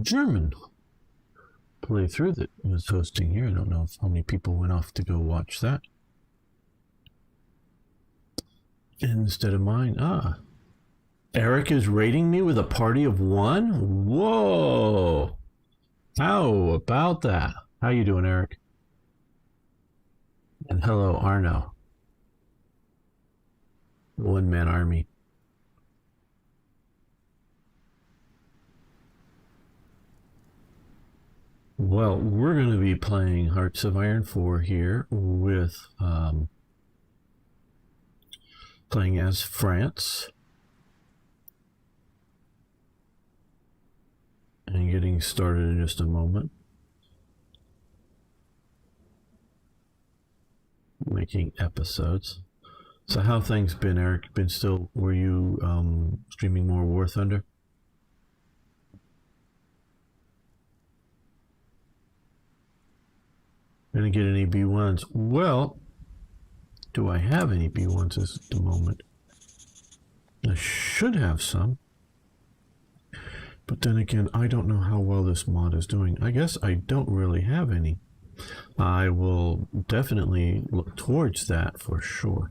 German playthrough that was hosting here. I don't know how many people went off to go watch that instead of mine. Eric is rating me with a party of one. Whoa, how about that? How you doing, Eric? And hello, Arno. One-man army. Well, we're going to be playing Hearts of Iron 4 here with playing as France and getting started in just a moment. Making episodes. So how things been, Eric? Were you streaming more War Thunder? Gonna get any B1s? Well, do I have any B1s at the moment? I should have some. But then again, I don't know how well this mod is doing. I guess I don't really have any. I will definitely look towards that for sure.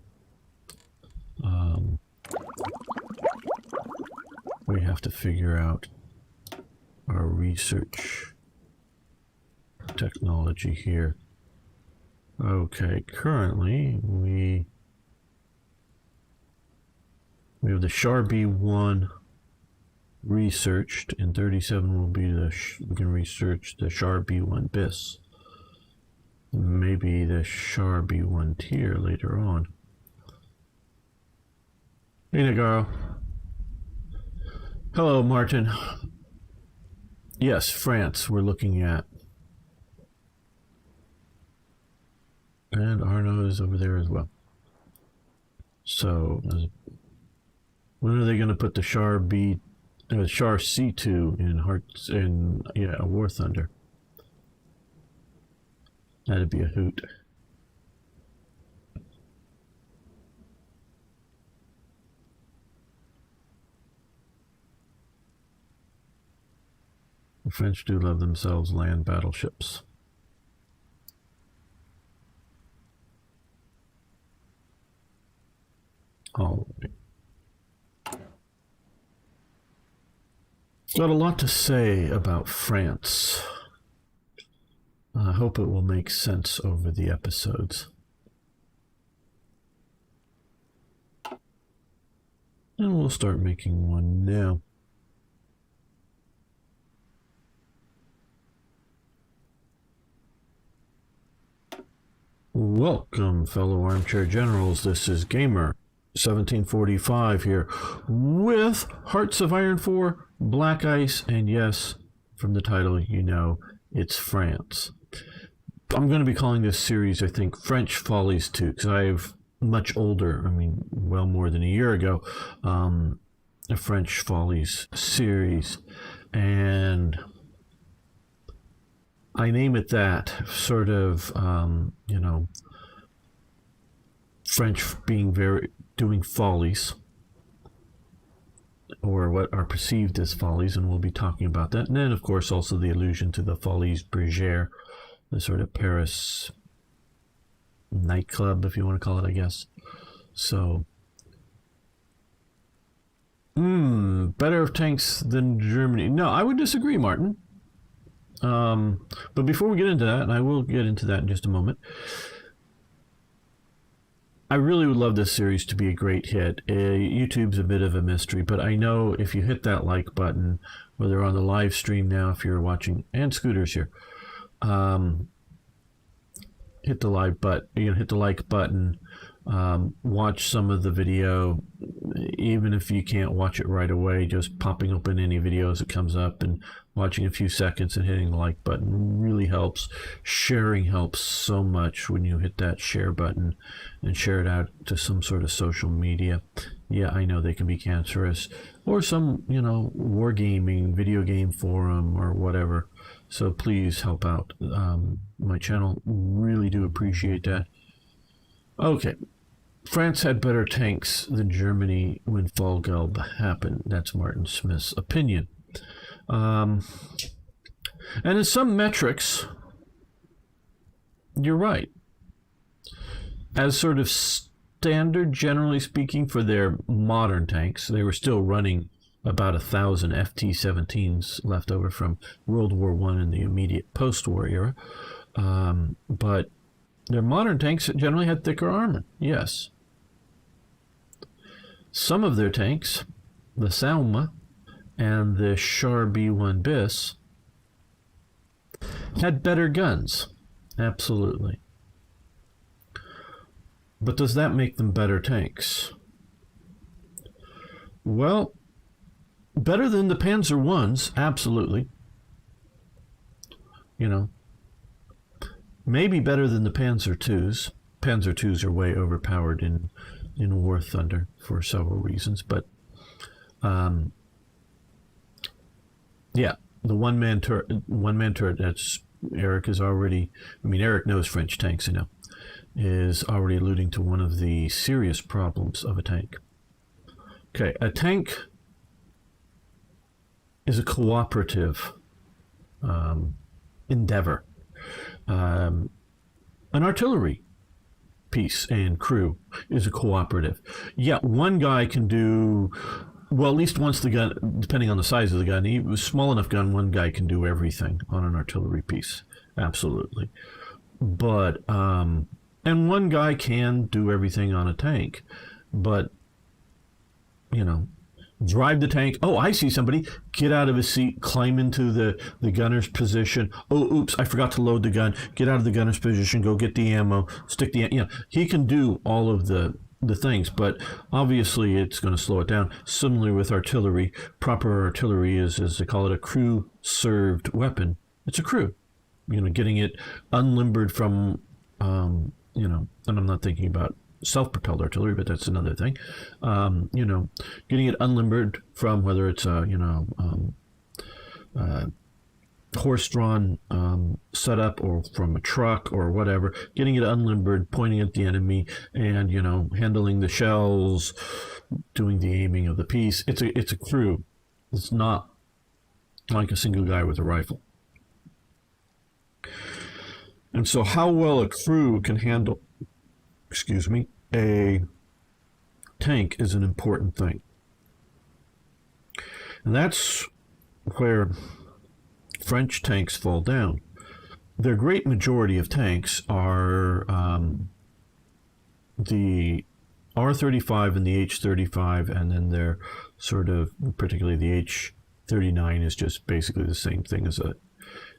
We have to figure out our research technology here. Okay, currently we have the Char B1 researched, and 37 will be we can research the Char B1 bis. Maybe the Char B1 tier later on. Hey, Nagaro. Hello, Martin. Yes, France we're looking at. And Arno is over there as well. So, when are they going to put the Char Char C2 in War Thunder? That'd be a hoot. The French do love themselves land battleships. All right. Got a lot to say about France. I hope it will make sense over the episodes. And we'll start making one now. Welcome, fellow armchair generals. This is Gamer 1745 here with Hearts of Iron 4, Black Ice, and yes, from the title, you know, it's France. I'm going to be calling this series, I think, French Folies 2, because I've much older, I mean, well more than a year ago, a French Folies series, and I name it that, sort of, you know, French being doing follies, or what are perceived as follies, and we'll be talking about that. And then, of course, also the allusion to the Folies Bergère, the sort of Paris nightclub, if you want to call it, I guess. So, better tanks than Germany. No, I would disagree, Martin. But before we get into that, and I will get into that in just a moment, I really would love this series to be a great hit. YouTube's a bit of a mystery, but I know if you hit that like button, whether on the live stream now, if you're watching, and Scooter's here, hit the like button, watch some of the video, even if you can't watch it right away, just popping open any videos that comes up and watching a few seconds and hitting the like button really helps. Sharing helps so much when you hit that share button and share it out to some sort of social media. Yeah, I know they can be cancerous, or some, you know, wargaming video game forum or whatever. So please help out my channel. Really do appreciate that. Okay, France had better tanks than Germany when Fall Gelb happened. That's Martin Smith's opinion. And in some metrics, you're right. As sort of standard, generally speaking, for their modern tanks, they were still running about 1,000 FT-17s left over from World War I and the immediate post-war era. But their modern tanks generally had thicker armor, yes. Some of their tanks, the Salma and the Char B-1 Bis, had better guns, absolutely. But does that make them better tanks? Well, better than the Panzer Is, absolutely. You know, maybe better than the Panzer Is. Panzer Is are way overpowered in War Thunder for several reasons, but yeah, the one-man turret. That's Eric is already. I mean, Eric knows French tanks, you know, is already alluding to one of the serious problems of a tank. Okay, a tank is a cooperative endeavor. An artillery piece and crew is a cooperative. Yeah, one guy can do, well, at least once the gun, depending on the size of the gun, even a small enough gun, one guy can do everything on an artillery piece. Absolutely. But, and one guy can do everything on a tank. But, you know, drive the tank. Oh, I see somebody. Get out of his seat, climb into the gunner's position. Oh, oops, I forgot to load the gun. Get out of the gunner's position, go get the ammo, stick the, you know, he can do all of the things, but obviously it's going to slow it down. Similarly with artillery, proper artillery is, as they call it, a crew-served weapon. It's a crew. You know, getting it unlimbered from, you know, and I'm not thinking about self-propelled artillery, but that's another thing. You know, getting it unlimbered from whether it's a, you know, horse-drawn setup or from a truck or whatever, getting it unlimbered, pointing at the enemy, and, you know, handling the shells, doing the aiming of the piece. It's a crew. It's not like a single guy with a rifle. And so how well a crew can handle, excuse me, a tank is an important thing. And that's where French tanks fall down. Their great majority of tanks are the R-35 and the H-35, and then they're sort of, particularly the H-39 is just basically the same thing as a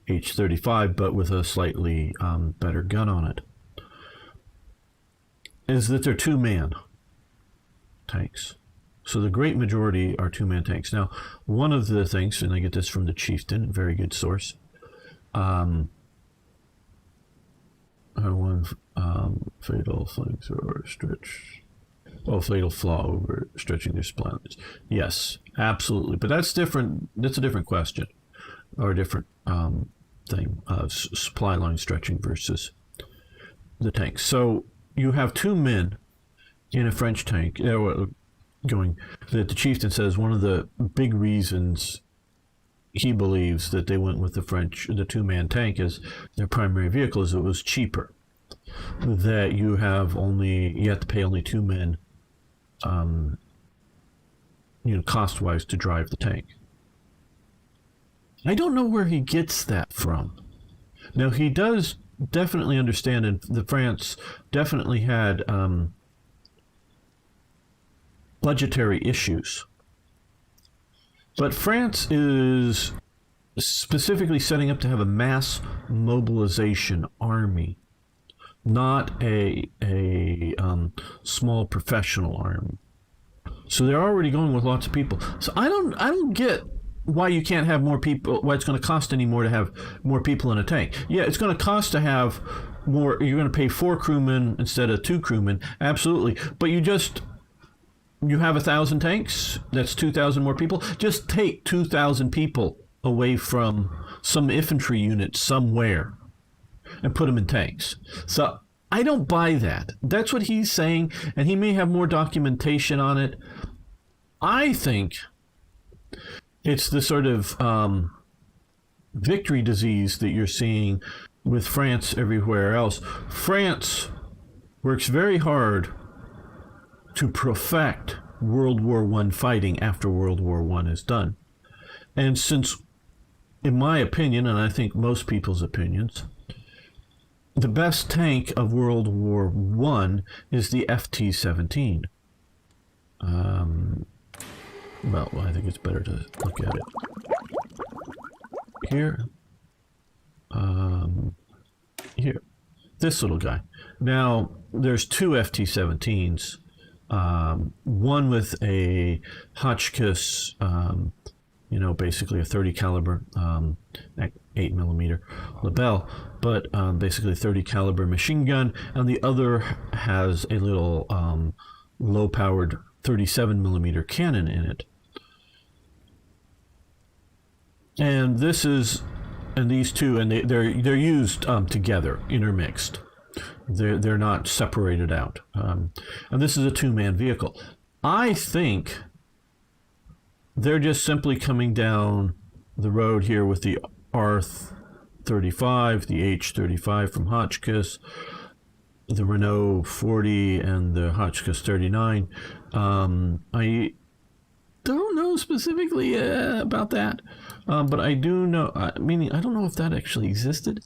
H-35, but with a slightly better gun on it. Is that they're two-man tanks. So the great majority are two-man tanks. Now, one of the things, and I get this from the Chieftain, a very good source, one fatal flamethrower stretch. Oh, fatal flaw over stretching their supply lines. Yes, absolutely. But that's different. That's a different question, or a different thing. Supply line stretching versus the tank. So you have two men in a French tank going. That the Chieftain says one of the big reasons he believes that they went with the two-man tank as their primary vehicle is it was cheaper. That you have to pay only two men, you know, cost-wise to drive the tank. I don't know where he gets that from. Now, he does definitely understand, and the France definitely had budgetary issues. But France is specifically setting up to have a mass mobilization army, not a small professional army. So they're already going with lots of people. So I don't get why you can't have more people, why it's going to cost any more to have more people in a tank. Yeah, it's going to cost to have more. You're going to pay 4 crewmen instead of 2 crewmen. Absolutely. But you have 1,000 tanks. That's 2,000 more people. Just take 2,000 people away from some infantry unit somewhere and put them in tanks. So I don't buy that. That's what he's saying, and he may have more documentation on it. I think it's the sort of victory disease that you're seeing with France everywhere else. France works very hard to perfect World War I fighting after World War I is done. And since, in my opinion, and I think most people's opinions, the best tank of World War I is the FT-17. Well, I think it's better to look at it here. Here, this little guy. Now, there's two FT-17s. One with a Hotchkiss, basically a 30 caliber, 8mm Lebel, but basically a 30 caliber machine gun, and the other has a little low-powered 37mm cannon in it. And these two, and they're used together, intermixed. They're not separated out. And this is a two-man vehicle. I think they're just simply coming down the road here with the R35, the H35 from Hotchkiss, the Renault 40, and the Hotchkiss 39. I don't know specifically about that, but I do know, meaning I don't know if that actually existed.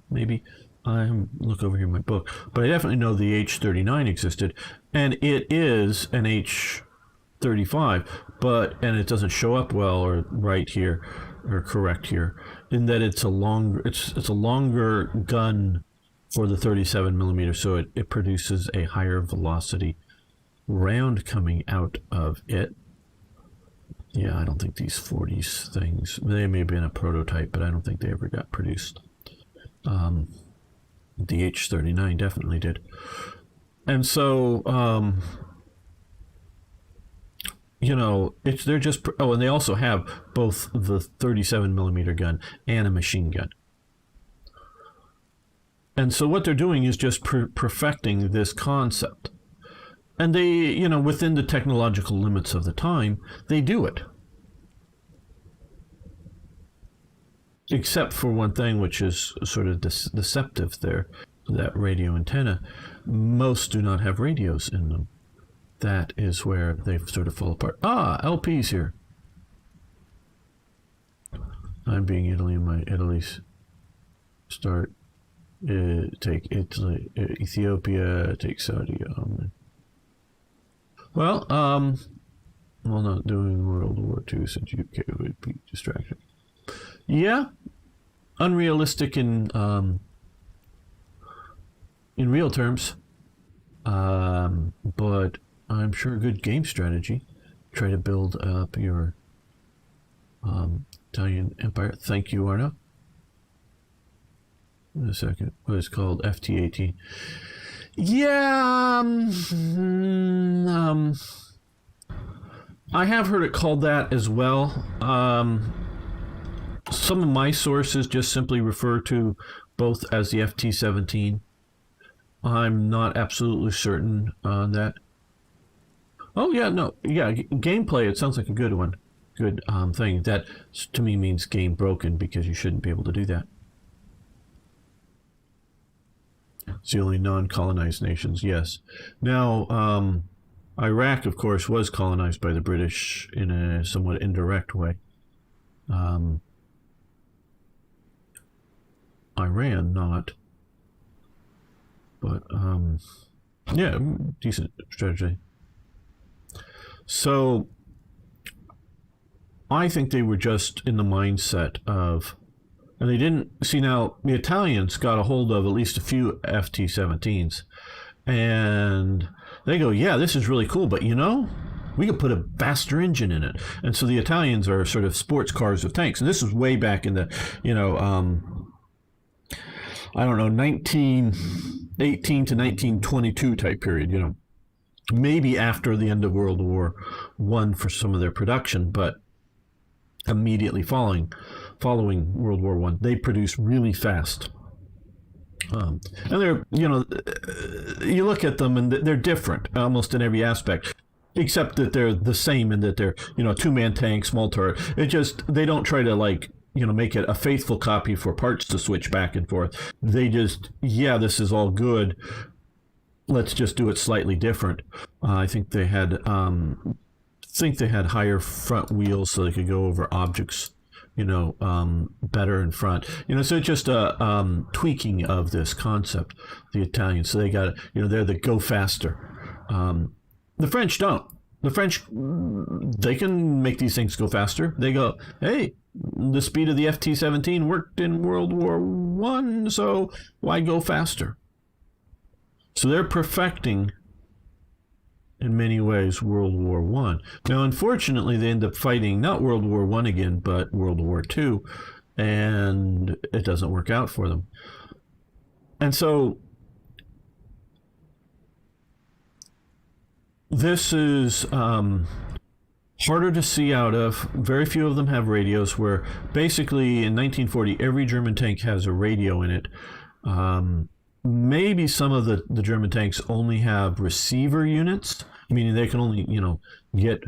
Maybe. I look over here in my book, but I definitely know the H39 existed, and it is an H35, and it doesn't show up well or right here or correct here, in that it's a longer gun for the 37mm, so it produces a higher velocity round coming out of it. Yeah, I don't think these 40s things, they may have been a prototype, but I don't think they ever got produced. The H39 definitely did. And so, they're just, and they also have both the 37mm gun and a machine gun. And so what they're doing is just perfecting this concept. And they, within the technological limits of the time, they do it. Except for one thing, which is sort of deceptive there, that radio antenna. Most do not have radios in them. That is where they sort of fall apart. LP's here. I'm being Italy in my Italy's start. Take Italy, Ethiopia, take Saudi. Well, not doing World War II since UK would be distraction. Yeah, unrealistic in real terms, but I'm sure a good game strategy. Try to build up your Italian empire. Thank you, Arno. In a second, what is called FT-18? Yeah, I have heard it called that as well. Some of my sources just simply refer to both as the FT-17. I'm not absolutely certain on that. Oh, yeah, no. Yeah, gameplay, it sounds like a good one. Good thing. That, to me, means game broken, because you shouldn't be able to do that. It's the only non-colonized nations, yes. Now, Iraq, of course, was colonized by the British in a somewhat indirect way. Iran, not. But, yeah, decent strategy. So, I think they were just in the mindset of, and they didn't, see now, the Italians got a hold of at least a few FT-17s, and they go, yeah, this is really cool, but we could put a faster engine in it. And so the Italians are sort of sports cars of tanks, and this was way back in the, I don't know, 1918 to 1922 type period, maybe after the end of World War I for some of their production, but immediately following World War I, they produced really fast. And they're, you look at them and they're different almost in every aspect, except that they're the same in that they're, two-man tank, small turret. It just, they don't try to make it a faithful copy for parts to switch back and forth. They just, this is all good. Let's just do it slightly different. I think they had higher front wheels so they could go over objects, better in front. So it's just a tweaking of this concept. The Italians, so they got, they're the go faster. The French don't. The French, they can make these things go faster. They go, hey, the speed of the FT-17 worked in World War I, so why go faster? So they're perfecting, in many ways, World War I. Now, unfortunately, they end up fighting not World War I again, but World War II, and it doesn't work out for them. And so this is harder to see out of. Very few of them have radios, where basically in 1940, every German tank has a radio in it. Maybe some of the German tanks only have receiver units, meaning they can only, get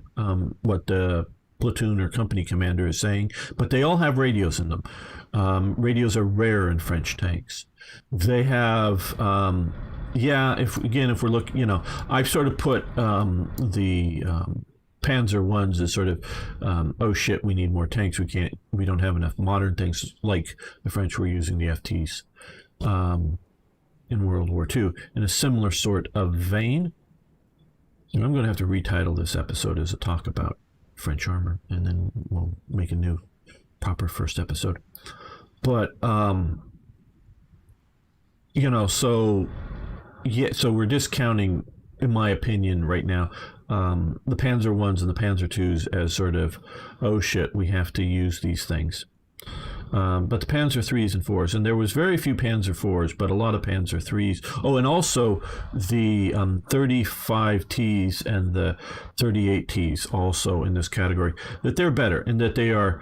what the platoon or company commander is saying, but they all have radios in them. Radios are rare in French tanks. They have, if we're looking, I've sort of put the Panzer ones as sort of, oh shit, we need more tanks. We don't have enough modern tanks like the French were using the FTs. In World War II, in a similar sort of vein. And I'm going to have to retitle this episode as a talk about French armor, and then we'll make a new proper first episode. But so we're discounting, in my opinion, right now, the Panzer ones and the Panzer twos as sort of, oh shit, we have to use these things. But the Panzer IIIs and IVs, and there was very few Panzer IVs, but a lot of Panzer IIIs. Oh, and also the 35Ts and the 38Ts also in this category, that they're better, and that they are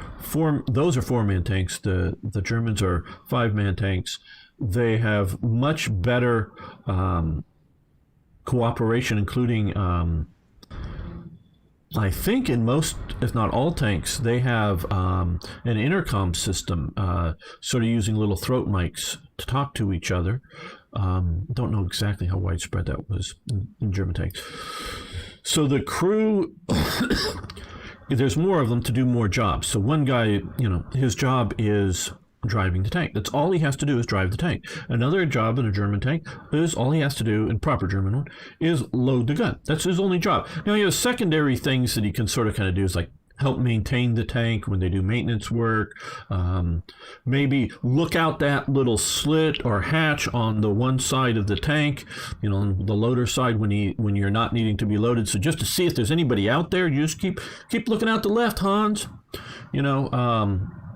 those are 4-man tanks. The Germans are 5-man tanks. They have much better cooperation, including I think in most, if not all tanks, they have an intercom system, sort of using little throat mics to talk to each other. Don't know exactly how widespread that was in German tanks. So the crew, there's more of them to do more jobs. So one guy, his job is driving the tank. That's all he has to do, is drive the tank. Another job in a German tank is all he has to do, in proper German one, is load the gun. That's his only job. Now he has secondary things that he can sort of kind of do, is like help maintain the tank when they do maintenance work, maybe look out that little slit or hatch on the one side of the tank, on the loader side when you're not needing to be loaded. So just to see if there's anybody out there, you just keep looking out the left, Hans.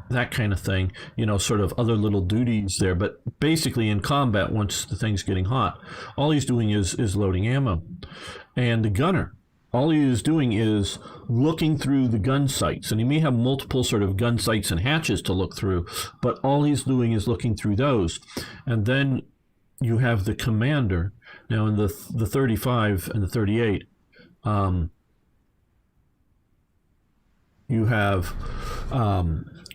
That kind of thing, sort of other little duties there. But basically in combat, once the thing's getting hot, all he's doing is loading ammo. And the gunner, all he is doing is looking through the gun sights. And he may have multiple sort of gun sights and hatches to look through, but all he's doing is looking through those. And then you have the commander. Now in the 35 and the 38, you have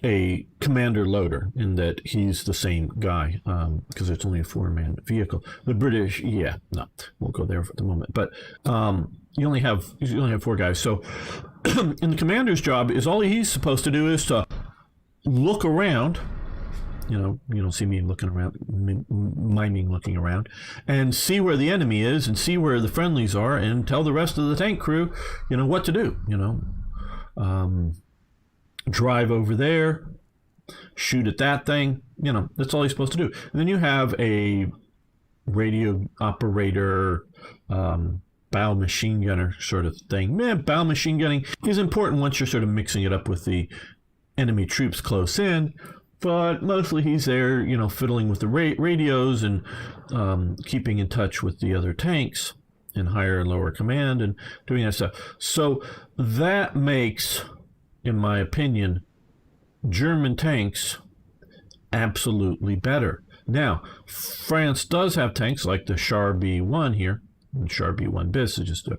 a commander loader, in that he's the same guy, because it's only a 4-man vehicle. The British, won't go there at the moment, but you only have 4 guys. So and the commander's job is, all he's supposed to do is to look around. You don't see me looking around, miming looking around, and see where the enemy is, and see where the friendlies are, and tell the rest of the tank crew, what to do. Drive over there, shoot at that thing. That's all he's supposed to do. And then you have a radio operator, bow machine gunner sort of thing. Bow machine gunning is important once you're sort of mixing it up with the enemy troops close in, but mostly he's there, fiddling with the radios and keeping in touch with the other tanks in higher and lower command and doing that stuff. So that makes, in my opinion, German tanks absolutely better. Now, France does have tanks like the Char B1 here. Char B1 bis is just a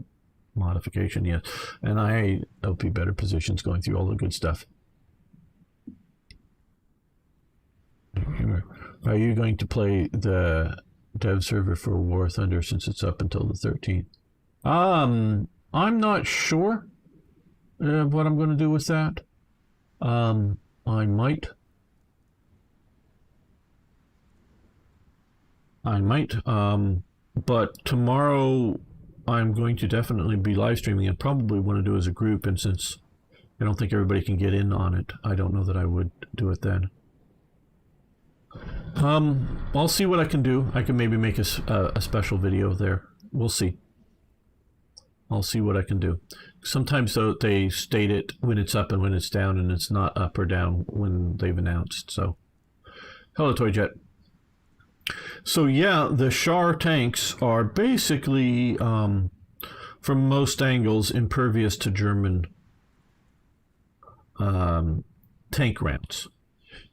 modification, yes. And I hope better positions, going through all the good stuff. Are you going to play the dev server for War Thunder since it's up until the 13th? I'm not sure what I'm going to do with that. I might. But tomorrow I'm going to definitely be live streaming and probably want to do it as a group. And since I don't think everybody can get in on it, I don't know that I would do it then. I'll see what I can do. I can maybe make a special video there. We'll see. I'll see what I can do. Sometimes though they state it when it's up and when it's down, and it's not up or down when they've announced. So, hello, Toy Jet. So yeah, the Char tanks are basically, from most angles, impervious to German tank rounds.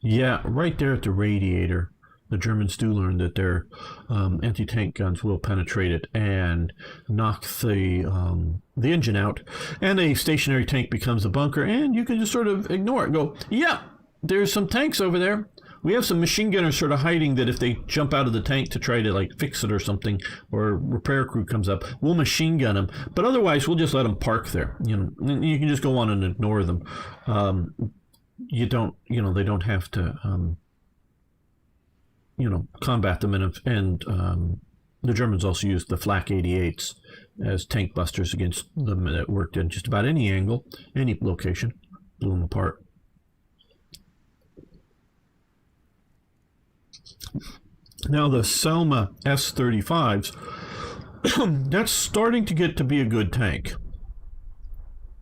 Yeah, right there at the radiator, the Germans do learn that their anti-tank guns will penetrate it and knock the engine out, and a stationary tank becomes a bunker, and you can just sort of ignore it and go, yeah, there's some tanks over there. We have some machine gunners sort of hiding that if they jump out of the tank to try to like fix it or something, or a repair crew comes up, we'll machine gun them. But otherwise, we'll just let them park there. You know, you can just go on and ignore them. They don't have to, combat them. And the Germans also used the Flak 88s as tank busters against them that worked in just about any angle, any location, blew them apart. Now the Selma S-35s, that's starting to get to be a good tank.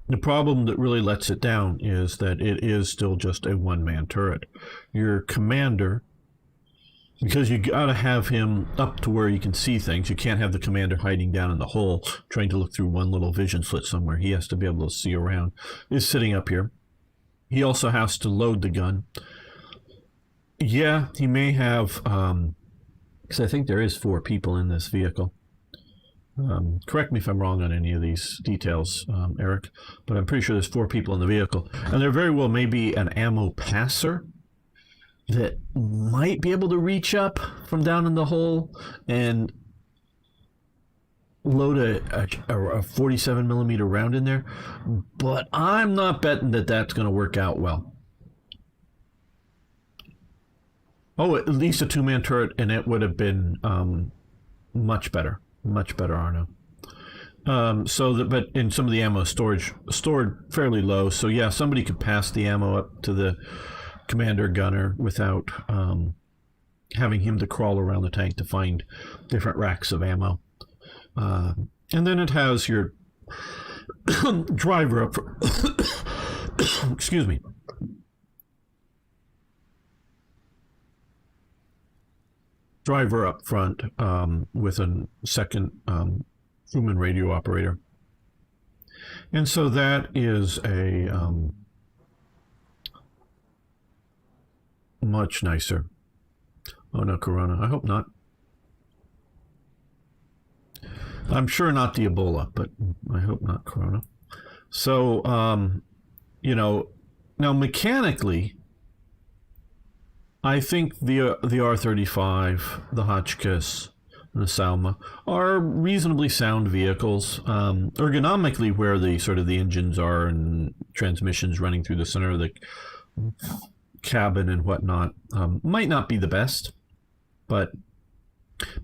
The problem that really lets it down is that it is still just a one-man turret. Your commander, because you got to have him up to where you can see things. You can't have the commander hiding down in the hole trying to look through one little vision slit somewhere. He has to be able to see around. Is sitting up here. He also has to load the gun. Yeah, he may have, because I think there is 4 people in this vehicle. Correct me if I'm wrong on any of these details, Eric, but I'm pretty sure there's 4 people in the vehicle. And there very well may be an ammo passer that might be able to reach up from down in the hole and load a 47 millimeter round in there. But I'm not betting that that's going to work out well. Oh, at least a 2-man turret, and it would have been much better, Arno. But in some of the ammo stored fairly low. So yeah, somebody could pass the ammo up to the commander gunner without having him to crawl around the tank to find different racks of ammo. And then it has your driver up. Excuse me. Driver up front with a second human radio operator. And so that is a much nicer. Oh no, Corona. I hope not. I'm sure not the Ebola, but I hope not Corona. So, now mechanically, I think the R-35, the Hotchkiss, and the Salma are reasonably sound vehicles. Ergonomically, where the sort of the engines are and transmissions running through the center of the cabin and whatnot, might not be the best, but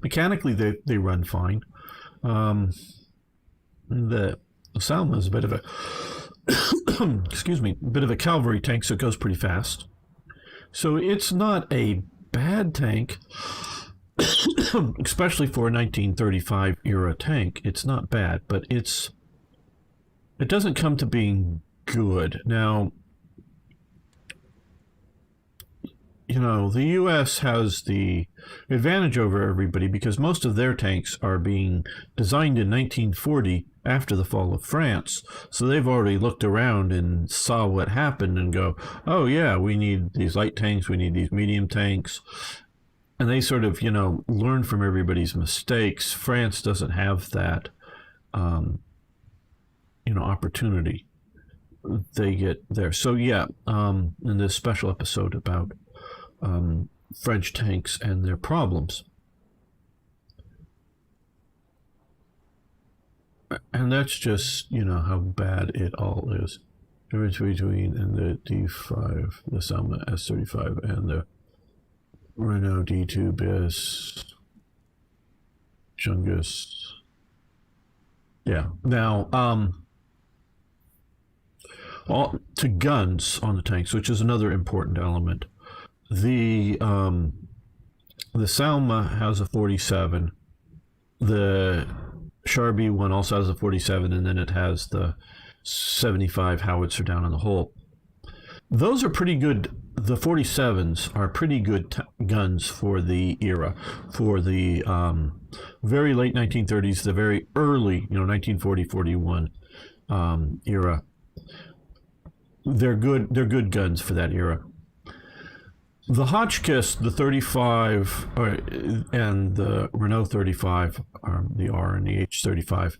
mechanically they run fine. The Salma is a bit of a bit of a cavalry tank, so it goes pretty fast. So it's not a bad tank, especially for a 1935 era tank. It's not bad, but it doesn't come to being good. Now, the U.S. has the advantage over everybody because most of their tanks are being designed in 1940 after the fall of France. So they've already looked around and saw what happened and go, oh yeah, we need these light tanks, we need these medium tanks. And they sort of, learn from everybody's mistakes. France doesn't have that, opportunity. They get there. So yeah, in this special episode about French tanks and their problems. And that's just, you know, how bad it all is. Difference between and the D5, the Salma S35, and the Renault D2 bis Chungus. Yeah. Now, to guns on the tanks, which is another important element. The Salma has a 47. The Sharby one also has a 47, and then it has the 75 howitzer down in the hole. Those are pretty good. The 47s are pretty good guns for the era, for the very late 1930s, the very early, 1940, 41 era. They're good guns for that era. The Hotchkiss, the 35, and the Renault 35, the R and the H35,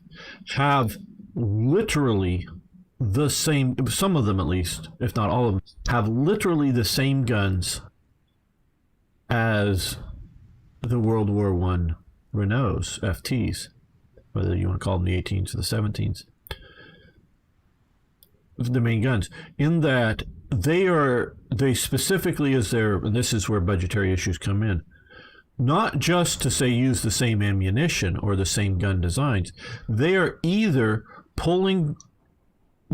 have literally the same, some of them at least, if not all of them, have literally the same guns as the World War I Renaults, FTs, whether you want to call them the 18s or the 17s. The main guns, in that they specifically, as their, and this is where budgetary issues come in, not just to say use the same ammunition or the same gun designs. They are either pulling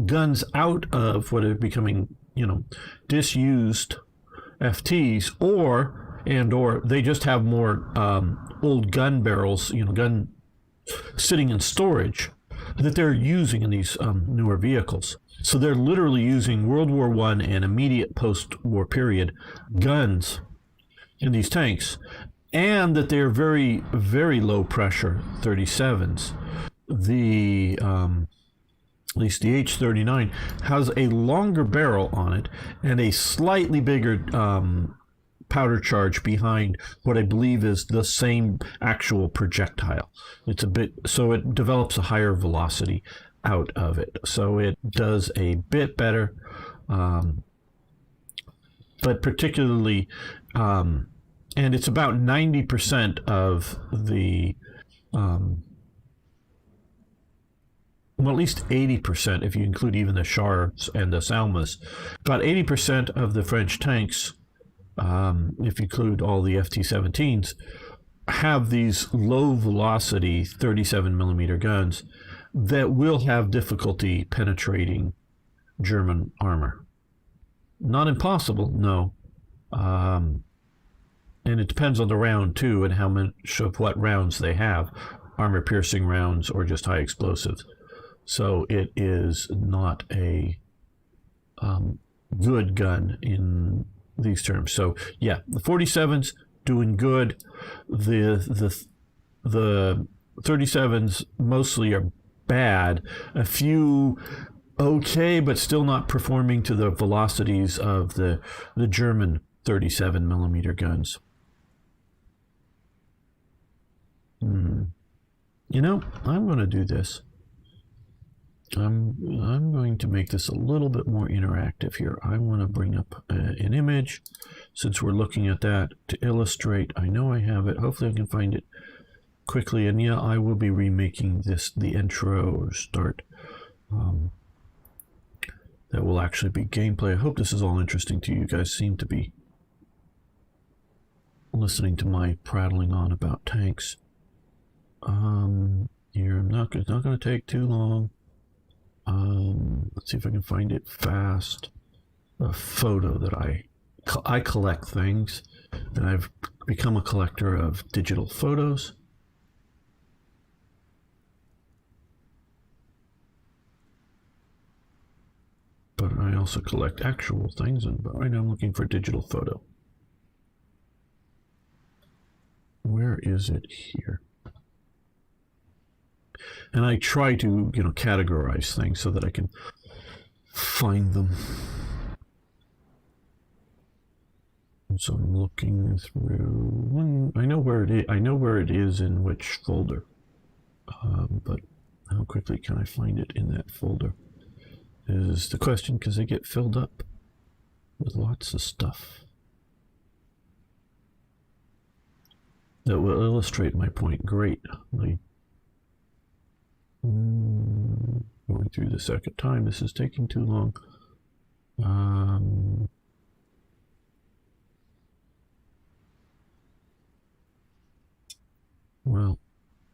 guns out of what are becoming, disused FTs, or they just have more old gun barrels, gun sitting in storage that they're using in these newer vehicles. So they're literally using World War I and immediate post-war period guns in these tanks, and that they're very, very low pressure 37s. The at least the H39 has a longer barrel on it and a slightly bigger powder charge behind what I believe is the same actual projectile. It's a bit, so it develops a higher velocity out of it, so it does a bit better, but particularly and it's about 90% of the well, at least 80% if you include even the Chars and the Salmas. About 80% of the French tanks, if you include all the FT-17s, have these low velocity 37 millimeter guns that will have difficulty penetrating German armor. Not impossible, no. And it depends on the round too, and how much of what rounds they have, armor piercing rounds or just high explosives. So it is not a good gun in these terms. So yeah, the 47s doing good. The 37s mostly are bad. A few okay, but still not performing to the velocities of the German 37 millimeter guns. I'm going to do this. I'm going to make this a little bit more interactive here. I want to bring up an image, since we're looking at that, to illustrate. I know I have it. Hopefully I can find it quickly. And yeah, I will be remaking the intro or start. That will actually be gameplay. I hope this is all interesting to you. You guys seem to be listening to my prattling on about tanks. Here, it's not going to take too long. Let's see if I can find it fast. A photo that I collect things, and I've become a collector of digital photos. But I also collect actual things, and right now I'm looking for a digital photo. Where is it here? And I try to, categorize things so that I can find them. And so I'm looking through. I know where it is. I know where it is in which folder. But how quickly can I find it in that folder is the question, because they get filled up with lots of stuff. that will illustrate my point greatly. Going through the second time. This is taking too long. Well,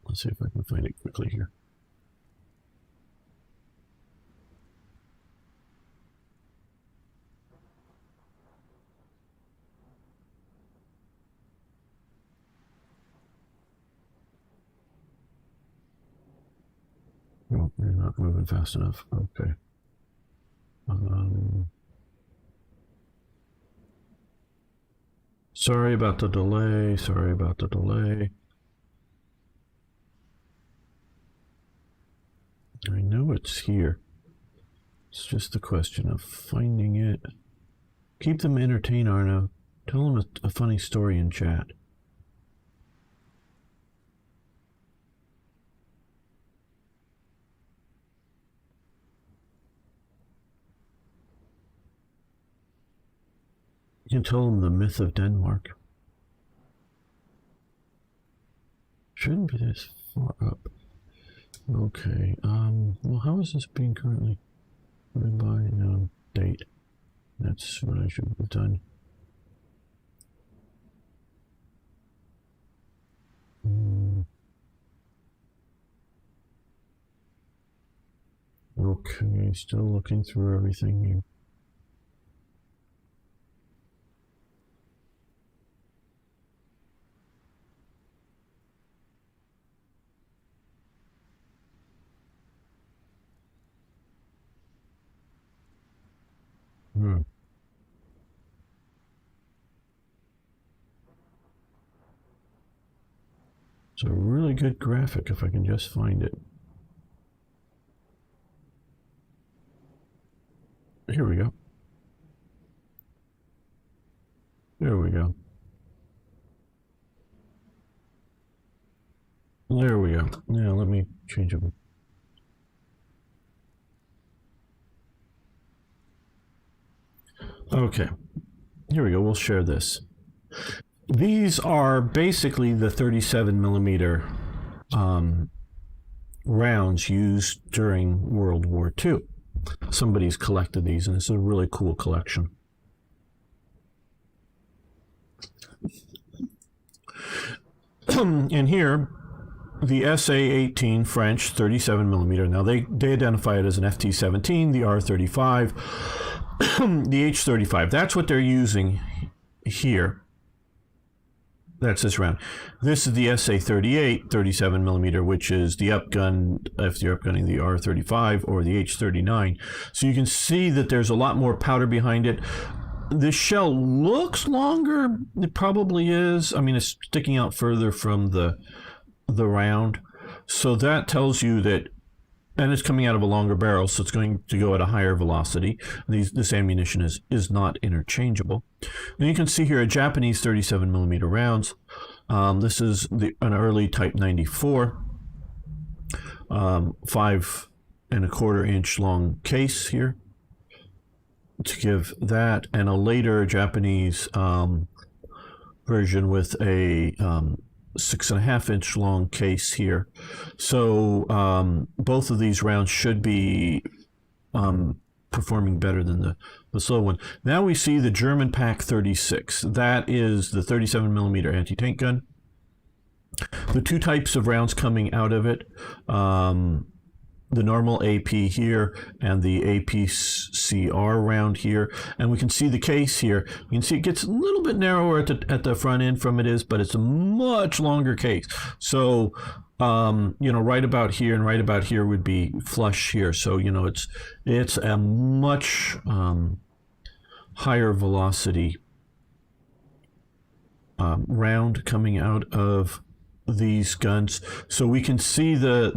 let's see if I can find it quickly here. Oh, you're not moving fast enough. Okay. Sorry about the delay. Sorry about the delay. I know it's here. It's just a question of finding it. Keep them entertained, Arno. Tell them a funny story in chat. You can tell them the myth of Denmark. Shouldn't be this far up. Okay, well, how is this being currently put by date? That's what I should have done. Okay, still looking through everything here. It's a really good graphic if I can just find it. Here we go. There we go. There we go. Yeah, let me change it. Okay, here we go. We'll share this. These are basically the 37 millimeter rounds used during World War II. Somebody's collected these, and it's a really cool collection. And here, the SA-18 French 37 millimeter. Now they identify it as an FT-17, the R-35, the H-35. That's what they're using here. That's this round. This is the SA-38 37 millimeter, which is the upgun if you're upgunning the R-35 or the H-39. So you can see that there's a lot more powder behind it. The shell looks longer. It probably is. I mean, it's sticking out further from the round. So that tells you that, and it's coming out of a longer barrel, so it's going to go at a higher velocity. This ammunition is not interchangeable. Then you can see here a Japanese 37 millimeter rounds. This is an early Type 94, 5¼ inch long case here to give that, and a later Japanese version with a 6½ inch long case here. So both of these rounds should be performing better than the slow one. Now we see the German Pak 36. That is the 37 millimeter anti-tank gun. The two types of rounds coming out of it, the normal AP here and the APCR round here, and we can see the case here. You can see it gets a little bit narrower at the front end from it is, but it's a much longer case. So you know, right about here and right about here would be flush here. So you know, it's a much higher velocity round coming out of these guns. So we can see the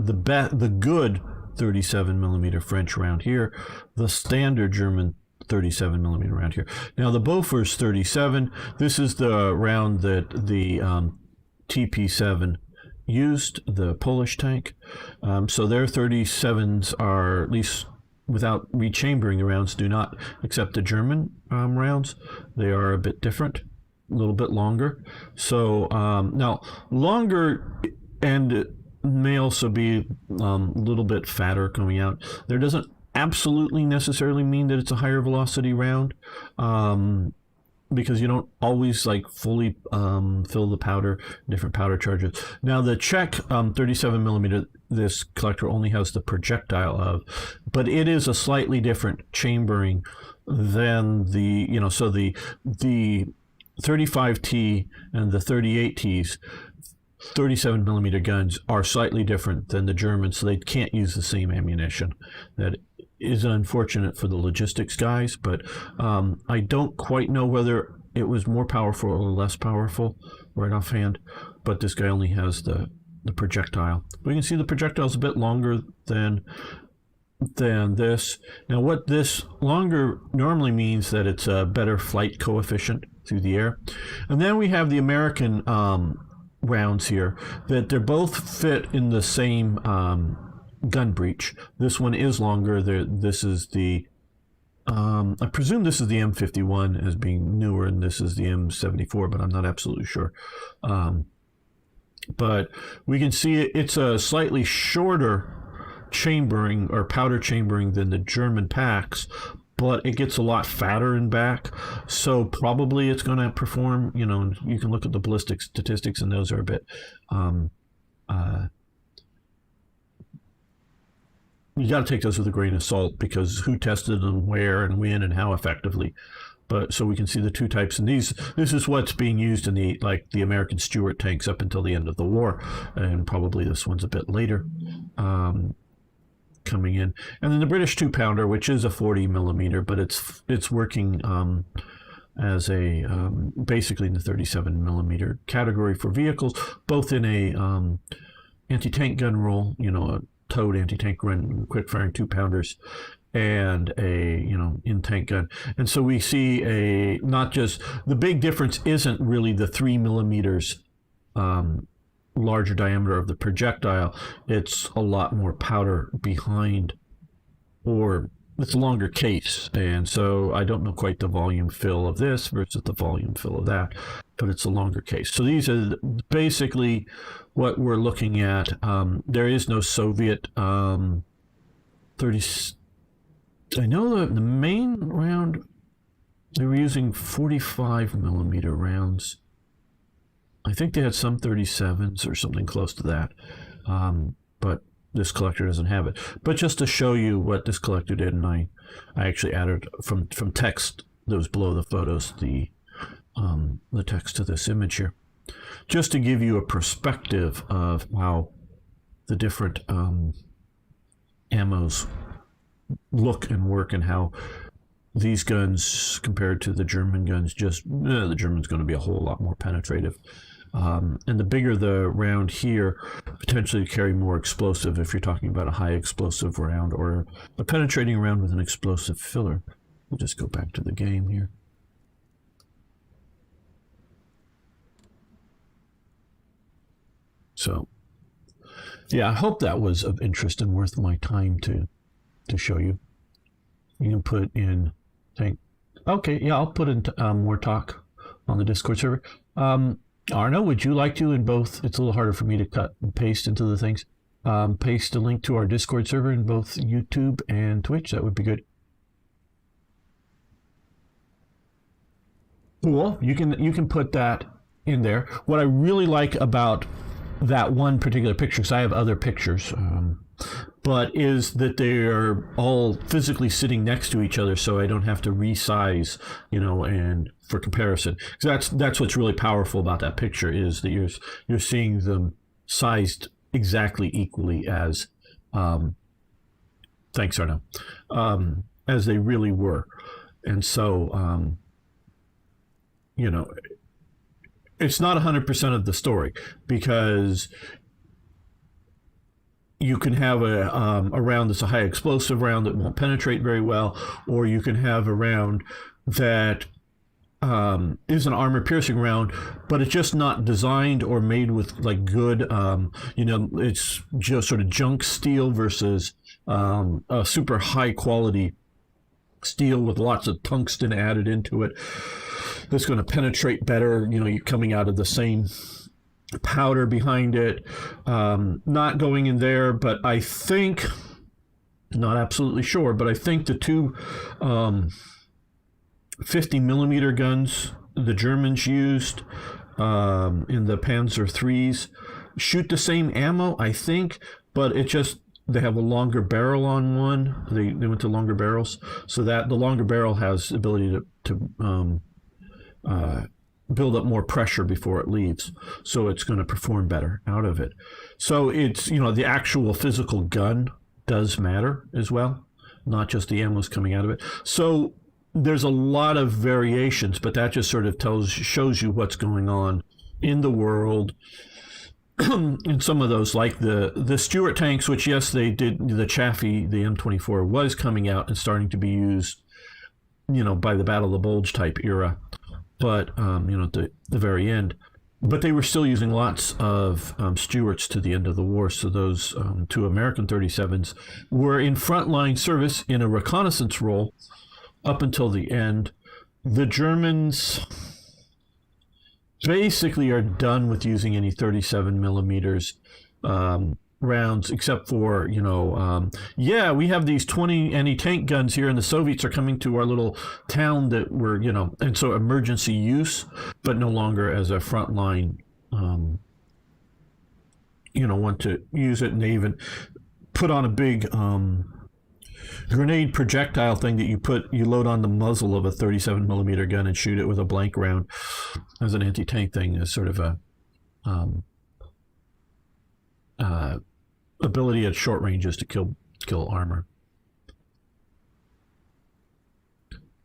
good 37 millimeter French round here, the standard German 37 millimeter round here. Now the Bofors 37, this is the round that the TP7 used, the Polish tank. So their 37s are, at least without rechambering the rounds, do not accept the German rounds. They are a bit different. little bit longer. So now longer and may also be a little bit fatter coming out. There doesn't absolutely necessarily mean that it's a higher velocity round, because you don't always like fully fill the powder, different powder charges. Now the Czech 37 millimeter, this collector only has the projectile of, but it is a slightly different chambering than the, you know, so the 35T and the 38Ts, 37 millimeter guns are slightly different than the Germans, so they can't use the same ammunition. That is unfortunate for the logistics guys, but I don't quite know whether it was more powerful or less powerful right offhand, but this guy only has the projectile. But you can see the projectile is a bit longer than this. Now what this longer normally means that it's a better flight coefficient through the air. And then we have the American rounds here, that they're both fit in the same gun breech. This one is longer. This is the I presume this is the M51 as being newer, and this is the M74, but I'm not absolutely sure. But we can see it's a slightly shorter chambering or powder chambering than the German packs, but it gets a lot fatter in back, so probably it's going to perform, you know, you can look at the ballistic statistics and those are a bit you got to take those with a grain of salt, because who tested them where and when and how effectively. But so we can see the two types, and this is what's being used in the American Stuart tanks up until the end of the war, and probably this one's a bit later coming in. And then the British 2-pounder, which is a 40 millimeter, but it's working as a basically in the 37 millimeter category for vehicles, both in a anti-tank gun role, you know, a towed anti-tank gun, quick-firing 2-pounders, and a, you know, in-tank gun. And so we see a, not just, the big difference isn't really the 3 millimeters larger diameter of the projectile, it's a lot more powder behind, or it's a longer case. And so I don't know quite the volume fill of this versus the volume fill of that, but it's a longer case. So these are basically what we're looking at. There is no Soviet 30. I know the main round, they were using 45 millimeter rounds. I think they had some 37s or something close to that, but this collector doesn't have it. But just to show you what this collector did, and I actually added from text, those below the photos, the text to this image here, just to give you a perspective of how the different ammos look and work, and how these guns compared to the German guns, just the German's going to be a whole lot more penetrative. And the bigger the round here, potentially carry more explosive if you're talking about a high explosive round or a penetrating round with an explosive filler. We'll just go back to the game here. So, yeah, I hope that was of interest and worth my time to show you. You can put in tank. Okay, yeah, I'll put in more talk on the Discord server. Arno, would you like to, in both, it's a little harder for me to cut and paste into the things, paste a link to our Discord server in both YouTube and Twitch? That would be good. Cool. You can put that in there. What I really like about that one particular picture, because I have other pictures, but is that they are all physically sitting next to each other, so I don't have to resize, you know, and for comparison. Because that's what's really powerful about that picture, is that you're seeing them sized exactly equally as thanks, Arno, as they really were. And so you know, it's not 100% of the story, because you can have a round that's a high explosive round that won't penetrate very well, or you can have a round that is an armor piercing round, but it's just not designed or made with like good, you know, it's just sort of junk steel versus a super high quality steel with lots of tungsten added into it. That's going to penetrate better. You're coming out of the same powder behind it. Not going in there, but I think, not absolutely sure, but I think the two 50 millimeter guns the Germans used in the Panzer IIIs shoot the same ammo, I think, but it just, they have a longer barrel on one. They went to longer barrels, so that the longer barrel has the ability to build up more pressure before it leaves, so it's going to perform better out of it. So it's, the actual physical gun does matter as well, not just the ammo's coming out of it. So there's a lot of variations, but that just sort of shows you what's going on in the world. And some of those, like the Stuart tanks, which, yes, they did, the Chaffee, the M24 was coming out and starting to be used, by the Battle of the Bulge type era, but at the very end. But they were still using lots of Stuarts to the end of the war. So those two American 37s were in frontline service in a reconnaissance role up until the end. The Germans basically are done with using any 37 millimeters rounds, except for, we have these 20 anti-tank guns here, and the Soviets are coming to our little town that we're, and so emergency use, but no longer as a frontline, want to use it. And they even put on a big grenade projectile thing that you load on the muzzle of a 37 millimeter gun and shoot it with a blank round as an anti-tank thing, as sort of a ability at short ranges to kill armor.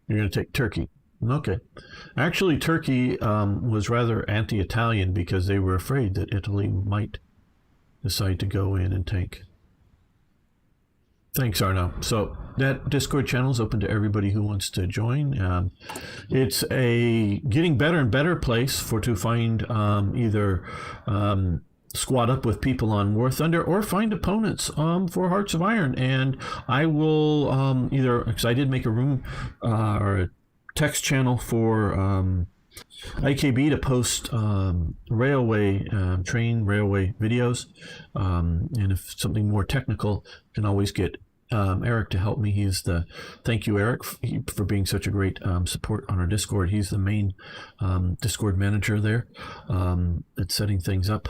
You're going to take Turkey. Okay. Actually, Turkey was rather anti-Italian because they were afraid that Italy might decide to go in and tank. Thanks, Arno. So that Discord channel is open to everybody who wants to join. It's a getting better and better place to find either squad up with people on War Thunder or find opponents for Hearts of Iron. And I will either, because I did make a room or a text channel for IKB to post train railway videos. And if something more technical, you can always get Eric to help me. Thank you, Eric, for being such a great support on our Discord. He's the main Discord manager there at setting things up.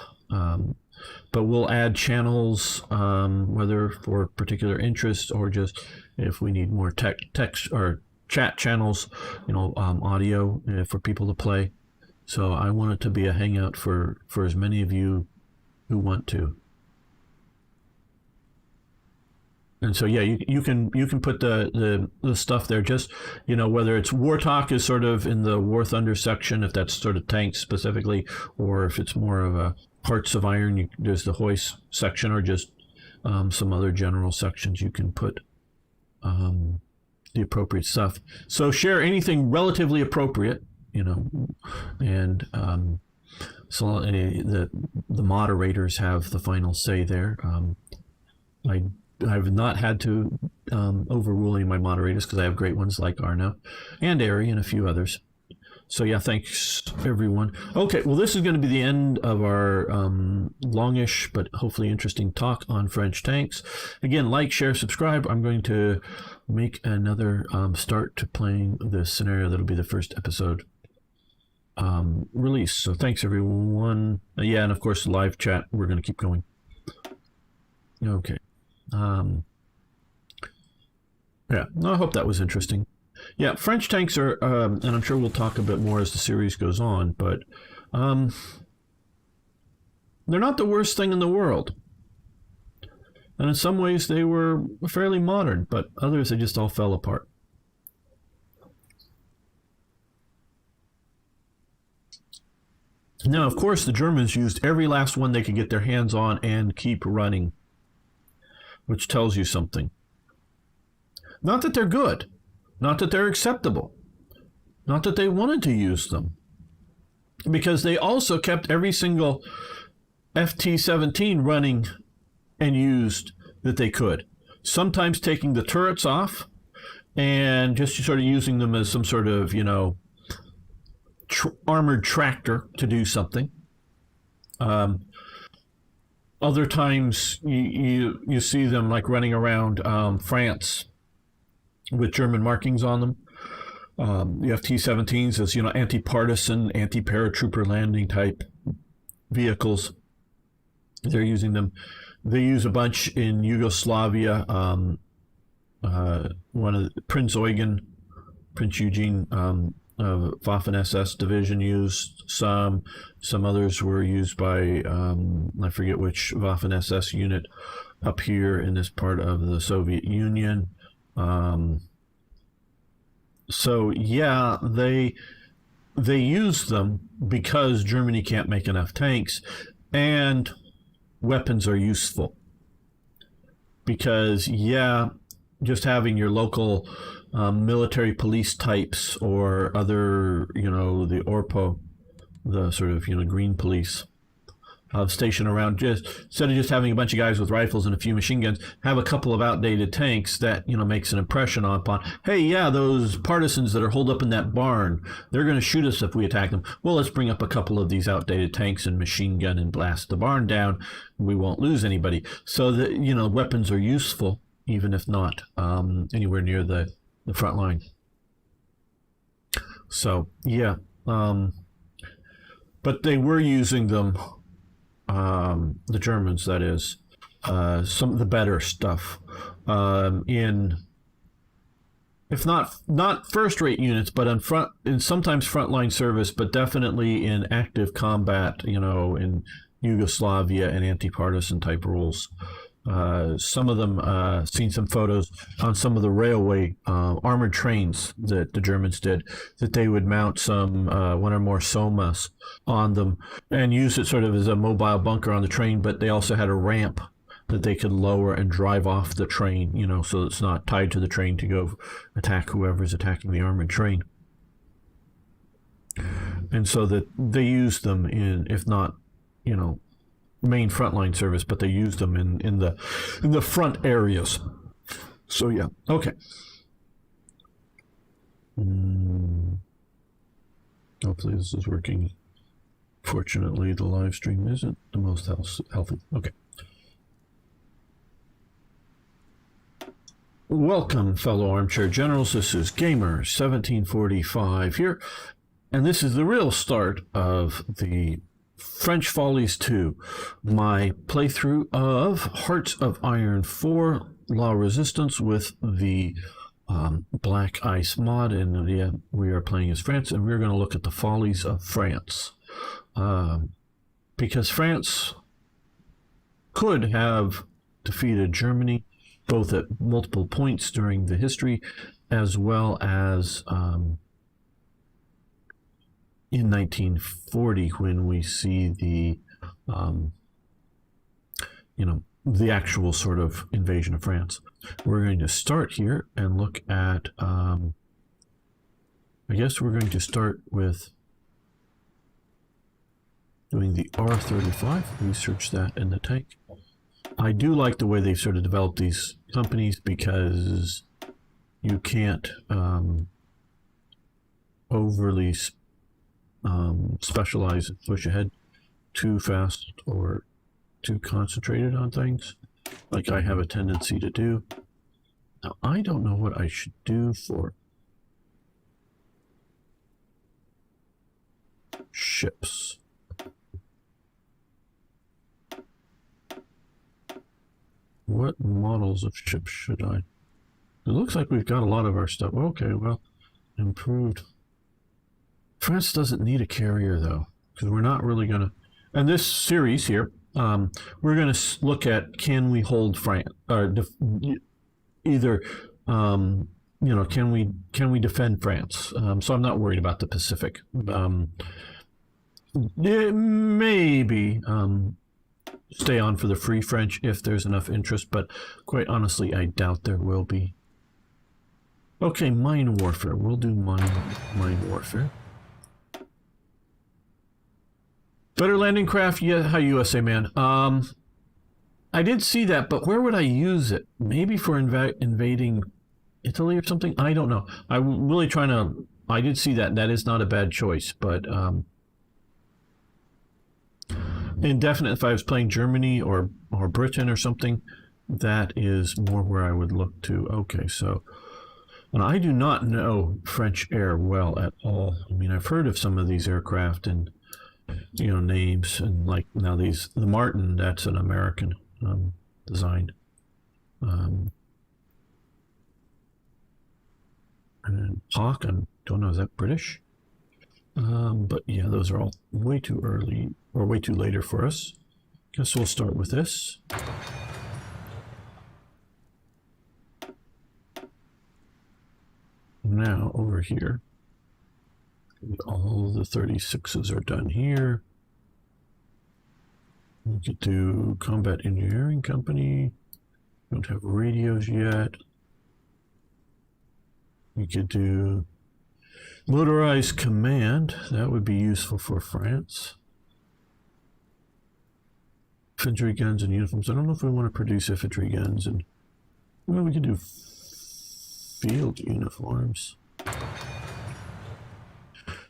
But we'll add channels, whether for particular interest or just if we need more text or chat channels, audio for people to play. So I want it to be a hangout for as many of you who want to. And so, yeah, you can put the stuff there, just, whether it's War Talk is sort of in the War Thunder section, if that's sort of tanks specifically, or if it's more of a Hearts of Iron, there's the Hoist section, or just some other general sections. You can put the appropriate stuff. So share anything relatively appropriate, and so the moderators have the final say there. I've not had to overrule any of my moderators because I have great ones like Arno and Ari and a few others. So yeah, thanks everyone. Okay, well, this is going to be the end of our longish but hopefully interesting talk on French tanks. Again, like, share, subscribe. I'm going to make another start to playing this scenario. That'll be the first episode release. So thanks everyone. Yeah, and of course the live chat, we're going to keep going. Okay. Yeah, I hope that was interesting. Yeah, French tanks are, and I'm sure we'll talk a bit more as the series goes on, but they're not the worst thing in the world. And in some ways they were fairly modern, but others they just all fell apart. Now, of course, the Germans used every last one they could get their hands on and keep running, which tells you something. Not that they're good, not that they're acceptable, not that they wanted to use them, because they also kept every single FT-17 running and used that they could, sometimes taking the turrets off, and just sort of using them as some sort of, armored tractor to do something. Other times you see them like running around France with German markings on them. You have T-17s as, anti-partisan, anti-paratrooper landing type vehicles. They're using them. They use a bunch in Yugoslavia. One of Prince Eugene Waffen-SS division used some. Some others were used by I forget which Waffen-SS unit up here in this part of the Soviet Union. So yeah, they use them because Germany can't make enough tanks, and weapons are useful. Because just having your local military police types or other, the ORPO, the sort of green police, stationed around, just instead of just having a bunch of guys with rifles and a few machine guns, have a couple of outdated tanks that makes an impression upon, hey, those partisans that are holed up in that barn, they're going to shoot us if we attack them. Well, let's bring up a couple of these outdated tanks and machine gun and blast the barn down. We won't lose anybody. So that weapons are useful, even if not anywhere near the front line. So but they were using them. The Germans, that is, some of the better stuff, in, if not first-rate units, but in sometimes frontline service, but definitely in active combat, in Yugoslavia and anti-partisan type roles. Some of them, seen some photos on some of the railway armored trains that the Germans did, that they would mount some one or more SOMAs on them and use it sort of as a mobile bunker on the train, but they also had a ramp that they could lower and drive off the train, so it's not tied to the train to go attack whoever's attacking the armored train. And so that they used them in, if not, main frontline service, but they used them in the front areas. So okay. Hopefully this is working. Fortunately, the live stream isn't the most healthy. Okay. Welcome, fellow armchair generals. This is Gamer 1745 here, and this is the real start of the French Folies 2, my playthrough of Hearts of Iron 4 La Resistance with the Black Ice mod, and we are playing as France, and we're going to look at the follies of France, because France could have defeated Germany both at multiple points during the history, as well as in 1940, when we see the the actual sort of invasion of France. We're going to start here and look at I guess we're going to start with doing the R35, research that in the tank. I do like the way they've sort of developed these companies, because you can't overly specialize and push ahead too fast or too concentrated on things, like I have a tendency to do. Now, I don't know what I should do for ships. What models of ships should I? It looks like we've got a lot of our stuff. Okay, well, improved. France doesn't need a carrier, though, because we're not really going to... And this series here, we're going to look at, can we hold France? Or either, can we defend France? So I'm not worried about the Pacific. Maybe stay on for the Free French if there's enough interest, but quite honestly, I doubt there will be. Okay, mine warfare. We'll do mine warfare. Better landing craft, yeah, hi USA man. I did see that, but where would I use it? Maybe for invading Italy or something. I don't know. I'm really trying to. I did see that. That is not a bad choice, but indefinite. If I was playing Germany or Britain or something, that is more where I would look to. Okay, so. And I do not know French air well at all. I mean, I've heard of some of these aircraft and names, and like now the Martin, that's an American design. And Hawk, I don't know, is that British? But yeah, those are all way too early or way too later for us. Guess we'll start with this. Now over here, all the 36s are done here. We could do Combat Engineering Company. Don't have radios yet. We could do Motorized Command. That would be useful for France. Infantry guns and uniforms. I don't know if we want to produce infantry guns, and well, we could do field uniforms.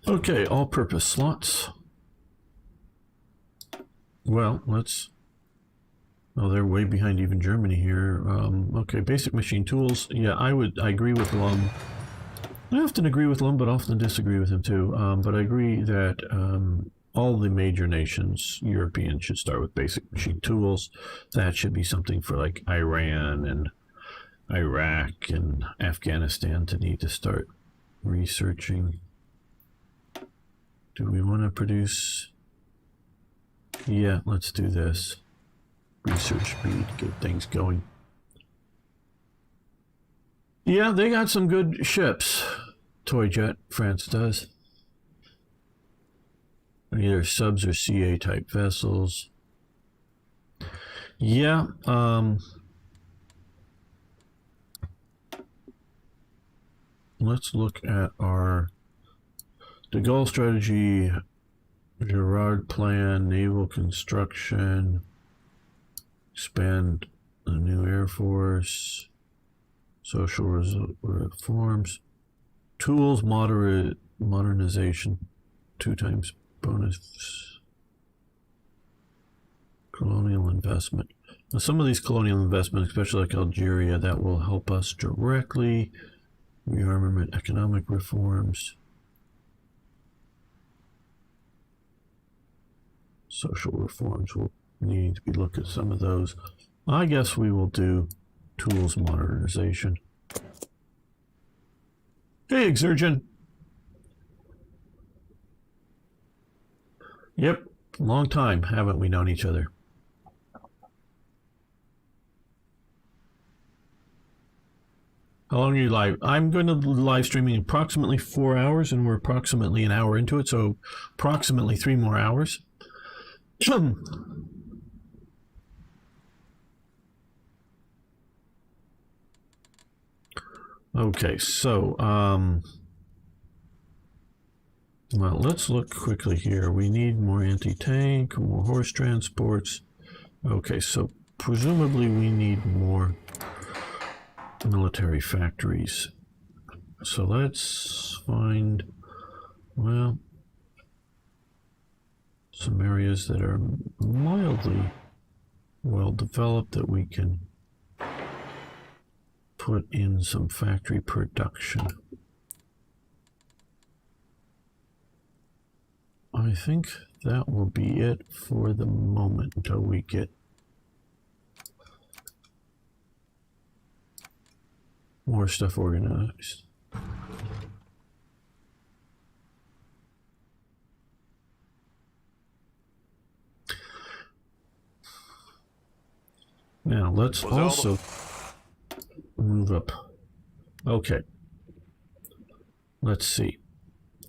Okay, all-purpose slots. Well, let's. Oh, they're way behind even Germany here. Okay, basic machine tools. Yeah, I agree with Lum. I often agree with Lum, but often disagree with him too. But I agree that all the major nations, European, should start with basic machine tools. That should be something for like Iran and Iraq and Afghanistan to need to start researching. Do we want to produce? Yeah, let's do this. Research speed, get things going. Yeah, they got some good ships. Toy Jet, France does. Either subs or CA type vessels. Yeah, let's look at our De Gaulle strategy, Girard plan, naval construction, expand the new Air Force, social reforms, tools, modernization, 2 times bonus, colonial investment. Now, some of these colonial investments, especially like Algeria, that will help us directly. Rearmament, economic reforms, social reforms. We'll need to be looking at some of those. I guess we will do tools modernization. Hey, Exurgent. Yep, long time haven't we known each other. How long are you live? I'm going to live streaming approximately 4 hours, and we're approximately an hour into it, so approximately 3 more hours. Okay, so well, let's look quickly here. We need more anti-tank, more horse transports. Okay, so presumably we need more military factories. So let's find, well, some areas that are mildly well developed that we can put in some factory production. I think that will be it for the moment until we get more stuff organized. Now let's also move up. Okay. Let's see.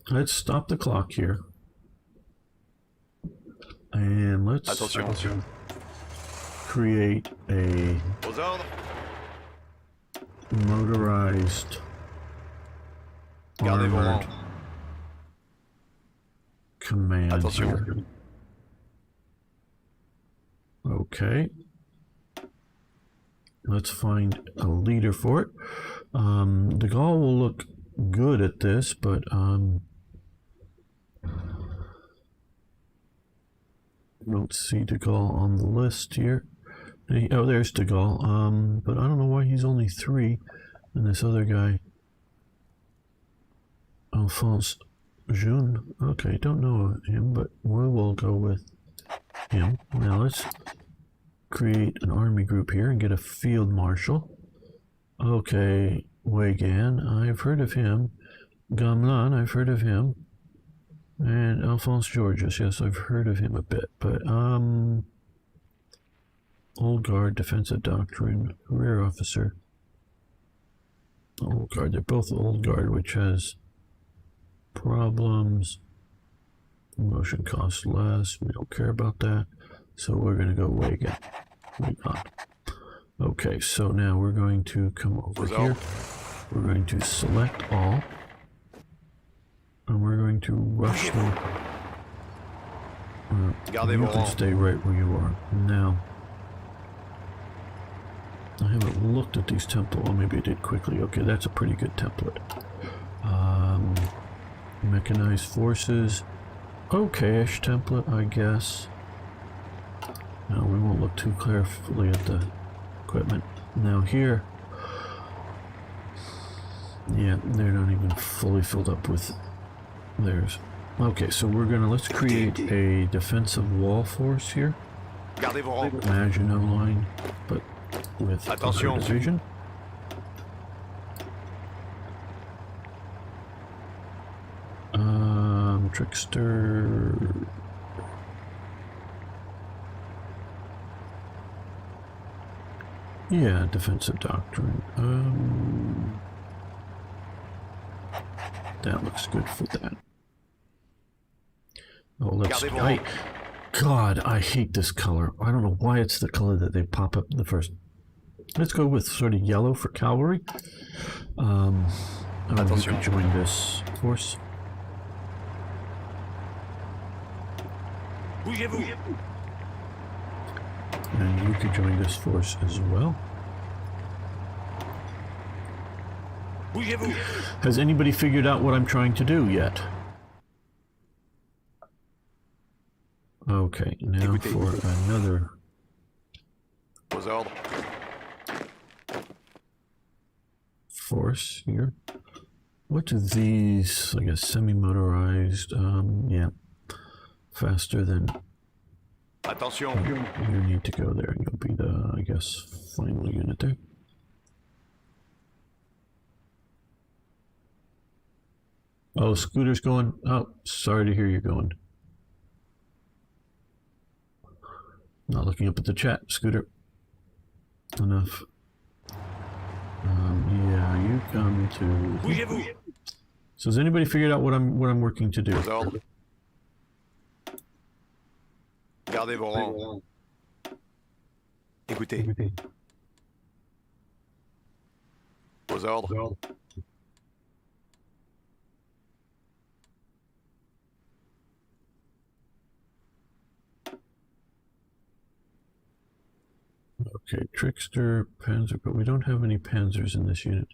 Let's stop the clock here. And let's create a motorized armored command here. Okay. let's find a leader for it. De Gaulle will look good at this, but I don't see De Gaulle on the list here. Oh, there's De Gaulle. But I don't know why he's only 3, and this other guy, Alphonse Jeune. Okay, don't know him, but we will go with him. Now let's create an army group here and get a field marshal. Okay, Weygand, I've heard of him. Gamelin, I've heard of him. And Alphonse Georges, yes, I've heard of him a bit. But, Old Guard, Defensive Doctrine, Career Officer. Old Guard, they're both Old Guard, which has problems. Promotion costs less, we don't care about that. So we're going to go Weygand. Okay, so now we're going to come over here. We're going to select all. And we're going to rush them. You can stay right where you are. Now, I haven't looked at these templates. Well, maybe I did quickly. Okay, that's a pretty good template. Mechanized forces. Okay-ish template, I guess. Now, we won't look too carefully at the equipment. Now here, yeah, they're not even fully filled up with theirs. Okay, so let's create a defensive wall force here. Maginot Line, but with other division. Trickster. Yeah, defensive doctrine. That looks good for that. Oh, let's. God, I hate this color. I don't know why it's the color that they pop up the first. Let's go with sort of yellow for cavalry. You can join this force. And you could join this force as well. Has anybody figured out what I'm trying to do yet? Okay, now for another force here. What do these, I guess, semi-motorized, yeah, faster than... You need to go there. You'll be the, I guess, final unit there. Oh, Scooter's going. Oh, sorry to hear you're going. Not looking up at the chat, Scooter. Enough. Yeah, you come to. So has anybody figured out what I'm working to do? Gardez vos rangs. Écoutez. Vos ordres. Okay, Trickster, Panzer, but we don't have any Panzers in this unit.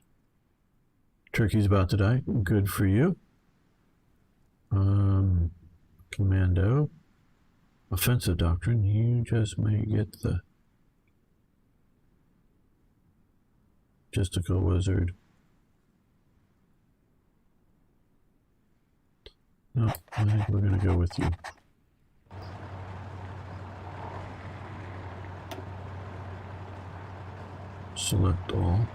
Turkey's about to die. Good for you. Commando. Offensive Doctrine, you just may get the Logistical Wizard. No, I think we're going to go with you. Select all.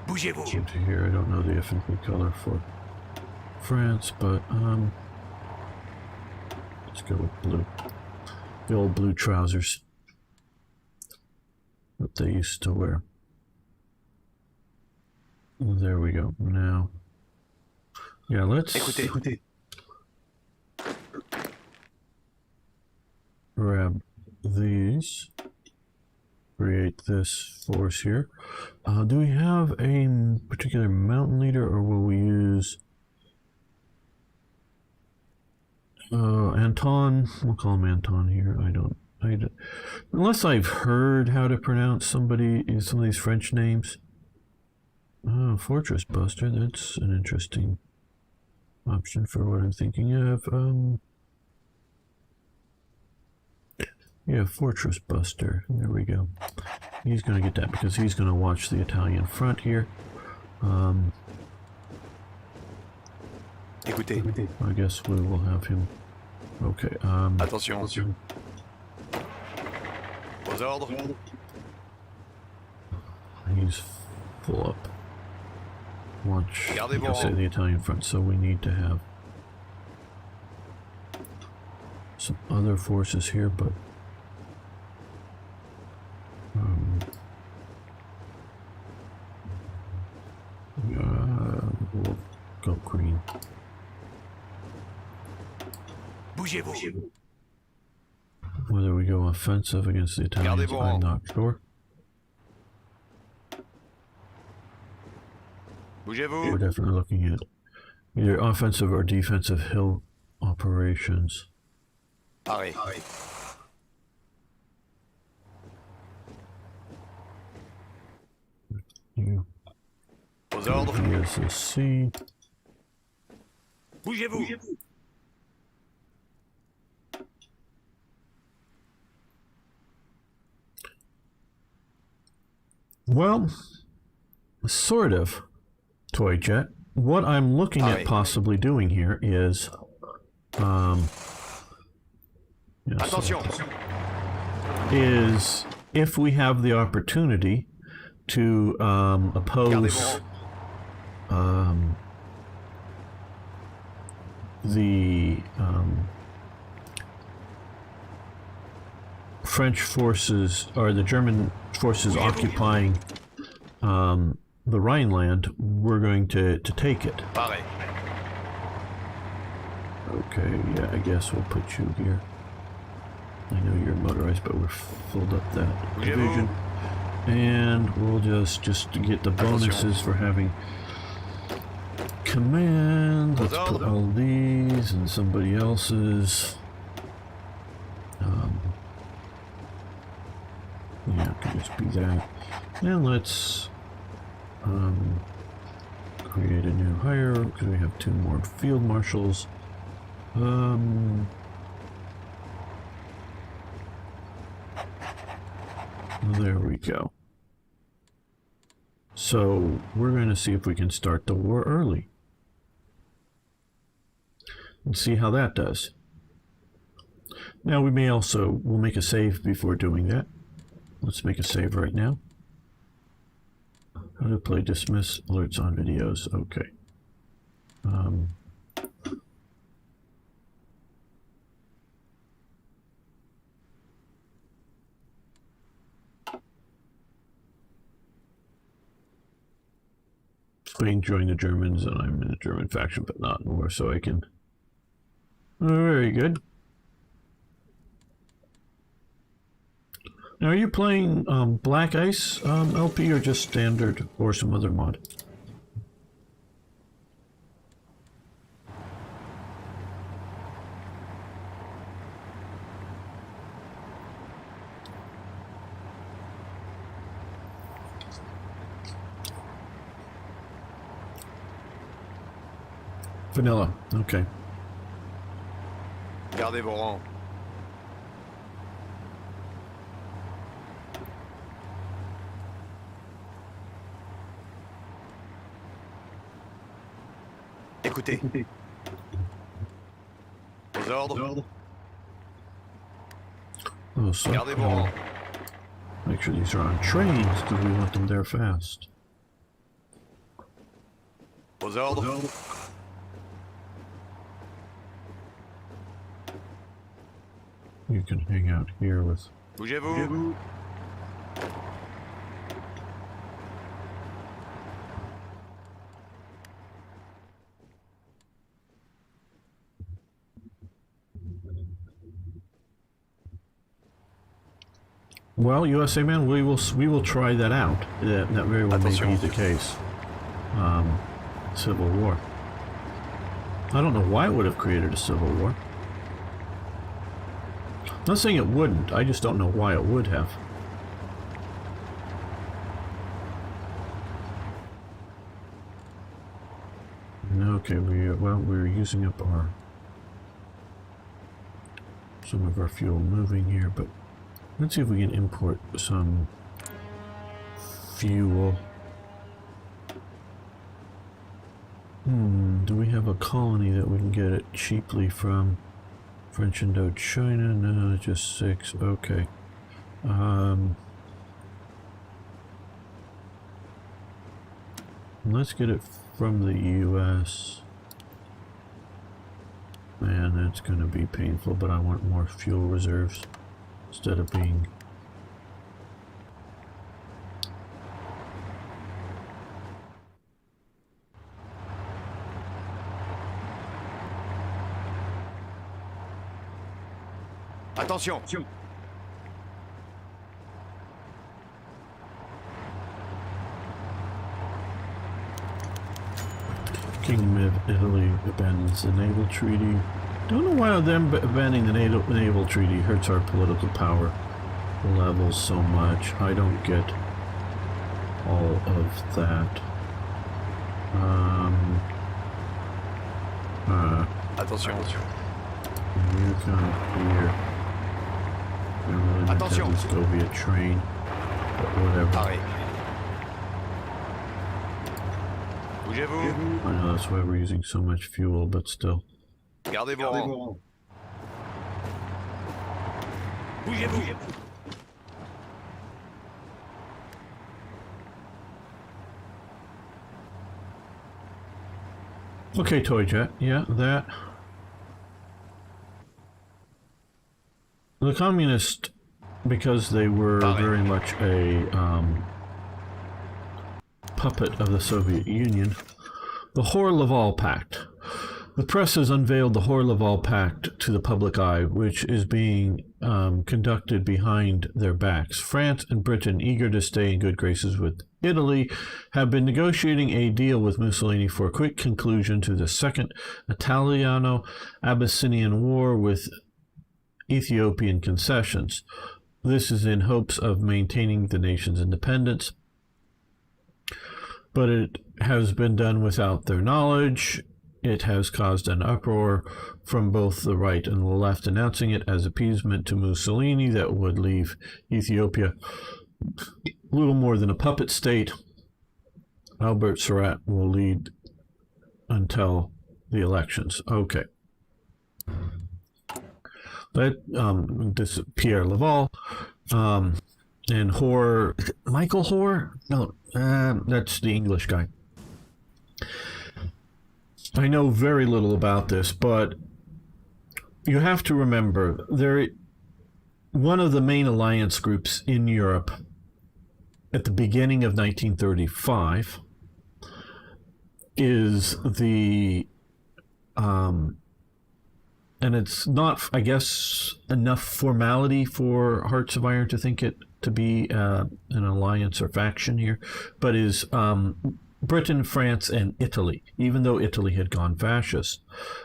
Bougez-vous. Into here, I don't know the infantry color for France, but let's go with blue. The old blue trousers that they used to wear. There we go. Now, yeah, let's grab these. Create this force here. Do we have a particular mountain leader, or will we use Anton? We'll call him Anton here. I don't Unless I've heard how to pronounce some of these French names. Oh, Fortress Buster. That's an interesting option for what I'm thinking of. Yeah, Fortress Buster. There we go. He's going to get that because he's going to watch the Italian front here. Écoutez. I guess we will have him. Okay. Attention. Aux ordres. He's full up. Watch, Gardez like I say, the Italian front, so we need to have some other forces here, but we'll go green. Bougez-vous. Whether we go offensive against the Italians, I'm not sure. Bougez-vous. We're definitely looking at either offensive or defensive hill operations. Arrêt. You Aux ordres. here's the C. Bougez-vous. Well, sort of, Toy Jet. What I'm looking at possibly doing here is, Attention. is if we have the opportunity to oppose the French forces or the German forces occupying the Rhineland, we're going to take it. Arrêt. Okay, yeah, I guess we'll put you here. I know you're motorized, but we're filled up that division. And we'll just to get the bonuses for having command. Let's put all these and somebody else's. Yeah, it could just be that. And let's create a new hire because we have 2 more field marshals. There we go. So we're going to see if we can start the war early and see how that does. Now we'll make a save before doing that. Let's make a save right now. How to play dismiss alerts on videos. Okay. Spain joined the Germans, and I'm in the German faction, but not in war, so I can. Very good. Now, are you playing Black Ice LP or just standard or some other mod? Vanilla, okay. Gardez vos rangs. Écoutez. Aux ordres. Oh, so Gardez vos rangs. make sure these are on trains because we want them there fast. Aux ordres. You can hang out here with. Bougez-vous. Well, USA man, we will try that out. That very well may be the case. Civil War. I don't know why it would have created a civil war. Not saying it wouldn't, I just don't know why it would have. Okay, we're using up some of our fuel moving here, but let's see if we can import some fuel. Do we have a colony that we can get it cheaply from? French Indochina? No, just 6. Okay. Let's get it from the US. Man, that's going to be painful, but I want more fuel reserves instead of being... Attention. Kingdom of Italy abandons the naval treaty. Don't know why them abandoning the naval treaty hurts our political power levels so much. I don't get all of that. Attention. You come here. I really need to Attention. have this go via train, but whatever. Arrêt. Bougez-vous. I know that's why we're using so much fuel, but still. Gardez vos rangs. Bougez-vous. Okay, toy jet. Yeah, that. The communists, because they were very much a puppet of the Soviet Union, the Hoare-Laval Pact. The press has unveiled the Hoare-Laval Pact to the public eye, which is being conducted behind their backs. France and Britain, eager to stay in good graces with Italy, have been negotiating a deal with Mussolini for a quick conclusion to the Second Italiano-Abyssinian War with Ethiopian concessions. This is in hopes of maintaining the nation's independence, but it has been done without their knowledge. It has caused an uproar from both the right and the left, announcing it as appeasement to Mussolini that would leave Ethiopia little more than a puppet state. Albert Surratt will lead until the elections. Okay. But this is Pierre Laval and Hoare, Michael Hoare? No, that's the English guy. I know very little about this, but you have to remember one of the main alliance groups in Europe at the beginning of 1935 is the and it's not, I guess, enough formality for Hearts of Iron to think it to be an alliance or faction here, but is Britain, France, and Italy. Even though Italy had gone fascist,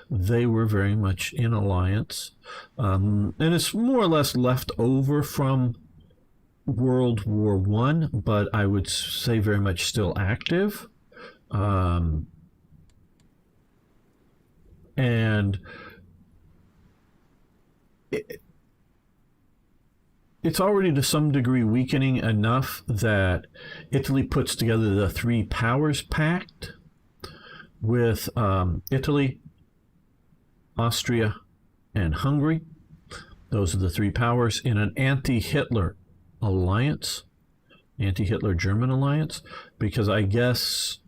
they were very much in alliance. And it's more or less left over from World War I, but I would say very much still active. And it's already to some degree weakening enough that Italy puts together the Three Powers Pact with Italy, Austria, and Hungary. Those are the three powers in an anti-Hitler alliance, anti-Hitler German alliance, because I guess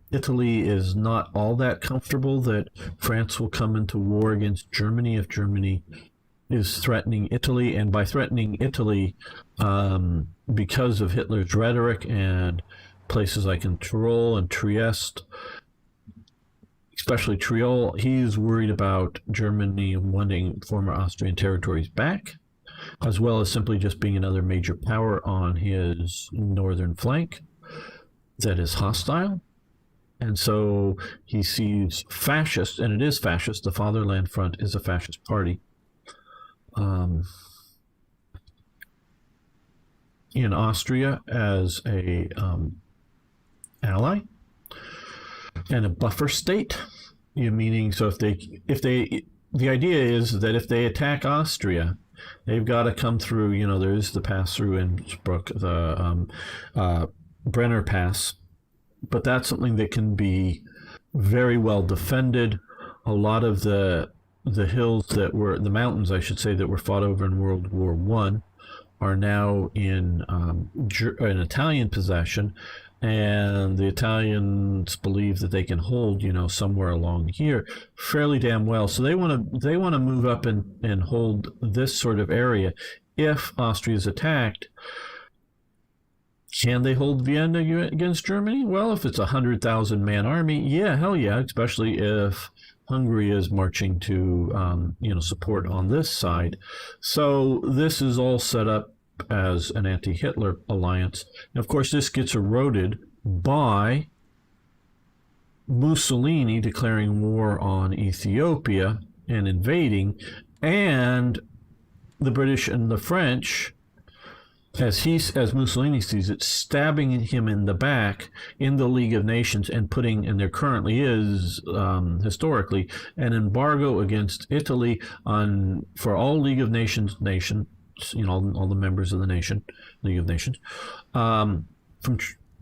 Italy is not all that comfortable that France will come into war against Germany if Germany is threatening Italy, and by threatening Italy, because of Hitler's rhetoric and places like in Tyrol and Trieste, especially Tyrol, he's worried about Germany wanting former Austrian territories back, as well as simply just being another major power on his northern flank that is hostile. And so he sees fascist, and it is fascist, the Fatherland Front is a fascist party, in Austria as a ally and a buffer state. Meaning, so if they, the idea is that if they attack Austria, they've got to come through. There's the pass through Innsbruck, the Brenner Pass, but that's something that can be very well defended. A lot of the hills that were the mountains, I should say, that were fought over in World War I are now in Italian possession, and the Italians believe that they can hold, somewhere along here fairly damn well. So they want to move up and hold this sort of area. If Austria is attacked, can they hold Vienna against Germany? Well, if it's a 100,000 man army, yeah, hell yeah, especially if Hungary is marching to, support on this side. So this is all set up as an anti-Hitler alliance. And of course, this gets eroded by Mussolini declaring war on Ethiopia and invading, and the British and the French, as Mussolini sees it, stabbing him in the back in the League of Nations and there currently is, historically, an embargo against Italy for all League of Nations, all the members of the League of Nations, from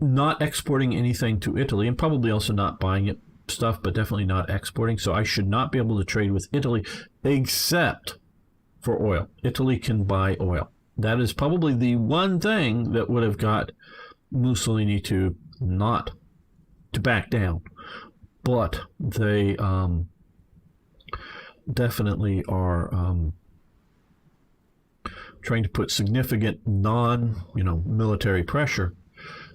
not exporting anything to Italy, and probably also not buying stuff, but definitely not exporting. So I should not be able to trade with Italy except for oil. Italy can buy oil. That is probably the one thing that would have got Mussolini to back down. But they definitely are trying to put significant military pressure,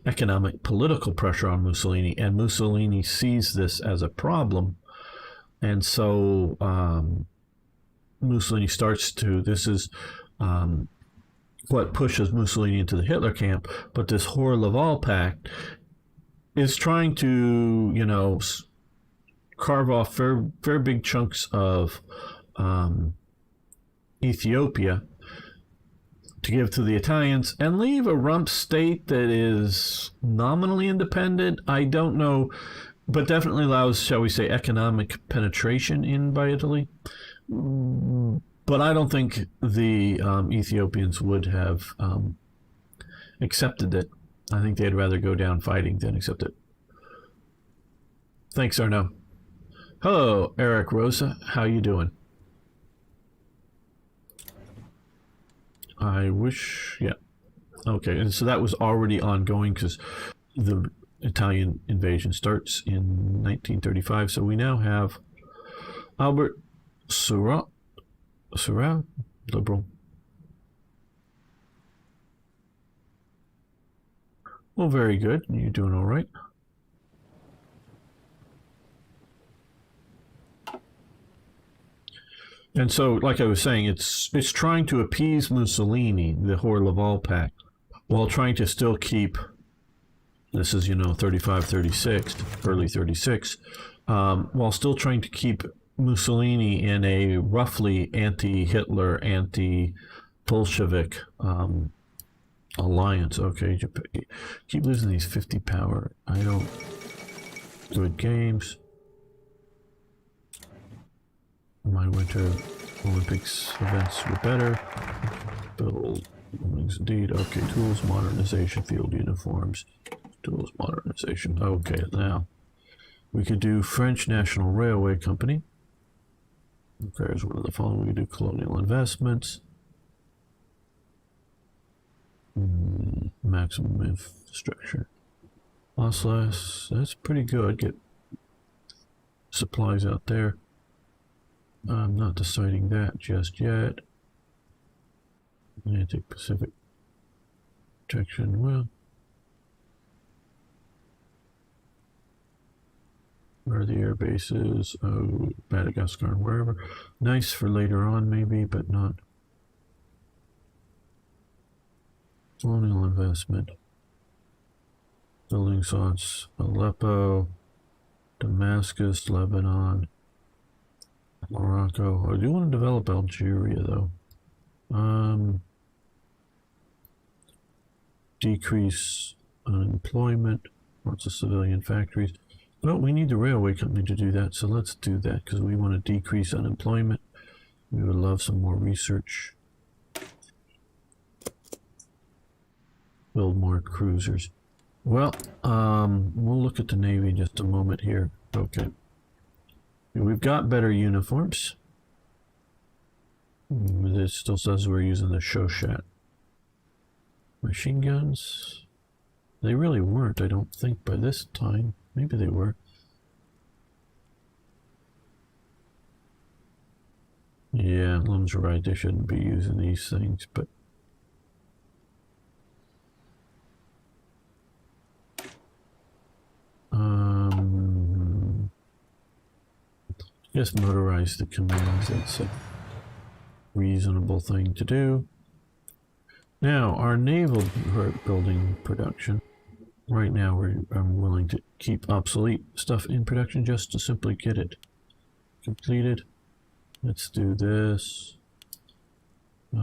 economic, political pressure on Mussolini, and Mussolini sees this as a problem. And so Mussolini this is what pushes Mussolini into the Hitler camp. But this Hoare-Laval Pact is trying to, carve off very big chunks of Ethiopia to give to the Italians and leave a rump state that is nominally independent. I don't know, but definitely allows, shall we say, economic penetration in by Italy. But I don't think the Ethiopians would have accepted it. I think they'd rather go down fighting than accept it. Thanks, Arno. Hello, Eric Rosa. How you doing? Yeah. Okay, and so that was already ongoing because the Italian invasion starts in 1935. So we now have Albert Surratt, liberal. Well, very good. You're doing all right. And so, like I was saying, it's trying to appease Mussolini, the Hoare-Laval Pact, while trying to still keep, this is, 35, 36, early 36, while still trying to keep Mussolini in a roughly anti-Hitler, anti-Bolshevik alliance. Okay, keep losing these 50 power. I don't... Good games. My Winter Olympics events were better. Build buildings indeed. Okay, tools, modernization, field uniforms. Tools, modernization. Okay, now we could do French National Railway Company. Okay, there's one of the following. We could do colonial investments. Maximum infrastructure. Loss less. That's pretty good. Get supplies out there. I'm not deciding that just yet. Atlantic Pacific protection. Well, where are the air bases? Oh, Madagascar and wherever. Nice for later on, maybe, but not. Colonial investment. Buildings on Aleppo, Damascus, Lebanon, Morocco. I do want to develop Algeria, though. Decrease unemployment, lots of civilian factories. Well, we need the railway company to do that, so let's do that because we want to decrease unemployment. We would love some more research. Build more cruisers. Well, we'll look at the Navy in just a moment here. Okay. We've got better uniforms. It still says we're using the Shoshat. Machine guns. They really weren't, I don't think, by this time. Maybe they were. Yeah, Lum's right. They shouldn't be using these things, but... just motorize the commands. That's a reasonable thing to do. Now, our naval building production. Right now, I'm willing to keep obsolete stuff in production just to simply get it completed. Let's do this. Yeah.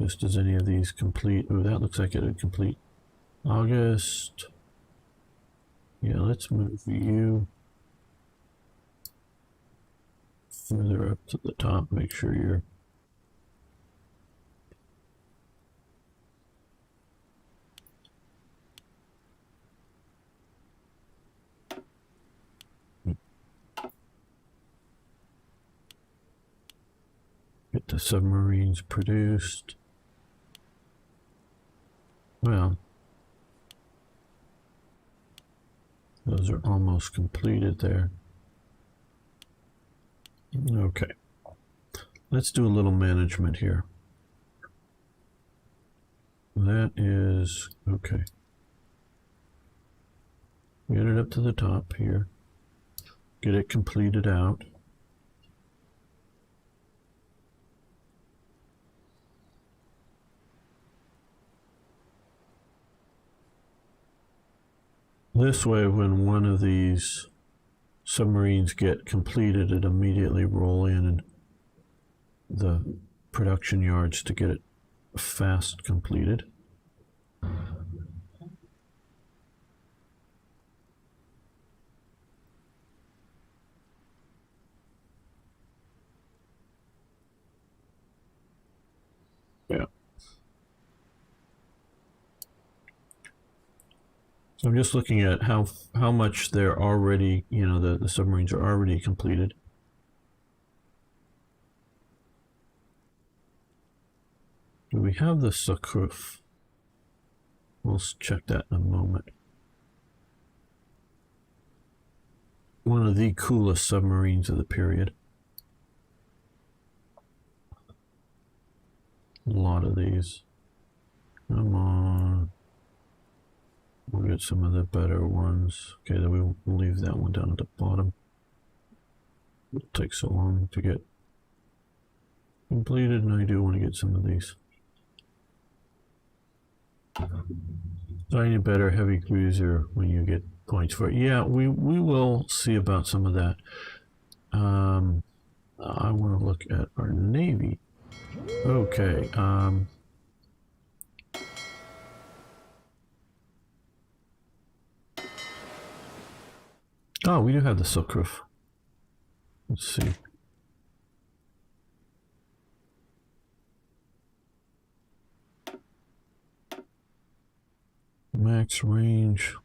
Just does any of these complete? Oh, that looks like it would complete August. Yeah, let's move you further up to the top. Make sure you're get the submarines produced. Well, those are almost completed there. Okay. Let's do a little management here. That is okay. Get it up to the top here. Get it completed out. This way, when one of these submarines get completed, it immediately roll in the production yards to get it fast completed. Yeah. So I'm just looking at how much they're already, you know, the submarines are already completed. Do we have the Sukruf? We'll check that in a moment. One of the coolest submarines of the period. A lot of these. Come on. We'll get some of the better ones. Okay, then we'll leave that one down at the bottom. It'll take so long to get completed, and I do want to get some of these. Tiny better heavy cruiser when you get points for it. Yeah, we will see about some of that. I want to look at our Navy. Okay. Oh, we do have the Sukruf. Let's see. Max range.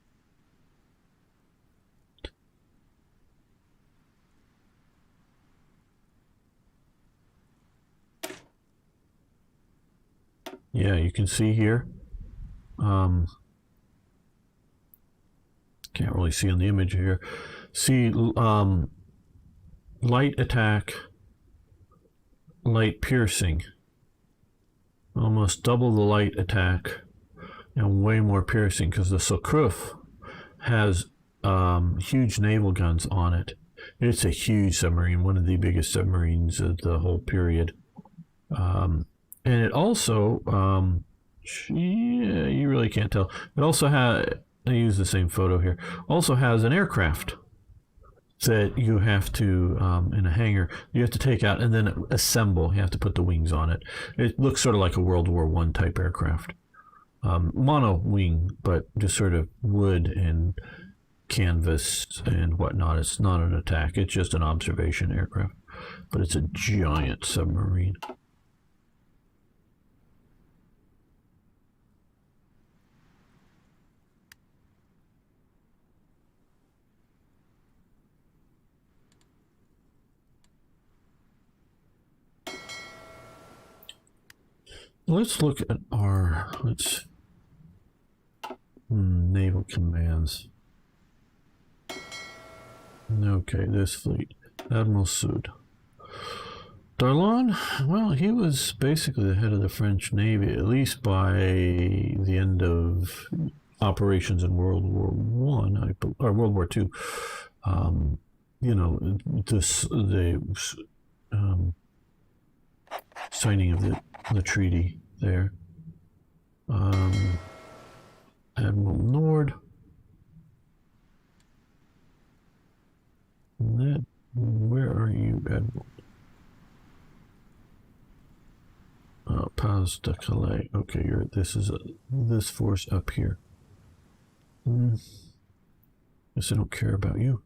Yeah, you can see here. Can't really see on the image here. See, light attack, light piercing. Almost double the light attack and way more piercing because the Sukruf has huge naval guns on it. It's a huge submarine, one of the biggest submarines of the whole period. And it also, yeah, you really can't tell. It also has, I use the same photo here, also has an aircraft. that you have to, in a hangar, you have to take out and then assemble. You have to put the wings on it. It looks sort of like a World War I type aircraft. Mono wing, but just sort of wood and canvas and whatnot. It's not an attack. It's just an observation aircraft. But it's a giant submarine. Let's look at our naval commands. Okay, this fleet. Admiral Sood. Darlan, well, he was basically the head of the French Navy, at least by the end of operations in World War One, or World War Two. You know, the signing of the treaty there. Admiral Nord. Where are you, Admiral? Pas de Calais. Okay, this force up here. Guess I don't care about you.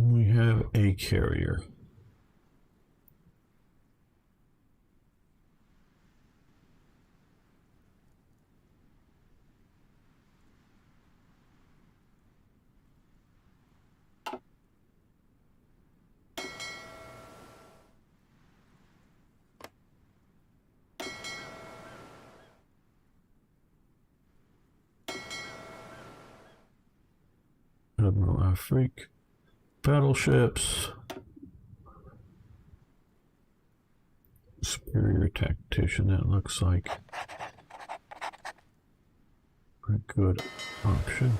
We have a carrier. Admiral Afrique. Battleships. Superior tactician, that looks like a good option.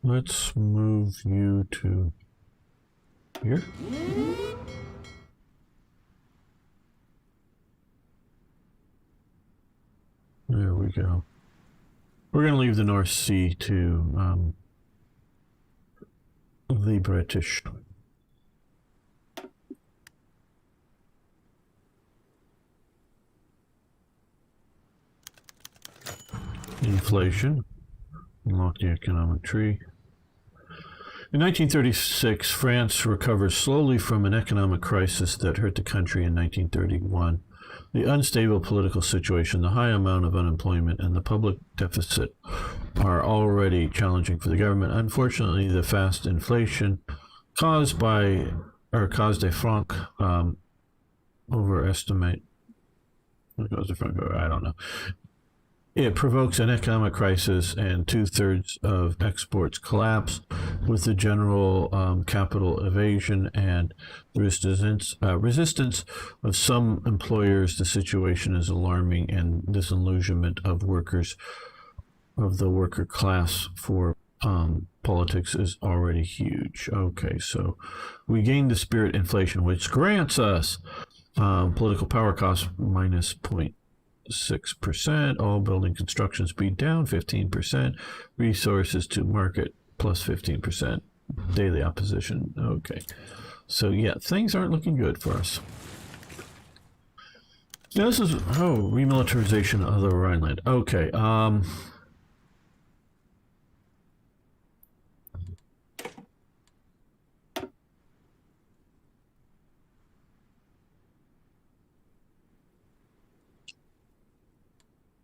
Let's move you to here. There we go. We're going to leave the North Sea to the British. Inflation. Unlock the economic tree. In 1936, France recovers slowly from an economic crisis that hurt the country in 1931. The unstable political situation, the high amount of unemployment, and the public deficit are already challenging for the government. Unfortunately, the fast inflation caused by de franc overestimate. I don't know. It provokes an economic crisis, and 2/3 of exports collapse. With the general capital evasion and resistance of some employers, the situation is alarming, and disillusionment of workers, of the worker class for politics is already huge. Okay, so we gain the spirit inflation, which grants us political power costs minus 0.6%, all building construction speed down 15%, resources to market plus 15%, daily opposition. Okay, so yeah, things aren't looking good for us. Now this is remilitarization of the Rhineland. Okay,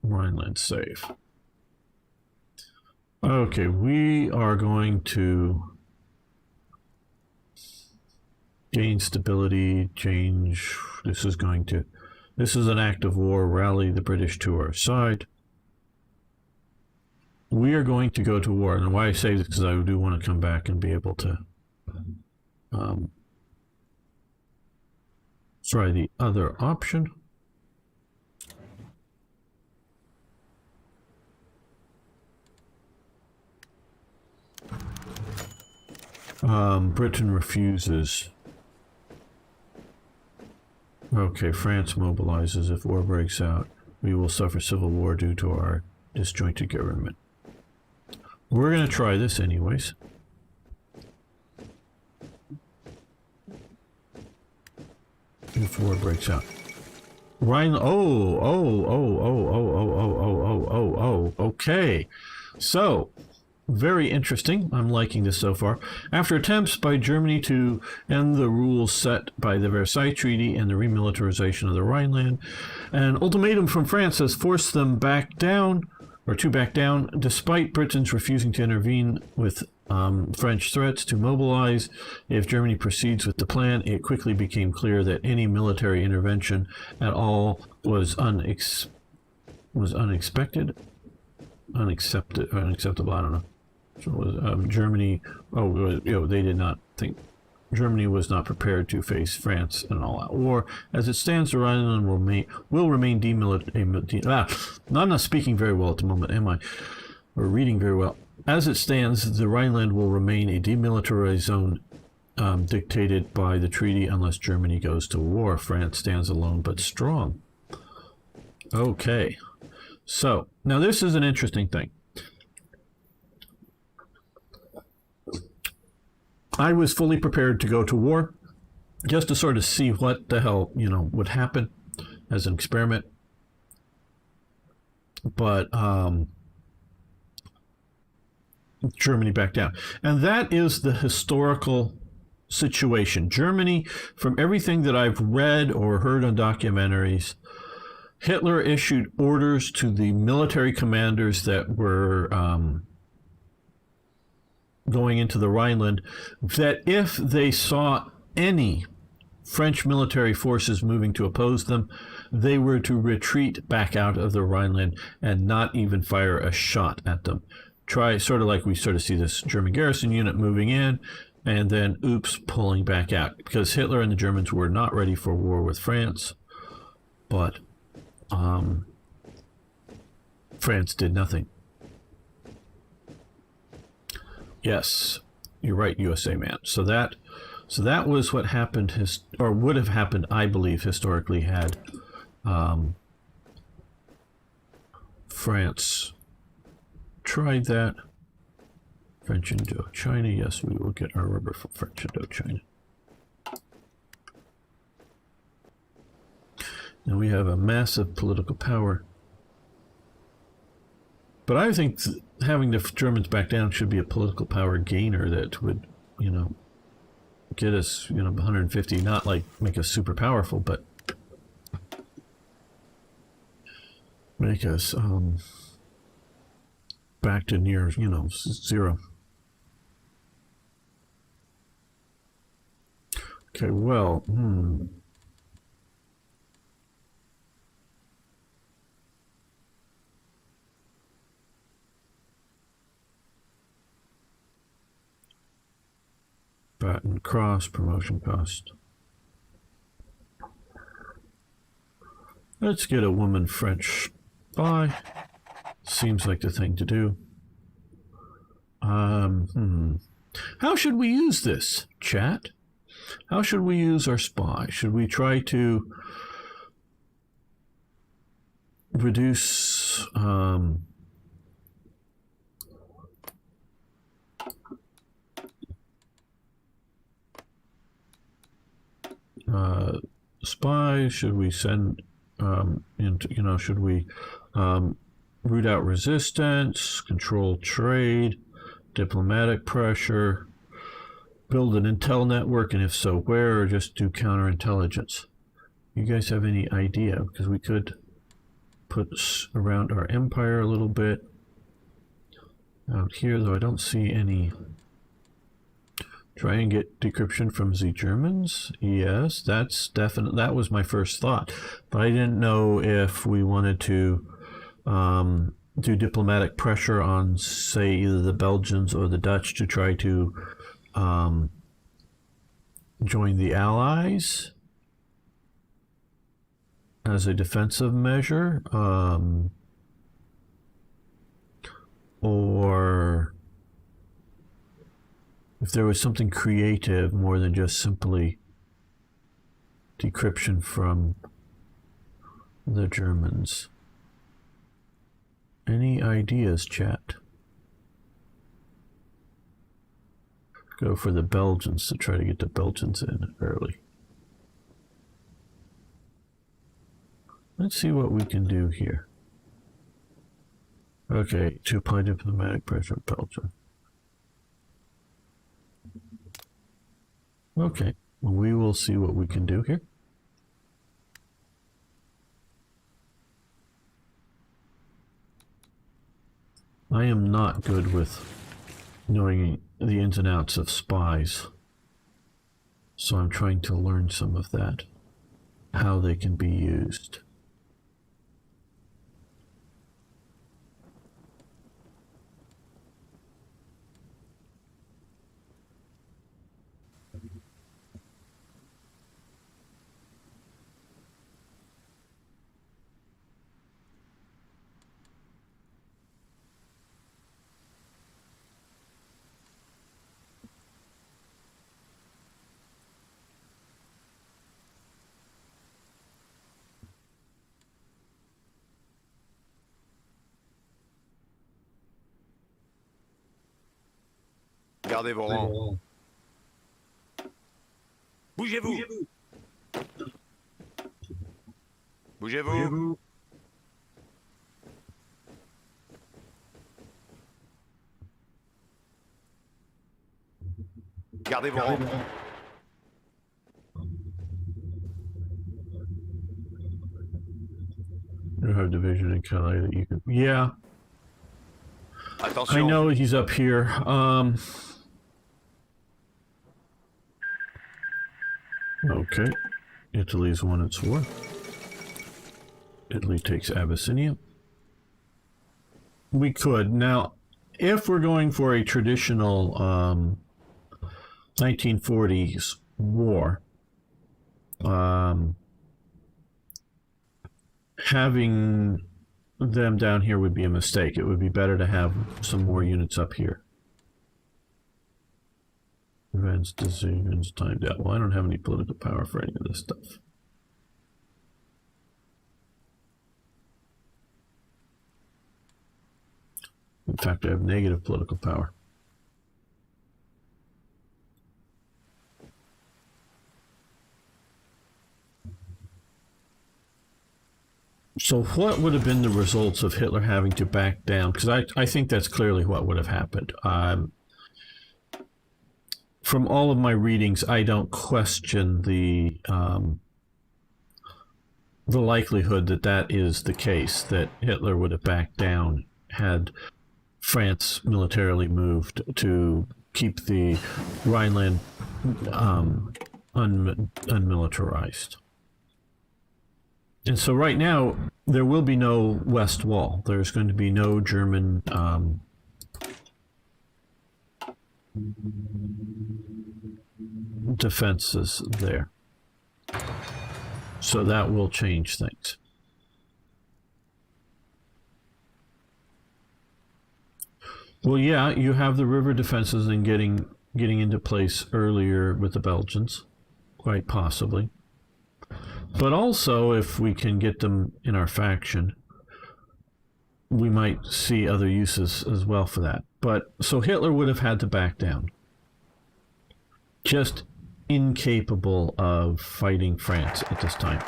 Rhineland safe. Okay, we are going to gain stability, change. This is an act of war, rally the British to our side. we are going to go to war. And why I say this, because I do want to come back and be able to try the other option. Britain refuses. Okay, France mobilizes. If war breaks out, we will suffer civil war due to our disjointed government. We're going to try this anyways. If war breaks out. Rhineland. Okay. So, very interesting. I'm liking this so far. After attempts by Germany to end the rules set by the Versailles Treaty and the remilitarization of the Rhineland, an ultimatum from France has forced them back down, or to back down, despite Britain's refusing to intervene with French threats to mobilize. If Germany proceeds with the plan, it quickly became clear that any military intervention at all was unacceptable. I don't know. So Germany, they did not think, Germany was not prepared to face France in an all-out war. As it stands, the Rhineland will remain demilitarized. I'm not speaking very well at the moment, am I? Or reading very well. As it stands, the Rhineland will remain a demilitarized zone dictated by the treaty unless Germany goes to war. France stands alone but strong. Okay. So, now this is an interesting thing. I was fully prepared to go to war just to sort of see what the hell, would happen as an experiment. But Germany backed down. And that is the historical situation. Germany, from everything that I've read or heard on documentaries, Hitler issued orders to the military commanders that were going into the Rhineland that if they saw any French military forces moving to oppose them, they were to retreat back out of the Rhineland and not even fire a shot at them. Try sort of like we sort of see this German garrison unit moving in and then, oops, pulling back out. Because Hitler and the Germans were not ready for war with France, but France did nothing. Yes, you're right, USA man. So that was what happened, or would have happened, I believe, historically, had France tried that. French Indochina. Yes, we will get our rubber from French Indochina. Now we have a massive political power. But I think having the Germans back down should be a political power gainer that would, get us, 150, not like make us super powerful, but make us back to near, zero. Okay, well, Baton cross, promotion cost. Let's get a woman French spy. Seems like the thing to do. How should we use this, chat? How should we use our spy? Should we try to reduce spy? Should we send should we root out resistance, control trade, diplomatic pressure, build an intel network, and if so, where, or just do counterintelligence? You guys have any idea? Because we could put around our empire a little bit. Out here, though, I don't see any. Try and get decryption from the Germans. Yes, that's definite. That was my first thought, but I didn't know if we wanted to do diplomatic pressure on, say, either the Belgians or the Dutch to try to join the Allies as a defensive measure, or if there was something creative more than just simply decryption from the Germans. Any ideas, chat? Go for the Belgians to try to get the Belgians in early. Let's see what we can do here. Okay, to apply diplomatic pressure on Belgium. Okay, we will see what we can do here. I am not good with knowing the ins and outs of spies, so I'm trying to learn some of that, how they can be used. Gardez vos rangs. Bougez-vous. Bougez-vous. Gardez vos rangs. You have division in Calais that you can. Yeah. Attention. I know he's up here. Okay. Italy's won its war. Italy takes Abyssinia. We could. Now, if we're going for a traditional 1940s war, having them down here would be a mistake. It would be better to have some more units up here. Events, decisions, timed out. Well, I don't have any political power for any of this stuff. In fact, I have negative political power. So what would have been the results of Hitler having to back down? Because I think that's clearly what would have happened. From all of my readings, I don't question the likelihood that that is the case, that Hitler would have backed down had France militarily moved to keep the Rhineland unmilitarized. And so right now, there will be no West Wall. There's going to be no German defenses there. So that will change things. Well, yeah, you have the river defenses and getting into place earlier with the Belgians, quite possibly. But also, if we can get them in our faction, we might see other uses as well for that. But so Hitler would have had to back down. Just incapable of fighting France at this time.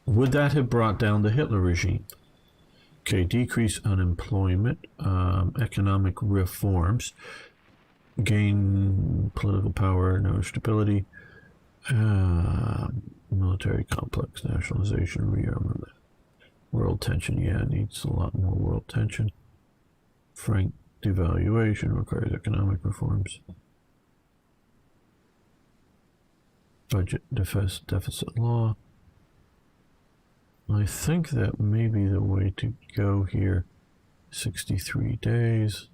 Would that have brought down the Hitler regime? Okay, decrease unemployment, economic reforms, gain political power, no stability, military complex, nationalization, rearmament, world tension. Yeah, it needs a lot more world tension. Franc devaluation requires economic reforms. Budget deficit law. I think that may be the way to go here. 63 days.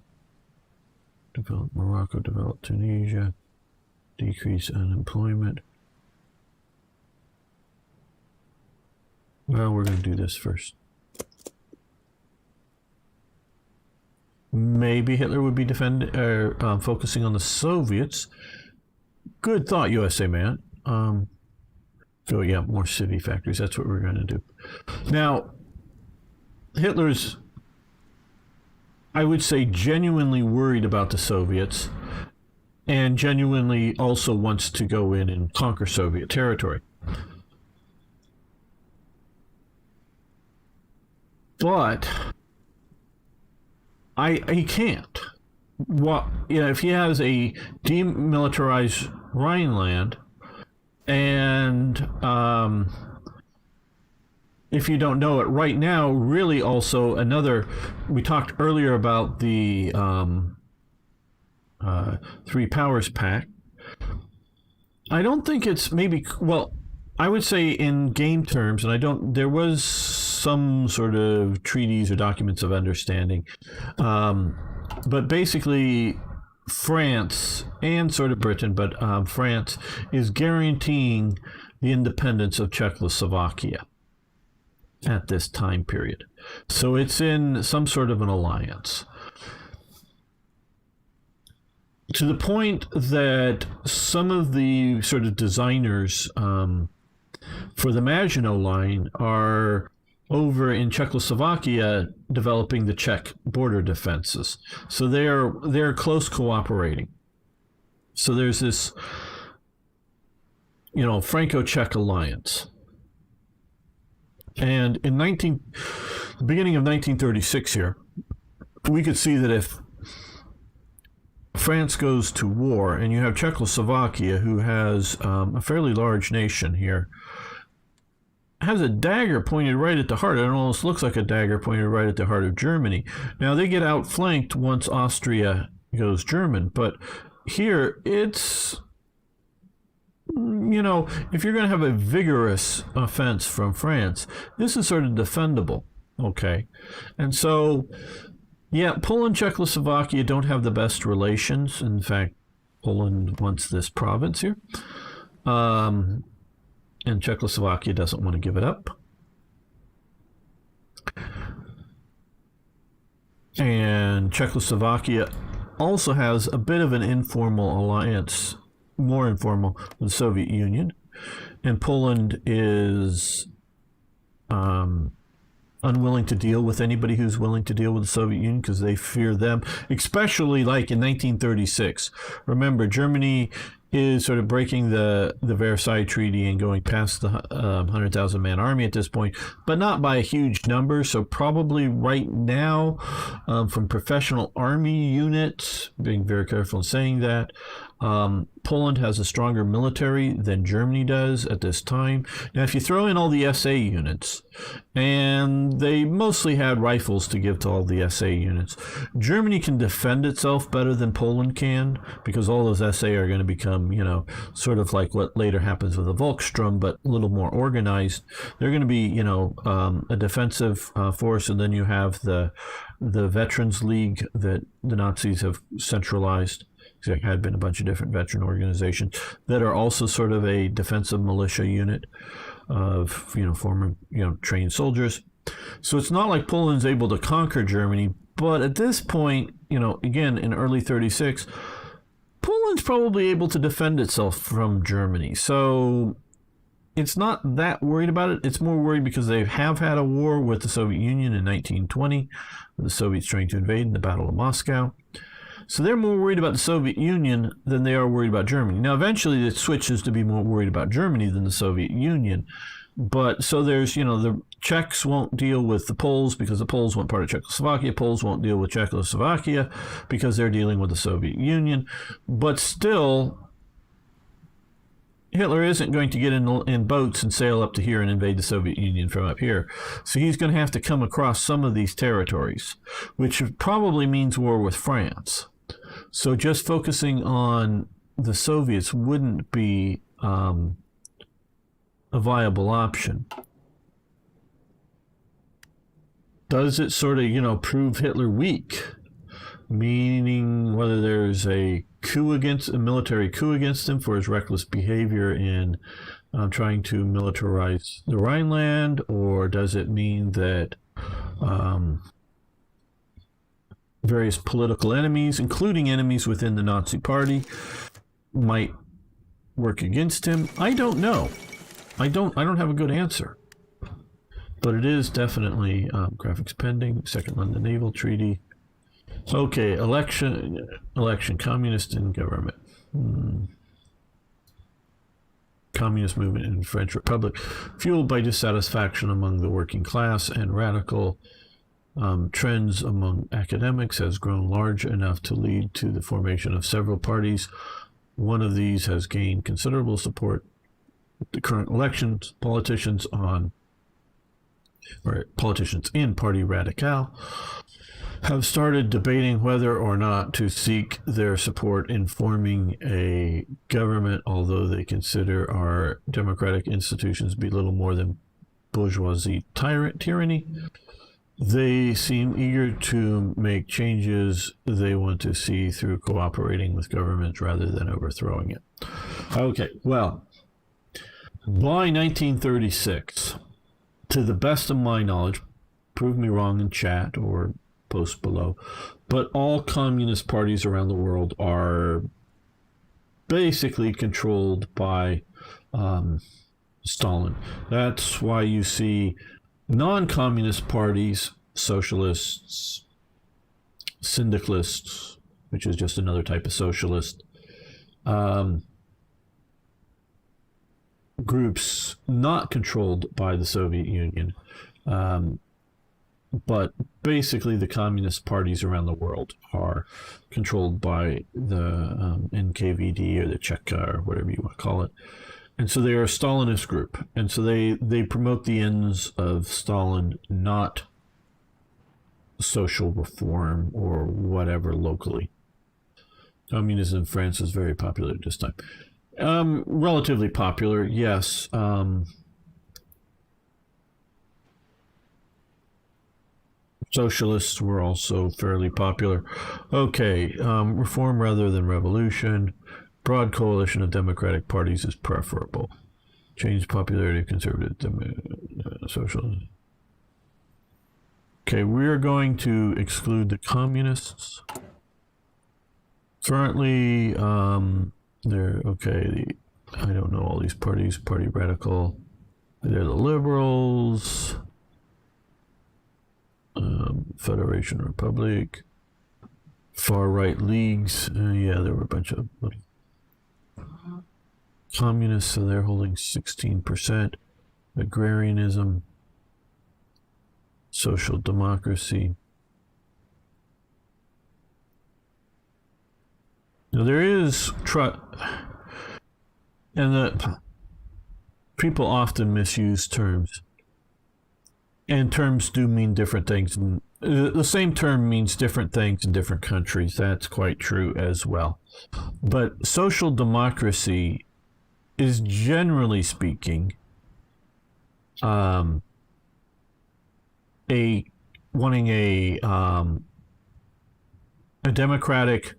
Develop Morocco, develop Tunisia, decrease unemployment. Well, we're going to do this first. Maybe Hitler would be focusing on the Soviets. Good thought, USA man. So yeah, more city factories. That's what we're going to do. Now, Hitler's, I would say, genuinely worried about the Soviets, and genuinely also wants to go in and conquer Soviet territory. But he can't. Well, if he has a demilitarized Rhineland, and if you don't know it right now, really also another, we talked earlier about the Three Powers Pact. I don't think it's maybe, well, I would say in game terms, and there was some sort of treaties or documents of understanding, but basically France and sort of Britain, but France is guaranteeing the independence of Czechoslovakia at this time period. So it's in some sort of an alliance. To the point that some of the sort of designers for the Maginot Line are over in Czechoslovakia developing the Czech border defenses. So they're close cooperating. So there's this, Franco-Czech alliance. And in the beginning of 1936 here, we could see that if France goes to war, and you have Czechoslovakia, who has a fairly large nation here, has a dagger pointed right at the heart. It almost looks like a dagger pointed right at the heart of Germany. Now, they get outflanked once Austria goes German, but here it's, if you're going to have a vigorous offense from France, this is sort of defendable, okay? And so, yeah, Poland, Czechoslovakia don't have the best relations. In fact, Poland wants this province here. And Czechoslovakia doesn't want to give it up. And Czechoslovakia also has a bit of an informal alliance, more informal, with the Soviet Union. And Poland is unwilling to deal with anybody who's willing to deal with the Soviet Union because they fear them, especially like in 1936. Remember, Germany is sort of breaking the Versailles Treaty and going past the 100,000 man army at this point, but not by a huge number. So probably right now, from professional army units, being very careful in saying that, Poland has a stronger military than Germany does at this time. Now, if you throw in all the SA units, and they mostly had rifles to give to all the SA units, Germany can defend itself better than Poland can, because all those SA are going to become, sort of like what later happens with the Volkssturm, but a little more organized. They're going to be, a defensive force, and then you have the Veterans League that the Nazis have centralized. There had been a bunch of different veteran organizations that are also sort of a defensive militia unit of, former, trained soldiers. So it's not like Poland's able to conquer Germany, but at this point, again, in early 36, Poland's probably able to defend itself from Germany. So it's not that worried about it. It's more worried because they have had a war with the Soviet Union in 1920, with the Soviets trying to invade in the Battle of Moscow. So they're more worried about the Soviet Union than they are worried about Germany. Now, eventually it switches to be more worried about Germany than the Soviet Union. But so there's, the Czechs won't deal with the Poles because the Poles want part of Czechoslovakia. Poles won't deal with Czechoslovakia because they're dealing with the Soviet Union. But still, Hitler isn't going to get in boats and sail up to here and invade the Soviet Union from up here. So he's going to have to come across some of these territories, which probably means war with France. So just focusing on the Soviets wouldn't be a viable option. does it sort of, prove Hitler weak? Meaning whether there's a military coup against him for his reckless behavior in trying to militarize the Rhineland, or does it mean that various political enemies, including enemies within the Nazi Party, might work against him? I don't know. I don't have a good answer. But it is definitely graphics pending, Second London Naval Treaty. Okay, election, communist in government. Communist movement in the French Republic, fueled by dissatisfaction among the working class and radical trends among academics, has grown large enough to lead to the formation of several parties. One of these has gained considerable support at the current elections. Politicians in Parti Radical have started debating whether or not to seek their support in forming a government, although they consider our democratic institutions be little more than bourgeoisie tyranny. They seem eager to make changes they want to see through cooperating with governments rather than overthrowing it. Okay, well, by 1936, to the best of my knowledge, prove me wrong in chat or post below, but all communist parties around the world are basically controlled by Stalin. That's why you see non-communist parties, socialists, syndicalists, which is just another type of socialist, groups not controlled by the Soviet Union, but basically the communist parties around the world are controlled by the NKVD or the Cheka or whatever you want to call it. And so they're a Stalinist group. And so they promote the ends of Stalin, not social reform or whatever locally. Communism in France is very popular at this time. Relatively popular, yes. Socialists were also fairly popular. Okay, reform rather than revolution. Broad coalition of democratic parties is preferable. Change popularity of conservative socialism. Okay, we're going to exclude the communists. Currently, they're okay. I don't know all these parties. Party Radical. They're the liberals. Federation Republic. Far right leagues. Yeah, there were a bunch of communists, so they're holding 16%. Agrarianism. Social democracy. Now there is and the people often misuse terms, and terms do mean different things. The same term means different things in different countries. That's quite true as well. But social democracy is, generally speaking, wanting a democratic,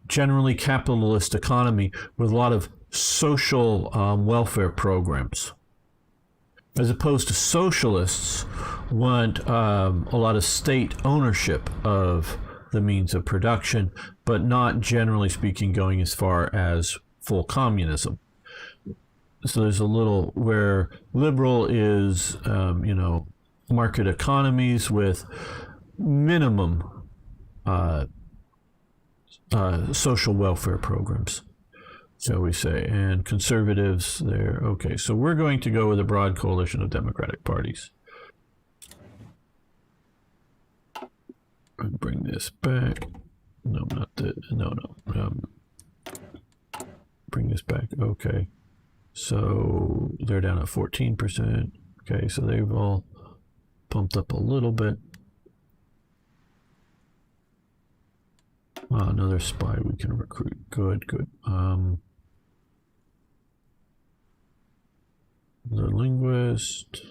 generally capitalist economy with a lot of social welfare programs, as opposed to socialists want a lot of state ownership of the means of production, but not, generally speaking, going as far as full communism. So there's a little where liberal is, market economies with minimum social welfare programs, shall we say, and conservatives, they're okay. So we're going to go with a broad coalition of democratic parties. Bring this back. No, not the. No. Bring this back. Okay. So they're down at 14%. Okay, so they've all pumped up a little bit. Another spy we can recruit. Good. The linguist.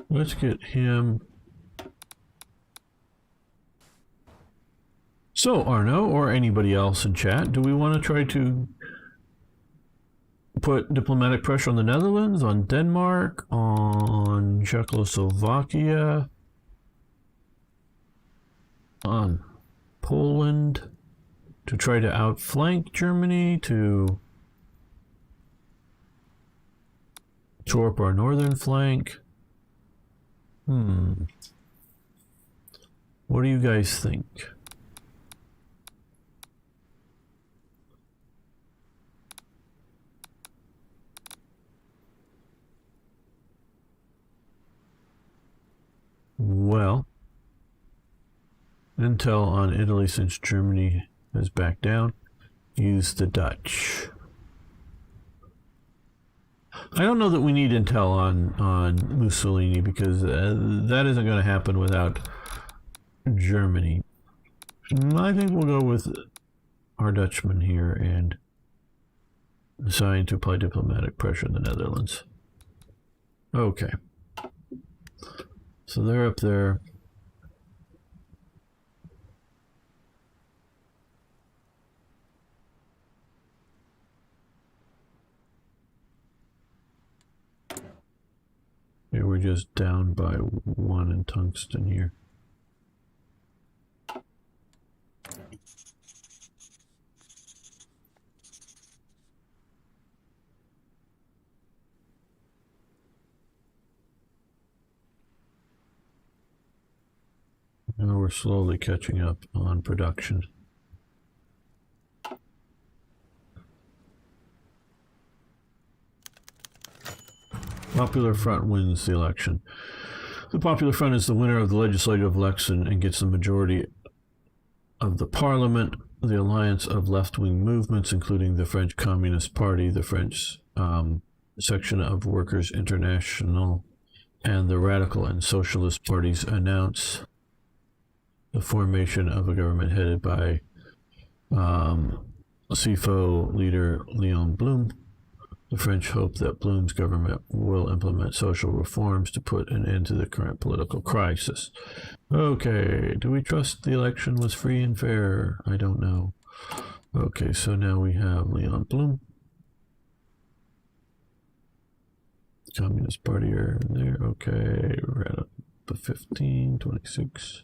Let's get him. So, Arno, or anybody else in chat, do we want to try to put diplomatic pressure on the Netherlands, on Denmark, on Czechoslovakia, on Poland, to try to outflank Germany, to shore up our northern flank? What do you guys think? Well, intel on Italy since Germany has backed down. Use the Dutch. I don't know that we need intel on Mussolini because that isn't going to happen without Germany. I think we'll go with our Dutchman here and decide to apply diplomatic pressure in the Netherlands. Okay. So they're up there. Yeah, we're just down by 1 in tungsten here. Now we're slowly catching up on production. Popular Front wins the election. The Popular Front is the winner of the legislative election and gets the majority of the parliament. The alliance of left-wing movements, including the French Communist Party, the French section of Workers' International, and the Radical and Socialist parties, announce the formation of a government headed by CFO leader Léon Blum. The French hope that Blum's government will implement social reforms to put an end to the current political crisis. Okay, do we trust the election was free and fair? I don't know. Okay, so now we have Léon Blum. Communist Party are there. Okay, we're at the 15, 26.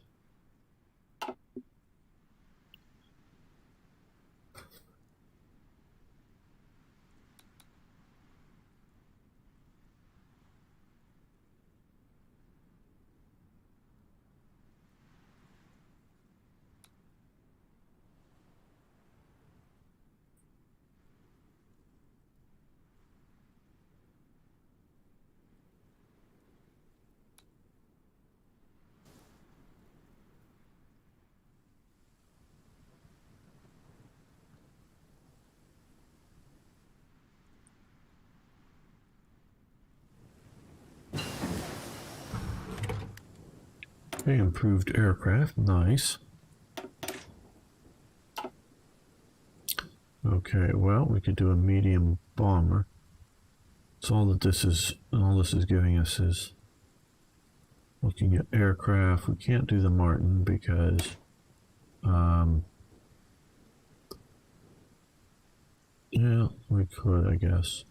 Okay, improved aircraft, nice. Okay, well, we could do a medium bomber. So all this is giving us is looking at aircraft. We can't do the Martin because yeah, we could, I guess.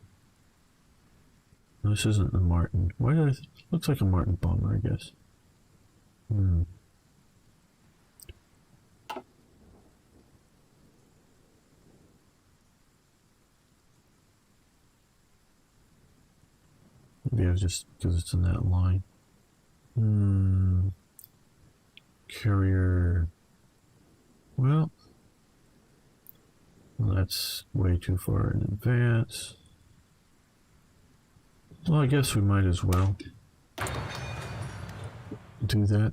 This isn't the Martin. Why did looks like a Martin bomber, I guess. Maybe it was just because it's in that line. Carrier. Well, that's way too far in advance. Well, I guess we might as well do that.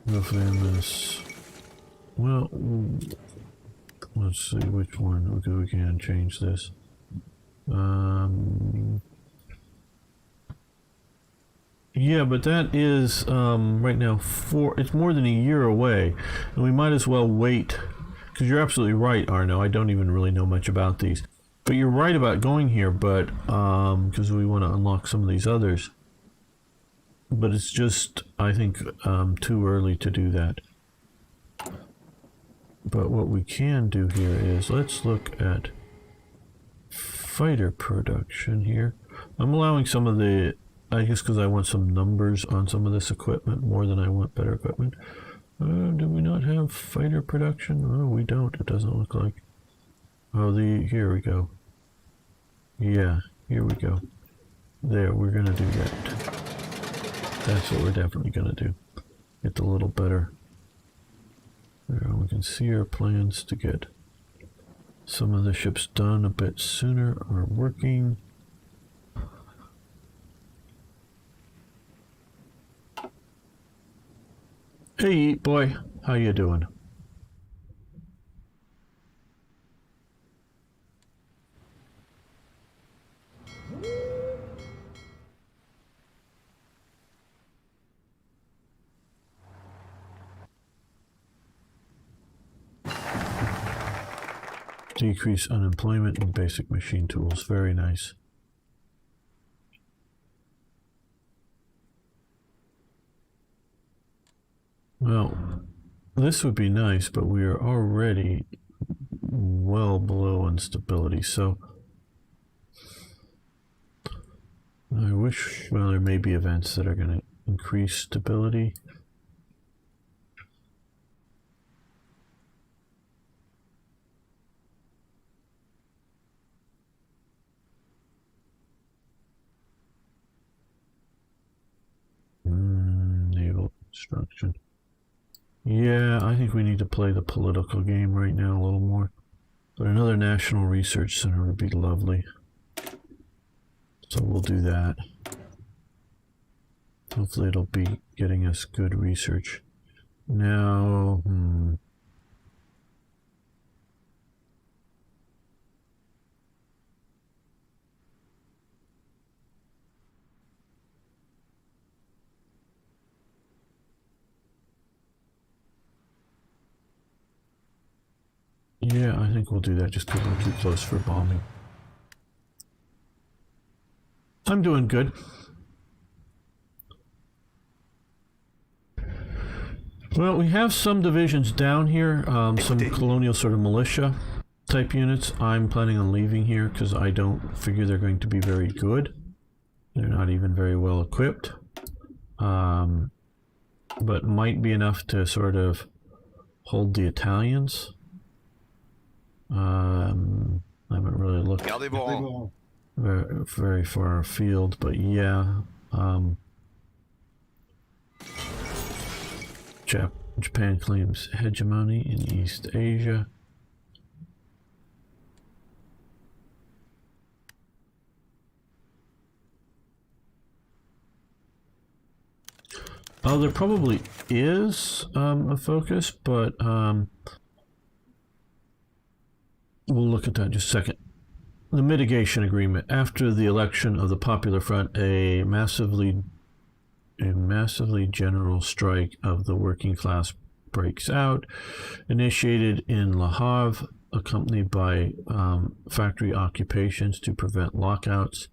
Roughly on this. Well, let's see which one. Okay, we can change this. Yeah, but that is right now it's more than a year away, and we might as well wait. Because you're absolutely right, Arno. I don't even really know much about these, but you're right about going here. But because we want to unlock some of these others. but it's just, I think, too early to do that. But what we can do here is, let's look at fighter production here. I'm allowing some of the, I guess because I want some numbers on some of this equipment more than I want better equipment. Do we not have fighter production? Oh, we don't. It doesn't look like. Oh, here we go. Yeah, here we go. There, we're gonna do that. That's what we're definitely gonna do. Get a little better. There, we can see our plans to get some of the ships done a bit sooner are working. Hey, Eat Boy, how you doing? Decrease unemployment in basic machine tools. Very nice. Well, this would be nice, but we are already well below instability, so I wish, well, there may be events that are going to increase stability. Naval construction. Yeah, I think we need to play the political game right now a little more. But another national research center would be lovely. So we'll do that. Hopefully it'll be getting us good research. Now, yeah, I think we'll do that just because we're too close for bombing. I'm doing good. Well, we have some divisions down here, some colonial sort of militia type units. I'm planning on leaving here because I don't figure they're going to be very good. They're not even very well equipped. But might be enough to sort of hold the Italians. I haven't really looked very far afield, but yeah. Japan claims hegemony in East Asia. Oh, there probably is a focus, but we'll look at that in just a second. The mitigation agreement. After the election of the Popular Front, a massively general strike of the working class breaks out, initiated in Le Havre, accompanied by factory occupations to prevent lockouts,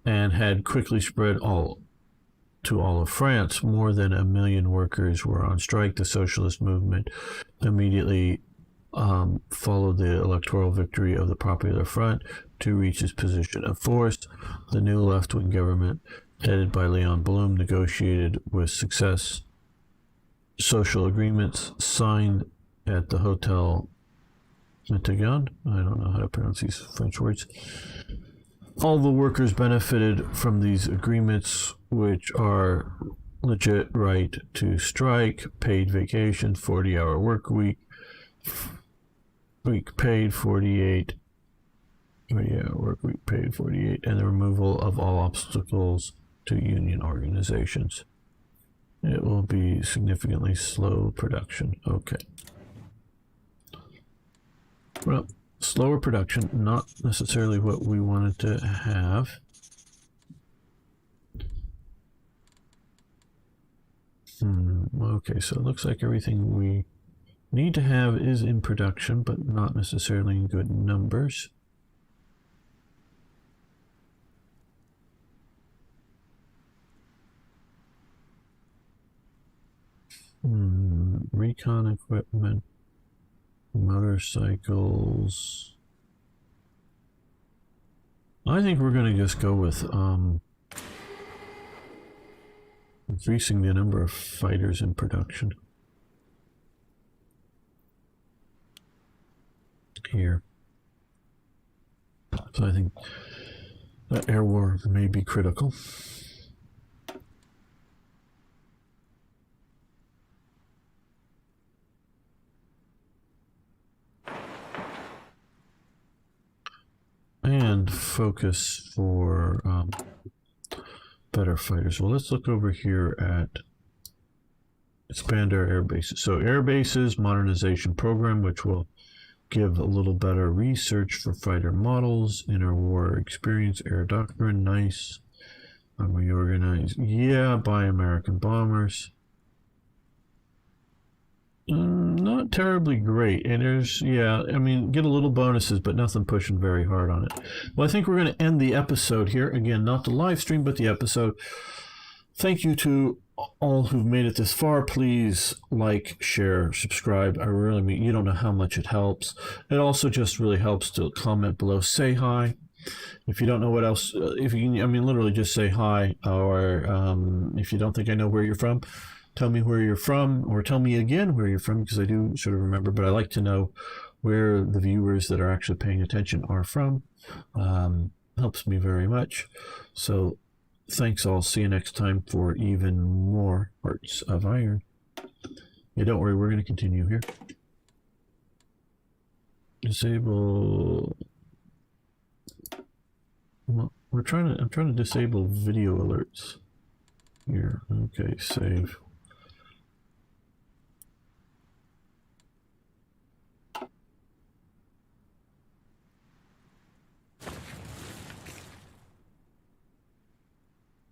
and had quickly spread to all of France. More than 1 million workers were on strike. The socialist movement immediately followed the electoral victory of the Popular Front to reach its position of force. The new left-wing government, headed by Léon Blum, negotiated with success social agreements signed at the Hotel Metagon. I don't know how to pronounce these French words. All the workers benefited from these agreements, which are legit right to strike, paid vacation, 40-hour work week paid 48, work week paid 48, and the removal of all obstacles to union organizations. It will be significantly slow production. Okay. Well, slower production, not necessarily what we wanted to have. Okay, so it looks like everything we need to have is in production, but not necessarily in good numbers. Recon equipment, motorcycles. I think we're going to just go with increasing the number of fighters in production here. So I think that air war may be critical. And focus for better fighters. Well, let's look over here at expand our air bases. So air bases modernization program, which will give a little better research for fighter models, interwar experience, air doctrine, nice. Reorganize, yeah, buy American bombers. Not terribly great, and there's, yeah, I mean, get a little bonuses, but nothing pushing very hard on it. Well, I think we're going to end the episode here. Again, not the live stream, but the episode. Thank you to all who've made it this far. Please like, share, subscribe. I really mean, you don't know how much it helps. It also just really helps to comment below, say hi. If you don't know what else, if you can, I mean, literally just say hi, or if you don't think I know where you're from, tell me where you're from, or tell me again where you're from, because I do sort of remember, but I like to know where the viewers that are actually paying attention are from. Helps me very much. So thanks all. See you next time for even more Hearts of Iron. Yeah, don't worry, we're going to continue here. Disable. Well, I'm trying to disable video alerts here. Okay, save.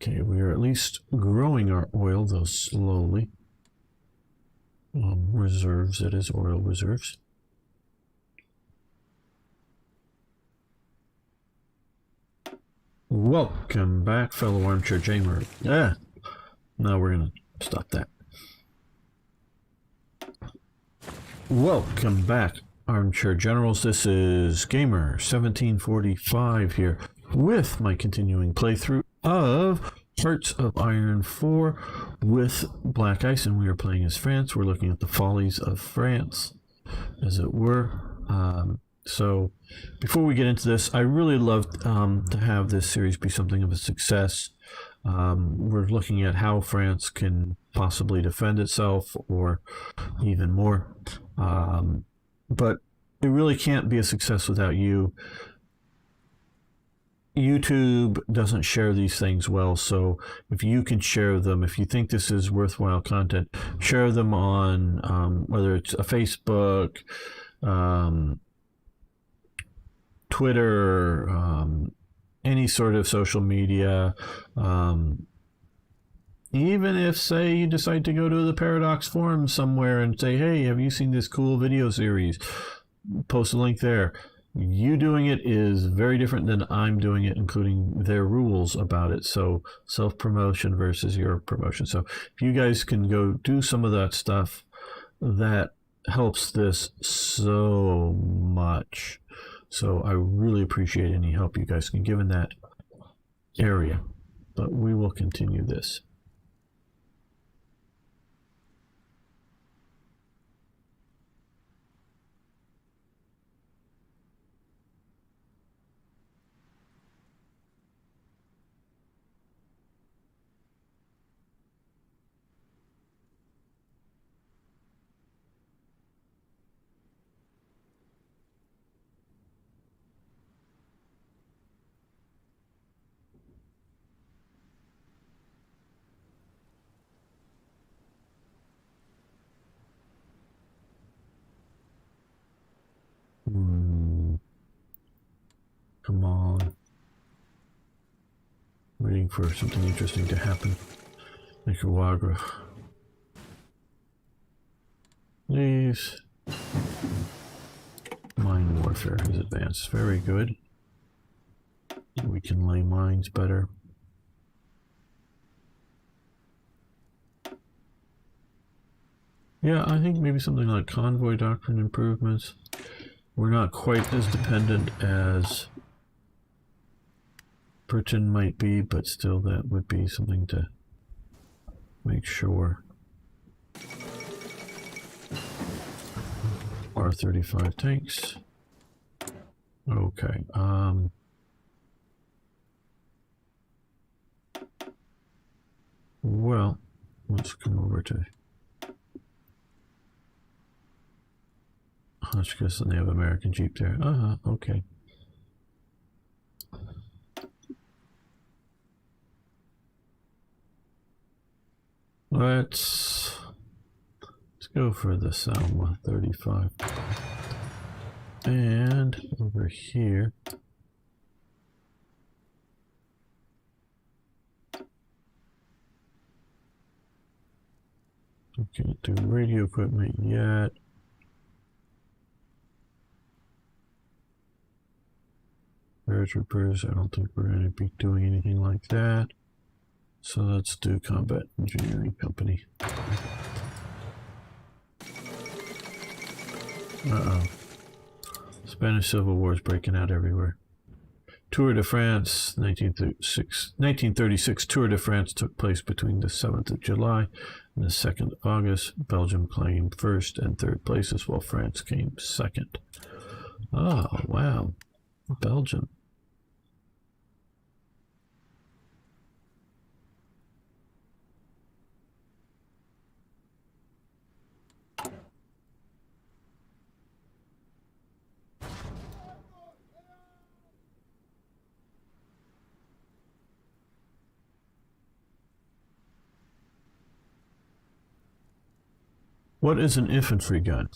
Okay, we are at least growing our oil, though slowly. Reserves, it is oil reserves. Welcome back, fellow armchair gamer. Yeah, now we're gonna stop that. Welcome back, armchair generals. This is Gamer 1745 here with my continuing playthrough of Hearts of Iron 4 with Black Ice, and we are playing as France. We're looking at the Follies of France, as it were. So before we get into this, I really love to have this series be something of a success. We're looking at how France can possibly defend itself, or even more. But it really can't be a success without you. YouTube doesn't share these things well, so if you can share them, if you think this is worthwhile content, share them on whether it's a Facebook, Twitter, any sort of social media. Even if, say, you decide to go to the Paradox forum somewhere and say, hey, have you seen this cool video series? Post a link there. You doing it is very different than I'm doing it, including their rules about it. So self-promotion versus your promotion. So if you guys can go do some of that stuff, that helps this so much. So I really appreciate any help you guys can give in that area. But we will continue this. Come on. Waiting for something interesting to happen. Nicaragua. Please. Mine warfare has advanced. Very good. We can lay mines better. Yeah, I think maybe something like convoy doctrine improvements. We're not quite as dependent as Britain might be, but still that would be something to make sure. R-35 tanks. Okay. Well, let's come over to Hotchkiss, and they have American Jeep there. Okay. Let's go for the Salma 35. And over here, we can't do radio equipment yet. Paratroopers, I don't think we're going to be doing anything like that. So let's do Combat Engineering Company. Uh-oh. Spanish Civil War is breaking out everywhere. Tour de France, 1936 Tour de France took place between the 7th of July and the 2nd of August. Belgium claimed first and third places, while France came second. Oh, wow. Belgium. What is an infantry gun?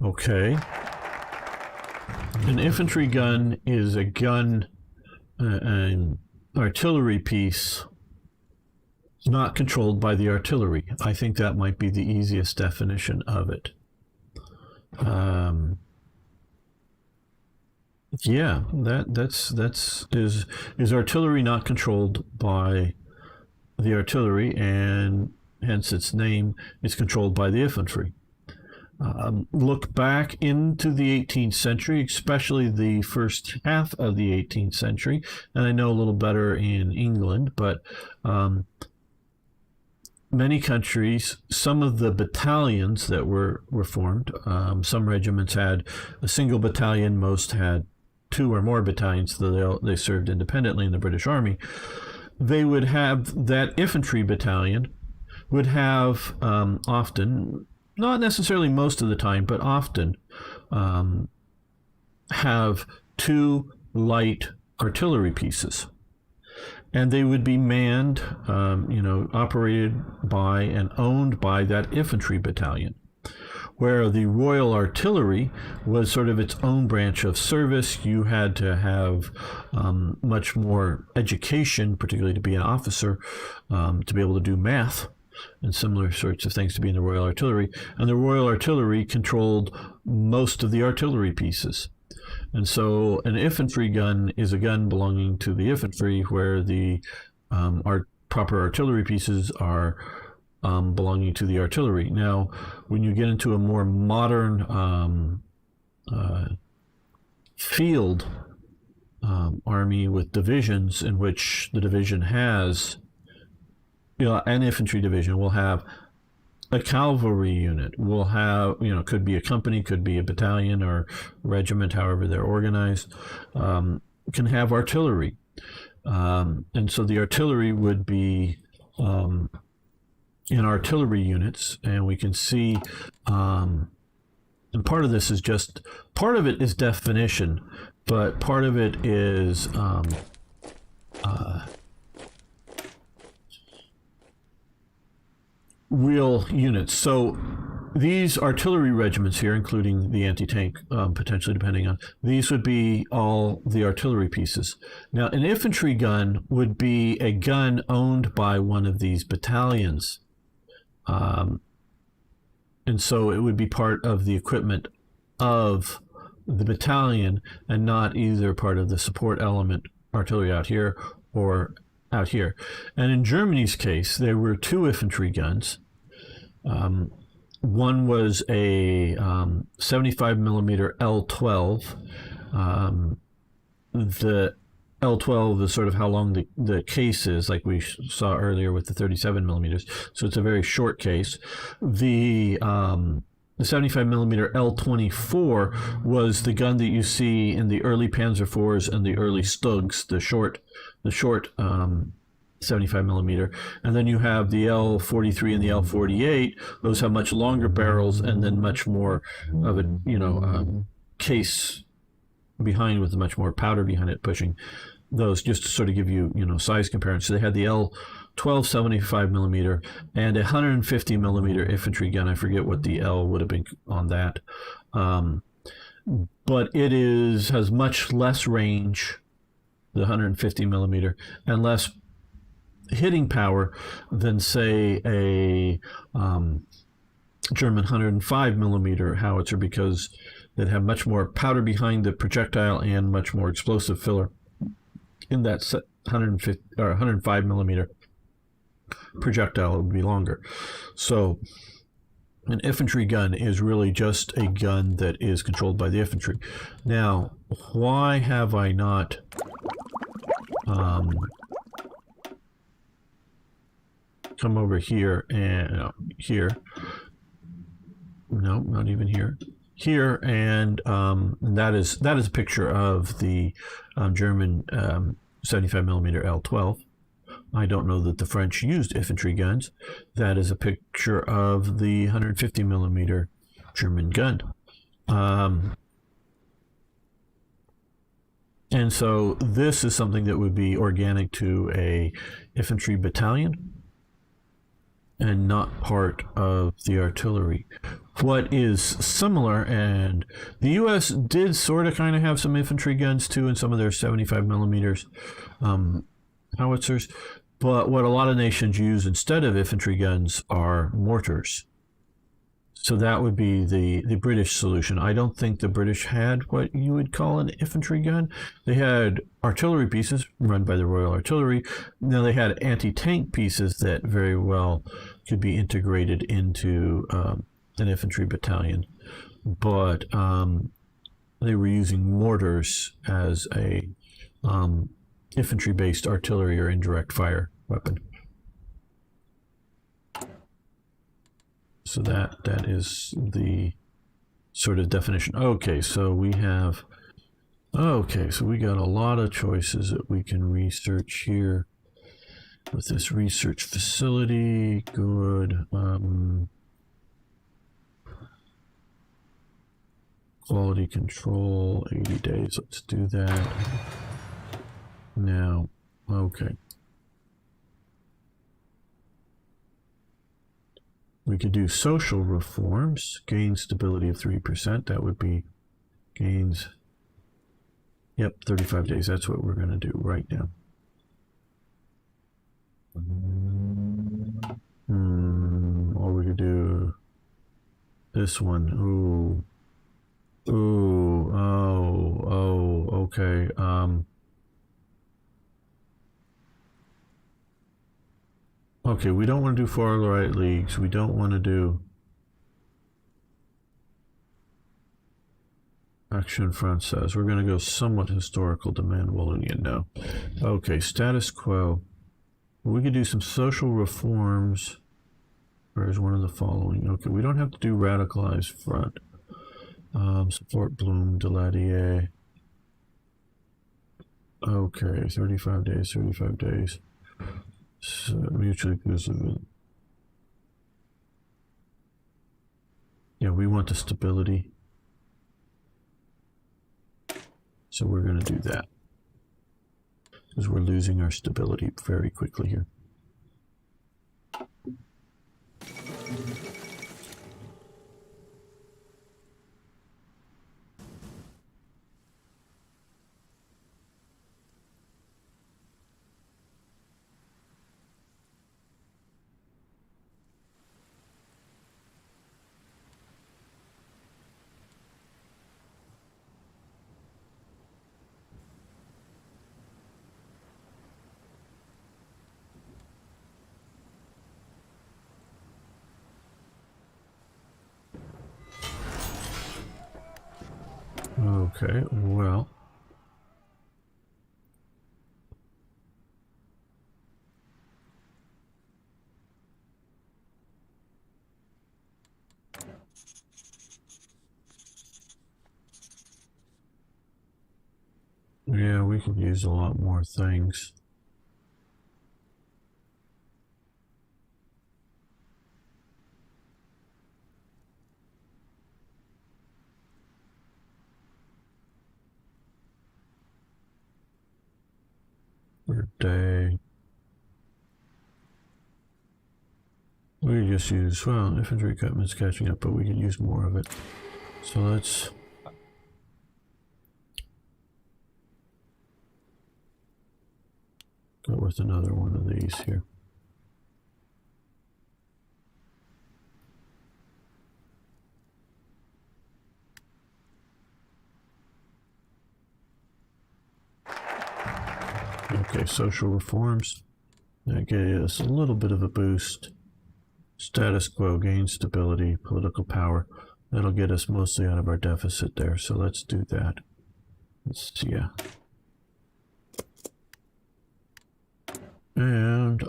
Okay. An infantry gun is a gun, an artillery piece not controlled by the artillery. I think that might be the easiest definition of it. Yeah, is artillery not controlled by the artillery, and hence its name is controlled by the infantry. Look back into the 18th century, especially the first half of the 18th century, and I know a little better in England, but many countries, some of the battalions that were formed, some regiments had a single battalion, most had two or more battalions, though they served independently in the British Army. They would have that infantry battalion would have often, not necessarily most of the time, but often have two light artillery pieces. And they would be manned, operated by and owned by that infantry battalion. Where the Royal Artillery was sort of its own branch of service. You had to have much more education, particularly to be an officer, to be able to do math and similar sorts of things to be in the Royal Artillery. And the Royal Artillery controlled most of the artillery pieces. And so an infantry gun is a gun belonging to the infantry, where the proper artillery pieces are belonging to the artillery. Now, when you get into a more modern field army with divisions, in which the division has, an infantry division will have a cavalry unit, will have, could be a company, could be a battalion or regiment, however they're organized, can have artillery. And so the artillery would be in artillery units, and we can see, and part of this is part of it is definition, but part of it is real units. So these artillery regiments here, including the anti-tank, potentially depending on, these would be all the artillery pieces. Now, an infantry gun would be a gun owned by one of these battalions. And so it would be part of the equipment of the battalion and not either part of the support element, artillery out here, or out here. And in Germany's case, there were 2 infantry guns. One was a 75 millimeter L12. The L12 is sort of how long the case is, like we saw earlier with the 37 millimeters. So it's a very short case. The 75 millimeter L24 was the gun that you see in the early Panzer IVs and the early Stugs, the short 75 millimeter. And then you have the L43 and the L48. Those have much longer barrels and then much more of a case behind with much more powder behind it pushing those, just to sort of give you size comparison. So they had the L12 75 millimeter and a 150 millimeter infantry gun. I forget what the L would have been on that, but it has much less range, the 150 millimeter, and less hitting power than, say, a German 105 millimeter howitzer, because they have much more powder behind the projectile and much more explosive filler in that 150 or 105 millimeter projectile. It would be longer. So an infantry gun is really just a gun that is controlled by the infantry. Now, why have I not come over here and here? No, not even here. Here, and that is a picture of the German 75 millimeter L12. I don't know that the French used infantry guns. That is a picture of the 150 millimeter German gun. And so this is something that would be organic to a infantry battalion and not part of the artillery. What is similar, and the U.S. did sort of kind of have some infantry guns too in some of their 75 millimeters howitzers, but what a lot of nations use instead of infantry guns are mortars. So that would be the British solution. I don't think the British had what you would call an infantry gun. They had artillery pieces run by the Royal Artillery. Now they had anti-tank pieces that very well could be integrated into an infantry battalion. But they were using mortars as a infantry-based artillery or indirect fire weapon. So that is the sort of definition. Okay, so we got a lot of choices that we can research here with this research facility. Good. Quality control, 80 days. Let's do that. Now, okay. We could do social reforms, gain stability of 3%. That would be gains. Yep, 35 days. That's what we're going to do right now. Or we could do this one. Okay. Okay, we don't want to do far right leagues. We don't want to do action française. We're going to go somewhat historical demand Walloonian now. Okay, status quo. We could do some social reforms. Where's one of the following? Okay, we don't have to do radicalized front. Support Bloom, Deladier. Okay, 35 days, 35 days. So, mutually exclusive. Yeah, we want the stability. So we're going to do that. Because we're losing our stability very quickly here. Okay, well. Yeah, we could use a lot more things. Per day. We could just use, well, infantry equipment's catching up, but we could use more of it. So let's go with another one of these here. Okay, social reforms. That gave us a little bit of a boost. Status quo, gain stability, political power. That'll get us mostly out of our deficit there, so let's do that. Yeah. And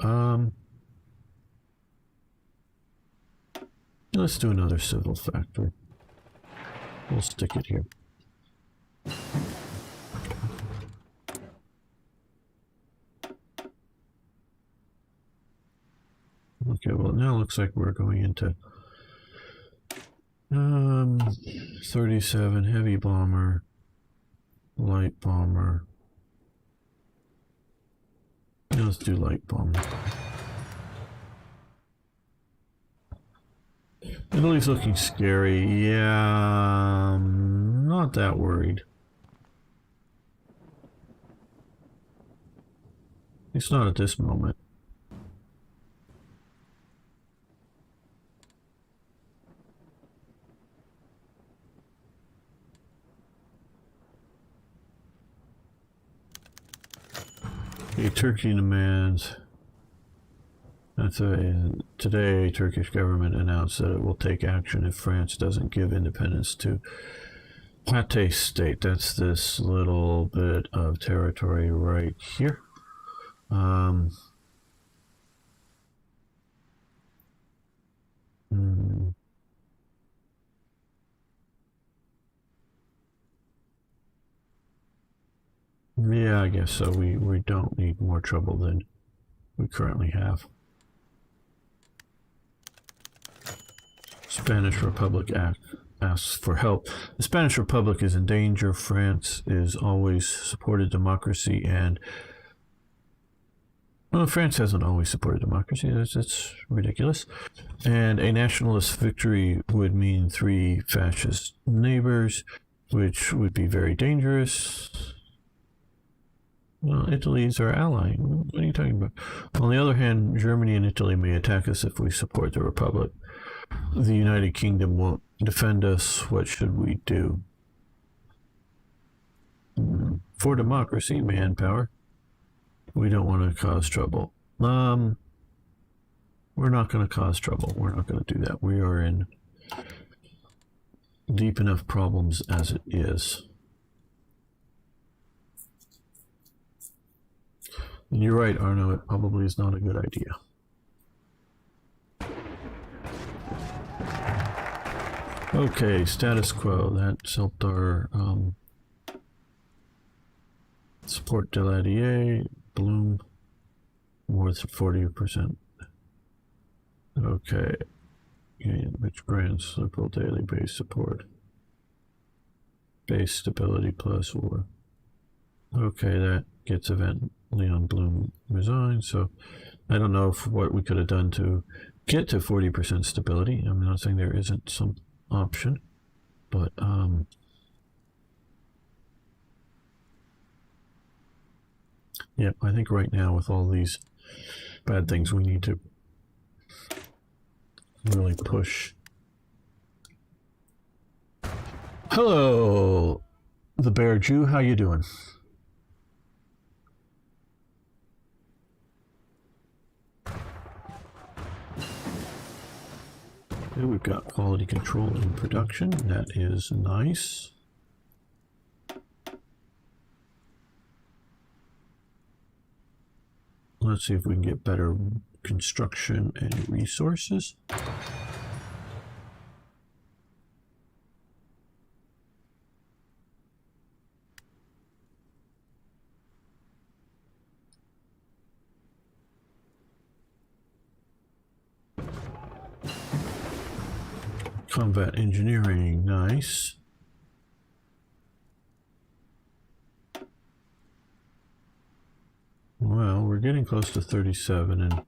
let's do another civil factory. We'll stick it here. Okay, well now it looks like we're going into 37 heavy bomber, light bomber. Now let's do light bomber. Italy's looking scary. Yeah, I'm not that worried. It's not at this moment. Okay, Turkey demands. Today, Turkish government announced that it will take action if France doesn't give independence to Pate State. That's this little bit of territory right here. Yeah, I guess so. We don't need more trouble than we currently have. Spanish Republic asks for help. The Spanish Republic is in danger. France is always supported democracy, and well, France hasn't always supported democracy. That's ridiculous. And a nationalist victory would mean 3 fascist neighbors, which would be very dangerous. Well, Italy is our ally. What are you talking about? On the other hand, Germany and Italy may attack us if we support the Republic. The United Kingdom won't defend us. What should we do? For democracy, manpower. We don't want to cause trouble. We're not going to cause trouble. We're not going to do that. We are in deep enough problems as it is. And you're right, Arno, it probably is not a good idea. Okay, status quo. That's helped our support Deladier, Bloom, more than 40%. Okay, which grants liberal daily base support. Base stability plus war. Okay, that gets event Leon Bloom resigned, so I don't know what we could have done to get to 40% stability. I'm not saying there isn't some option, but yeah, I think right now with all these bad things we need to really push. Hello, the Bear Jew, how you doing? Okay, we've got quality control in production. That is nice. let's see if we can get better construction and resources. Combat engineering, nice. Well, we're getting close to 37 and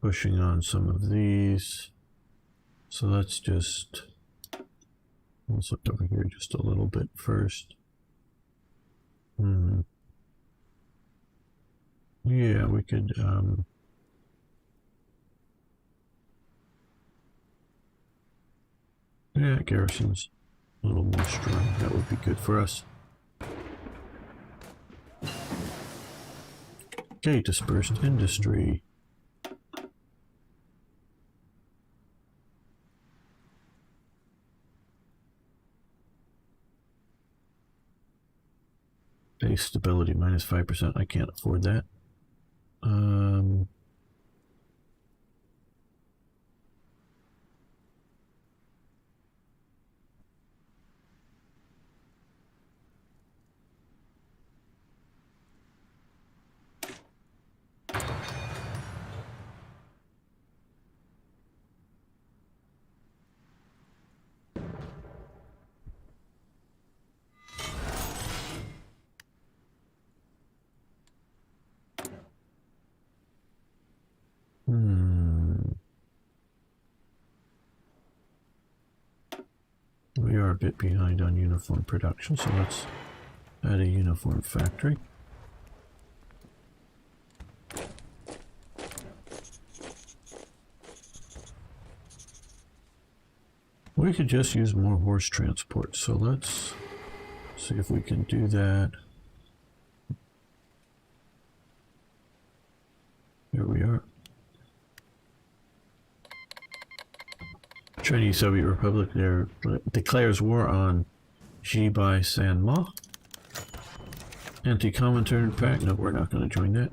pushing on some of these. So let's look over here just a little bit first. Yeah, we could yeah, garrison's a little more strong. That would be good for us. Okay, dispersed industry. Base stability minus 5%. I can't afford that. We are a bit behind on uniform production, so let's add a uniform factory. We could just use more horse transport, so let's see if we can do that. Here we are. Chinese Soviet Republic there declares war on Jibai Sanma. Anti-Comintern Pact. No, we're not going to join that.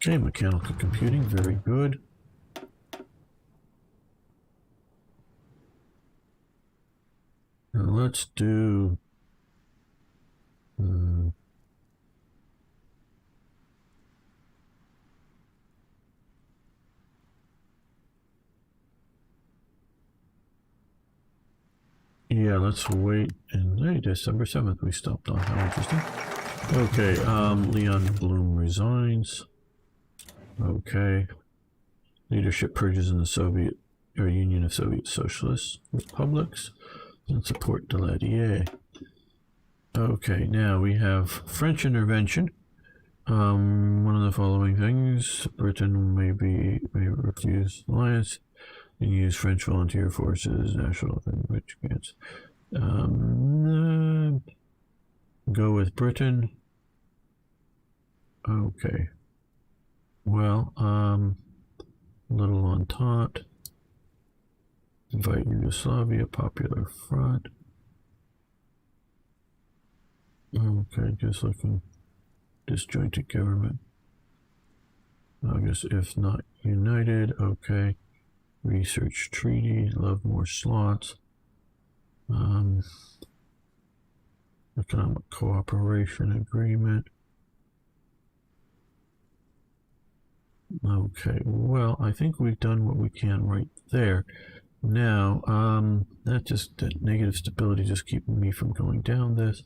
Okay, mechanical computing, very good. Now let's do yeah, let's wait. And hey, December 7th we stopped on. How interesting. Okay, Leon Bloom resigns. Okay. Leadership purges in the Soviet or Union of Soviet Socialist Republics and support Daladier. Okay, now we have French intervention. One of the following things: Britain may refuse alliance and use French volunteer forces, national and which against. Go with Britain. Okay. Well, Little Entente. Invite Yugoslavia, Popular Front. Okay, just looking. Disjointed government. I guess if not united, okay. Research treaty, love more slots. Economic cooperation agreement. Okay, well, I think we've done what we can right there. Now, that negative stability just keeping me from going down this.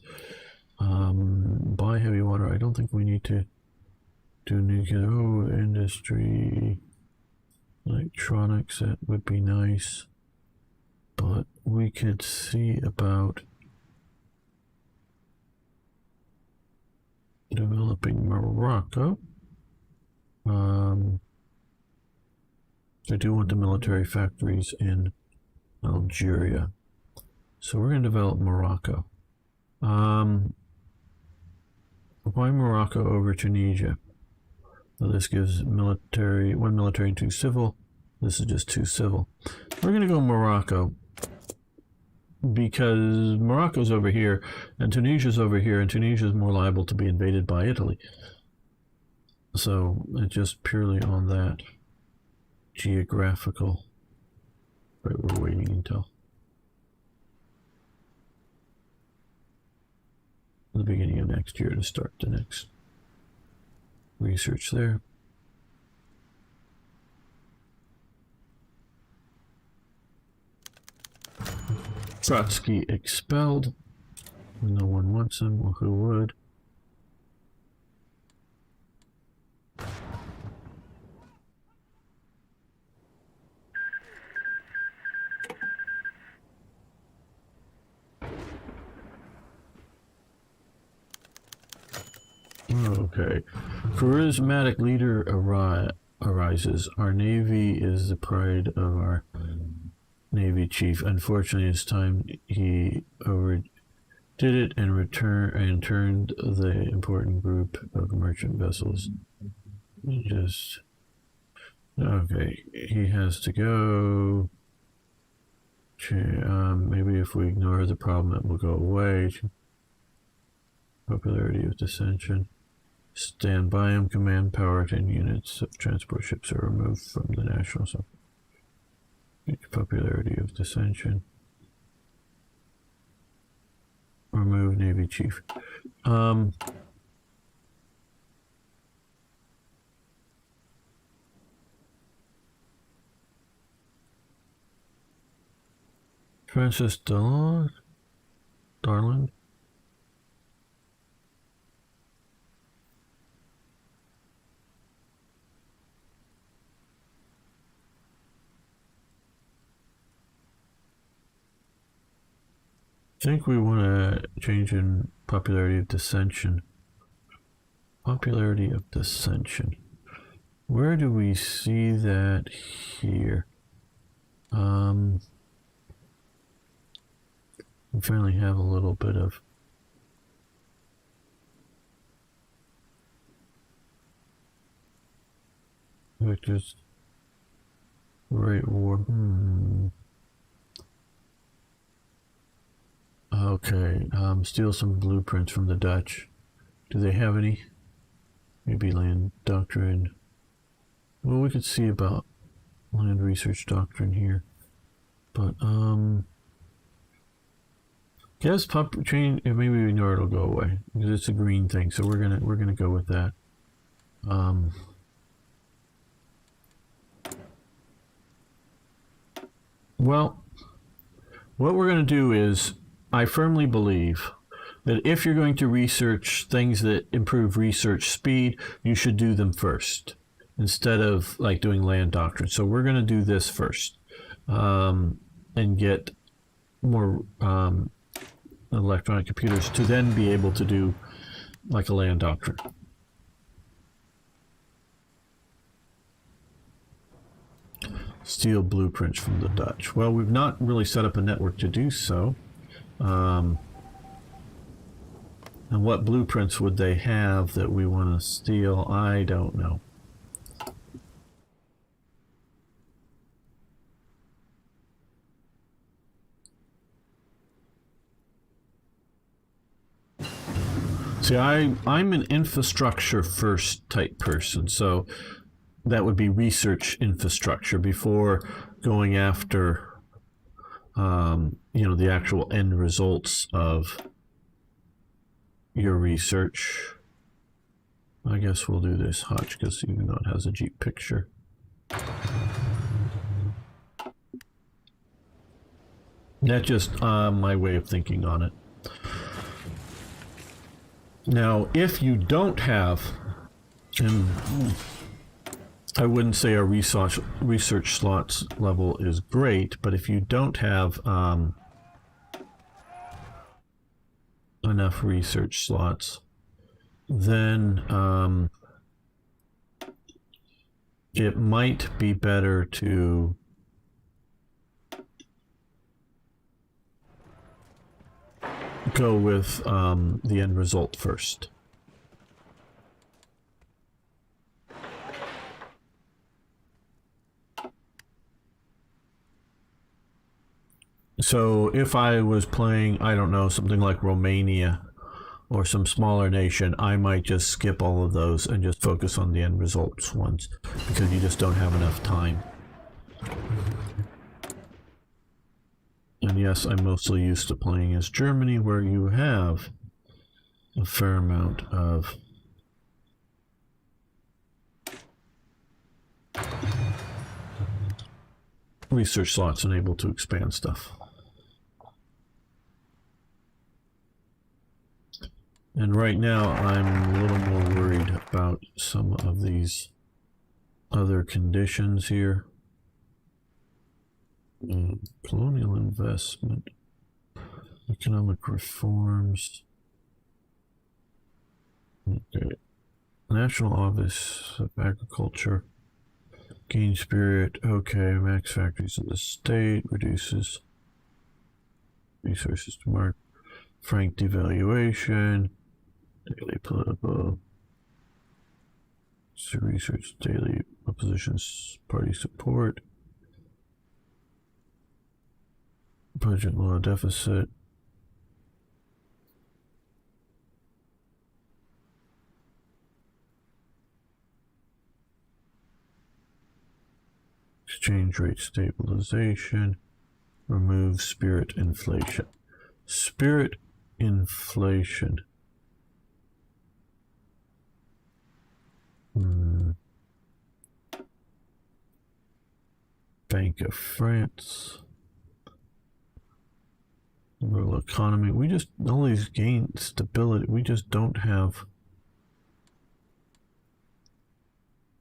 Buy heavy water. I don't think we need to do nuclear. Oh, industry, electronics, that would be nice. But we could see about developing Morocco. I do want the military factories in Algeria. So we're going to develop Morocco. Why Morocco over Tunisia? So this gives military, 1 military and 2 civil. This is just 2 civil. We're going to go Morocco because Morocco's over here and Tunisia's over here, and Tunisia's more liable to be invaded by Italy. So it's just purely on that geographical. Right, we're waiting until the beginning of next year to start the next research there. Trotsky expelled. No one wants him. Well, who would? Okay. Charismatic leader arises. Our navy is the pride of our navy chief. Unfortunately, it's time he overdid it and turned the important group of merchant vessels. Just okay. He has to go. Maybe if we ignore the problem, it will go away. Popularity of dissension. Stand by him. Command power 10 units of transport ships are removed from the national supply. Popularity of dissension. Remove Navy Chief. Francis Darland. I think we want to change in popularity of dissension. Popularity of dissension. Where do we see that here? We finally have a little bit of Victor's Great War. Okay, steal some blueprints from the Dutch. Do they have any? Maybe land doctrine. Well, we could see about land research doctrine here, but guess change. Maybe we know it'll go away because it's a green thing. So we're gonna go with that. Well, what we're gonna do is, I firmly believe that if you're going to research things that improve research speed, you should do them first instead of like doing land doctrine. So we're going to do this first and get more electronic computers to then be able to do like a land doctrine. Steal blueprints from the Dutch. Well, we've not really set up a network to do so. And what blueprints would they have that we want to steal? I don't know. See, I'm an infrastructure first type person, so that would be research infrastructure before going after you know, the actual end results of your research. I guess we'll do this Hotchkiss, even though it has a Jeep picture. That's just my way of thinking on it. Now, if you don't have, and I wouldn't say our research slots level is great, but if you don't have enough research slots, then it might be better to go with the end result first. So if I was playing, I don't know, something like Romania or some smaller nation, I might just skip all of those and just focus on the end results ones, because you just don't have enough time. And yes, I'm mostly used to playing as Germany, where you have a fair amount of research slots and able to expand stuff. And right now I'm a little more worried about some of these other conditions here. Colonial investment, economic reforms. Okay. National Office of Agriculture. Gain spirit. Okay, max factories in the state. Reduces resources to mark. Frank devaluation. Daily political. Research daily opposition's party support. Budget law deficit. Exchange rate stabilization. Remove spirit inflation. Spirit inflation. Bank of France. Rural economy. We just always gain stability. We just don't have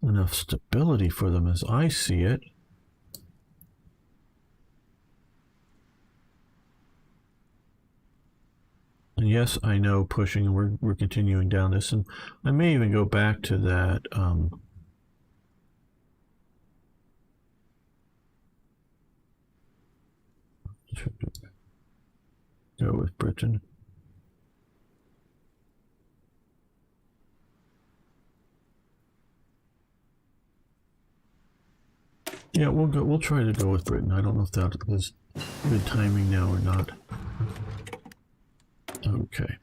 enough stability for them as I see it. And yes, I know pushing, we're continuing down this, and I may even go back to that go with Britain. Yeah, we'll try to go with Britain. I don't know if that was good timing now or not. Okay.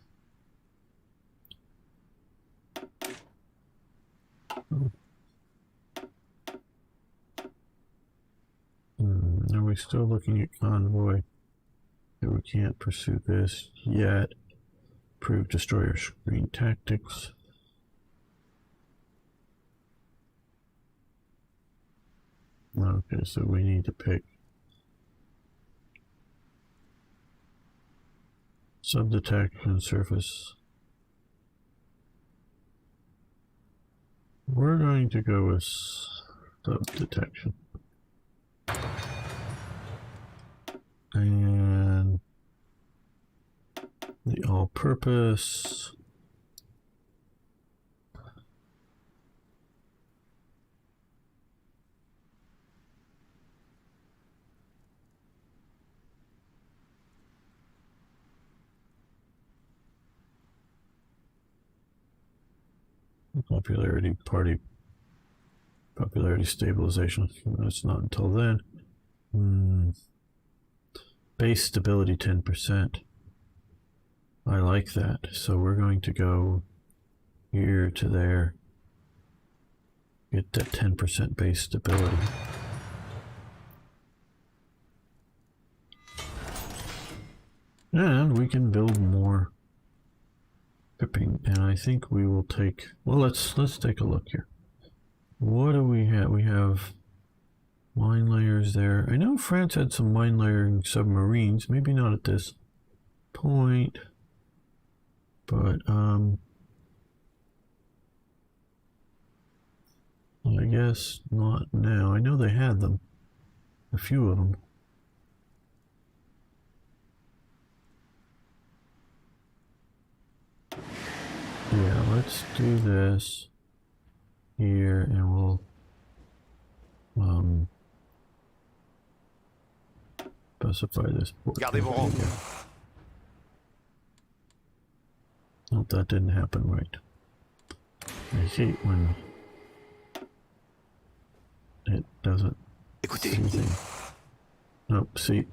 Are we still looking at convoy? Yeah, we can't pursue this yet. Prove destroyer screen tactics. Okay, so we need to pick sub-detection surface. We're going to go with sub-detection. And the all-purpose. Popularity stabilization. It's not until then. Base stability 10%. I like that. So we're going to go here to there. Get that 10% base stability. And we can build more pipping, and I think we will take, well, let's take a look here. What do we have? We have mine layers there. I know France had some mine layering submarines, maybe not at this point, but I guess not now. I know they had them, a few of them. Yeah, let's do this here, and we'll specify this port. Gardez vos rangs. Nope, that didn't happen right. I hate when it doesn't. Écoutez. See anything. Nope, see.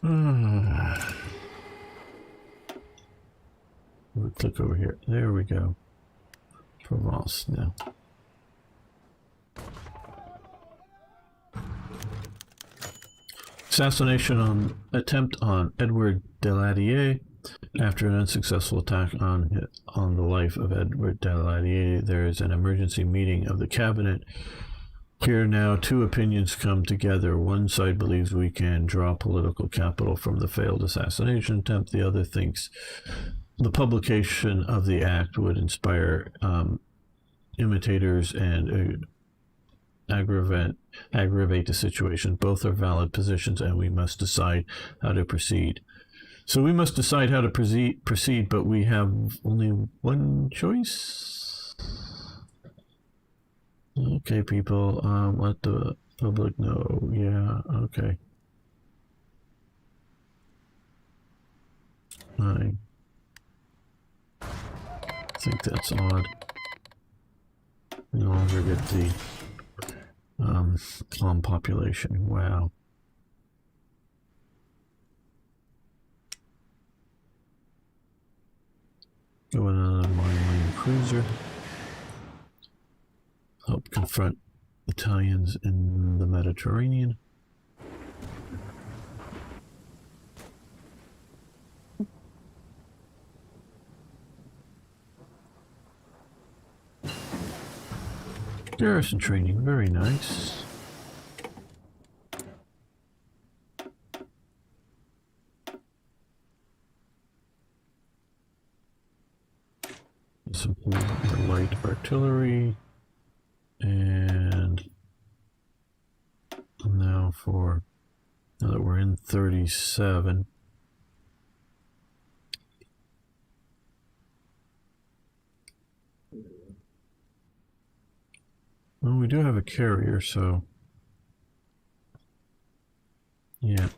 We'll click over here. There we go. Provence now. Assassination attempt on Edward Daladier. After an unsuccessful attack on the life of Edward Daladier, there is an emergency meeting of the cabinet. Here now, two opinions come together. One side believes we can draw political capital from the failed assassination attempt. The other thinks the publication of the act would inspire imitators and aggravate the situation. Both are valid positions, and we must decide how to proceed. So we must decide how to proceed, but we have only one choice. Okay, people, let the public know. Yeah, okay. I think that's odd. We no longer get the calm population. Wow. Going on a mine cruiser. Help confront Italians in the Mediterranean. Garrison training, very nice. Some more light artillery. And now that we're in 37. Well, we do have a carrier, so yeah.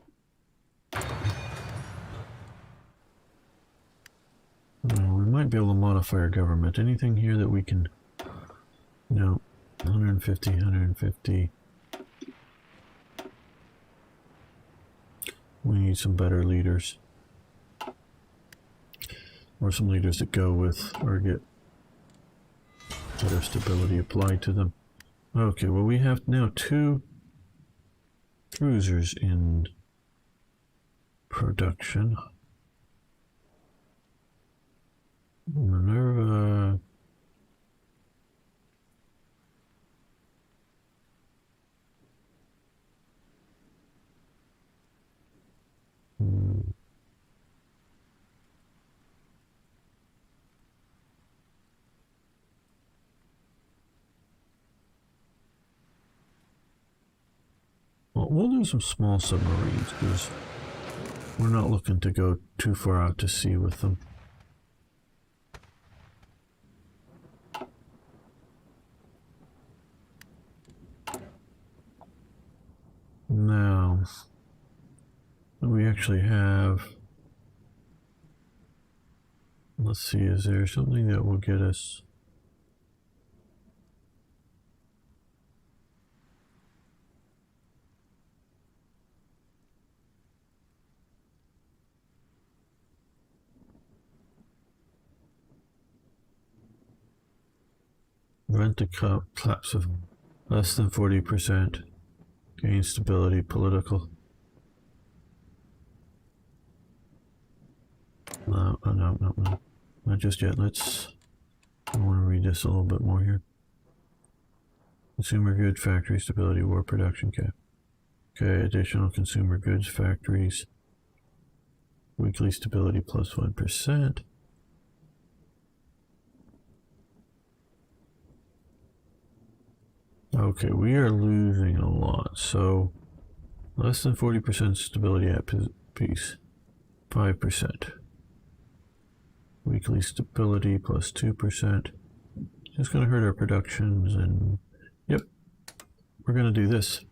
We might be able to modify our government. Anything here that we can? No. 150, 150. We need some better leaders. Or some leaders that go with or get better stability applied to them. Okay, well we have now 2 cruisers in production. Minerva. Well, we'll do some small submarines because we're not looking to go too far out to sea with them. Now, we actually have, let's see, is there something that will get us? Rent a collapse of less than 40%. Gain stability, political. No, not just yet. I want to read this a little bit more here. Consumer goods, factory stability, war production cap. Okay, additional consumer goods, factories. Weekly stability plus 1%. Okay, we are losing a lot, so less than 40% stability at peace, 5%. Weekly stability plus 2%. Just going to hurt our productions, and yep, we're going to do this.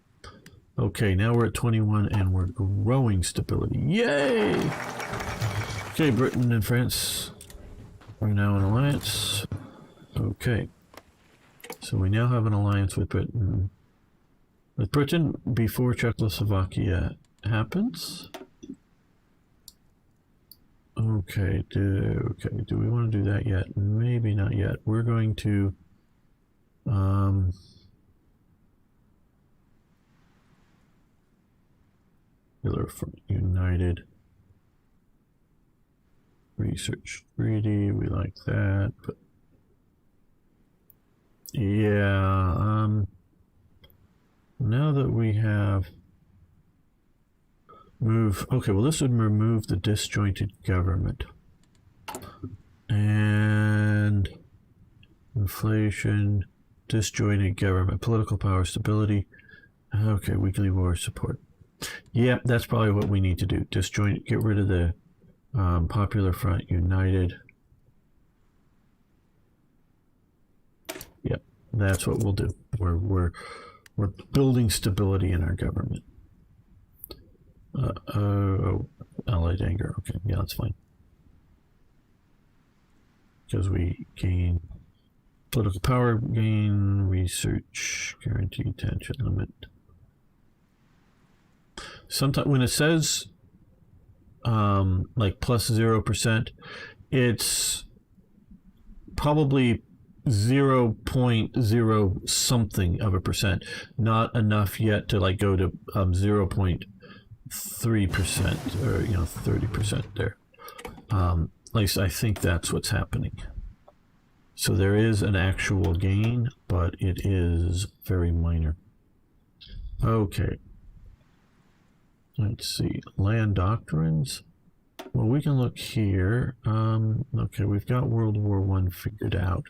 Okay, now we're at 21 and we're growing stability. Yay! Okay, Britain and France are now in alliance. Okay. So we now have an alliance with Britain. With Britain before Czechoslovakia happens. Okay, do we want to do that yet? Maybe not yet. We're going to from United Research Treaty, we like that, but yeah, now that we have okay, well this would remove the disjointed government and inflation, disjointed government, political power, stability. Okay, weekly war support. Yeah, that's probably what we need to do. Disjoint, get rid of the Popular Front, United. Yep, that's what we'll do. We're building stability in our government. Allied anger. Okay, yeah, that's fine. Because we gain political power, gain research, guarantee tension limit. Sometimes when it says like plus 0%, it's probably 0.0 something of a percent, not enough yet to like go to 0.3% or 30% there. At least I think that's what's happening. So there is an actual gain, but it is very minor. Okay. Let's see, land doctrines. Well, we can look here. Okay, we've got World War I figured out.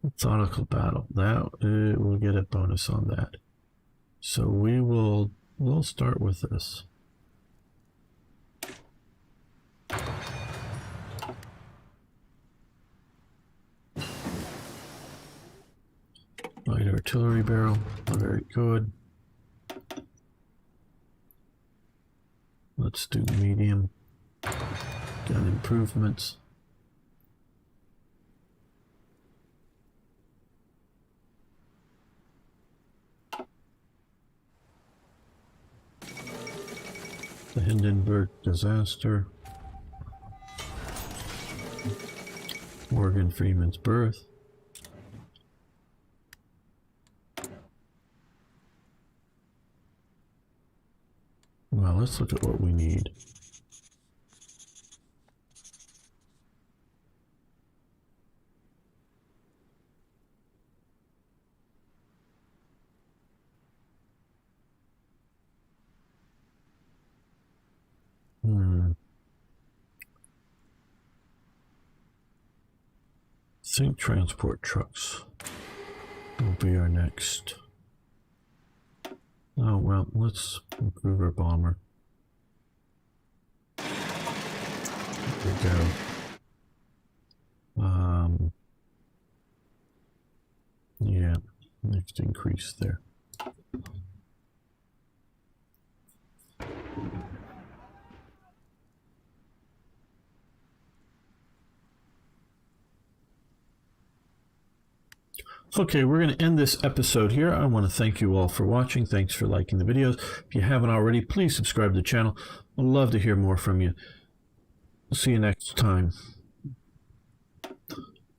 Methodical battle. That we'll get a bonus on that. So we'll start with this. Light artillery barrel, very good. Let's do medium. Gun improvements. The Hindenburg disaster. Morgan Freeman's birth. Well, let's look at what we need. I think transport trucks will be our next. Oh, well, let's improve our bomber. There we go. Yeah, next increase there. Okay, we're going to end this episode here. I want to thank you all for watching. Thanks for liking the videos. If you haven't already, please subscribe to the channel. I'd love to hear more from you. See you next time.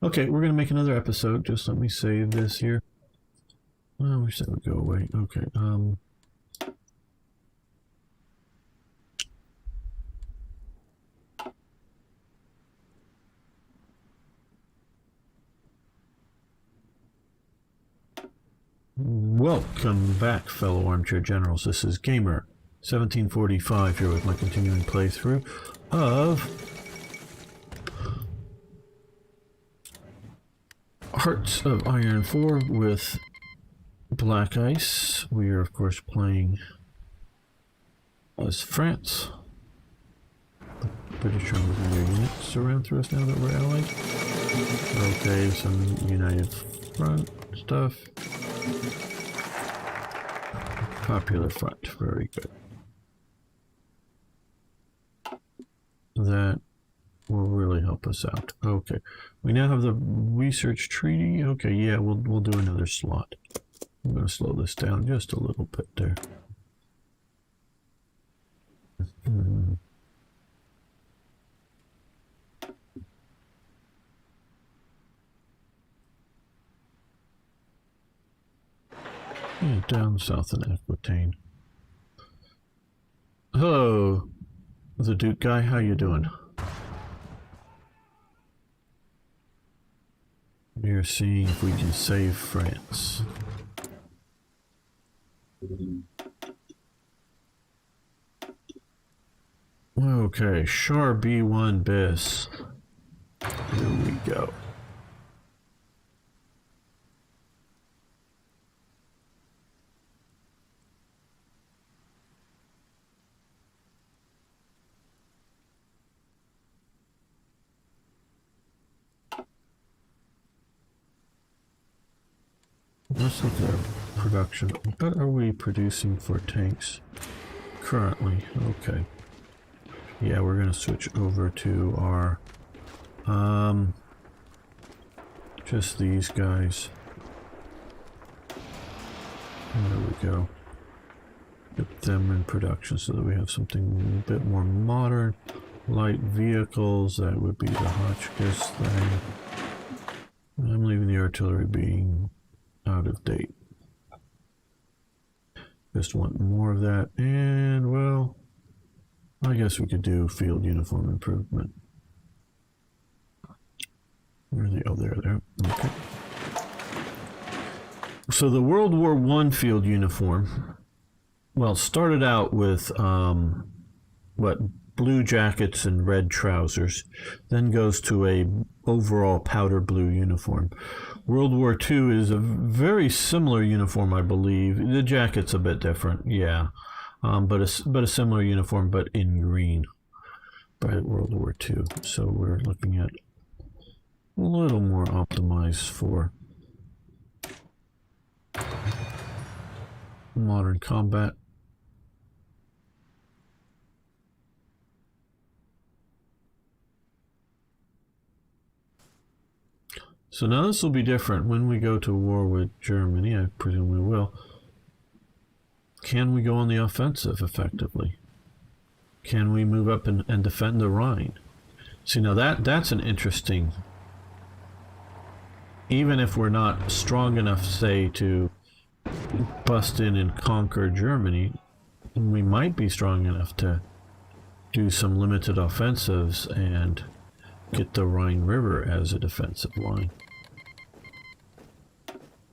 Okay, we're going to make another episode. Just let me save this here. Oh, I wish that would go away. Okay, welcome back, fellow armchair generals. This is Gamer 1745 here with my continuing playthrough of Hearts of Iron 4 with Black Ice. We are, of course, playing as France. The British are moving their units around through us now that we're allied. Okay, some United Front stuff. Popular Front, very good. That will really help us out. Okay, we now have the research treaty. Okay, yeah, we'll do another slot. I'm going to slow this down just a little bit there. Yeah, down south in Aquitaine. Hello, the Duke guy. How you doing? We're seeing if we can save France. Okay, Char B1 bis. Here we go. Let's look at our production. What are we producing for tanks currently? Okay. Yeah, we're gonna switch over to our just these guys. There we go. Get them in production so that we have something a bit more modern. Light vehicles, that would be the Hotchkiss thing. I'm leaving the artillery being out of date. Just want more of that, and well, I guess we could do field uniform improvement. Where are they? Oh, there. Okay. So the World War I field uniform, well, started out with blue jackets and red trousers, then goes to a overall powder blue uniform. World War II is a very similar uniform, I believe. The jacket's a bit different, yeah, but a similar uniform, but in green. By World War II, so we're looking at a little more optimized for modern combat. So now this will be different when we go to war with Germany. I presume we will. Can we go on the offensive effectively? Can we move up and defend the Rhine? See, now that's an interesting... Even if we're not strong enough, say, to bust in and conquer Germany, we might be strong enough to do some limited offensives and get the Rhine River as a defensive line.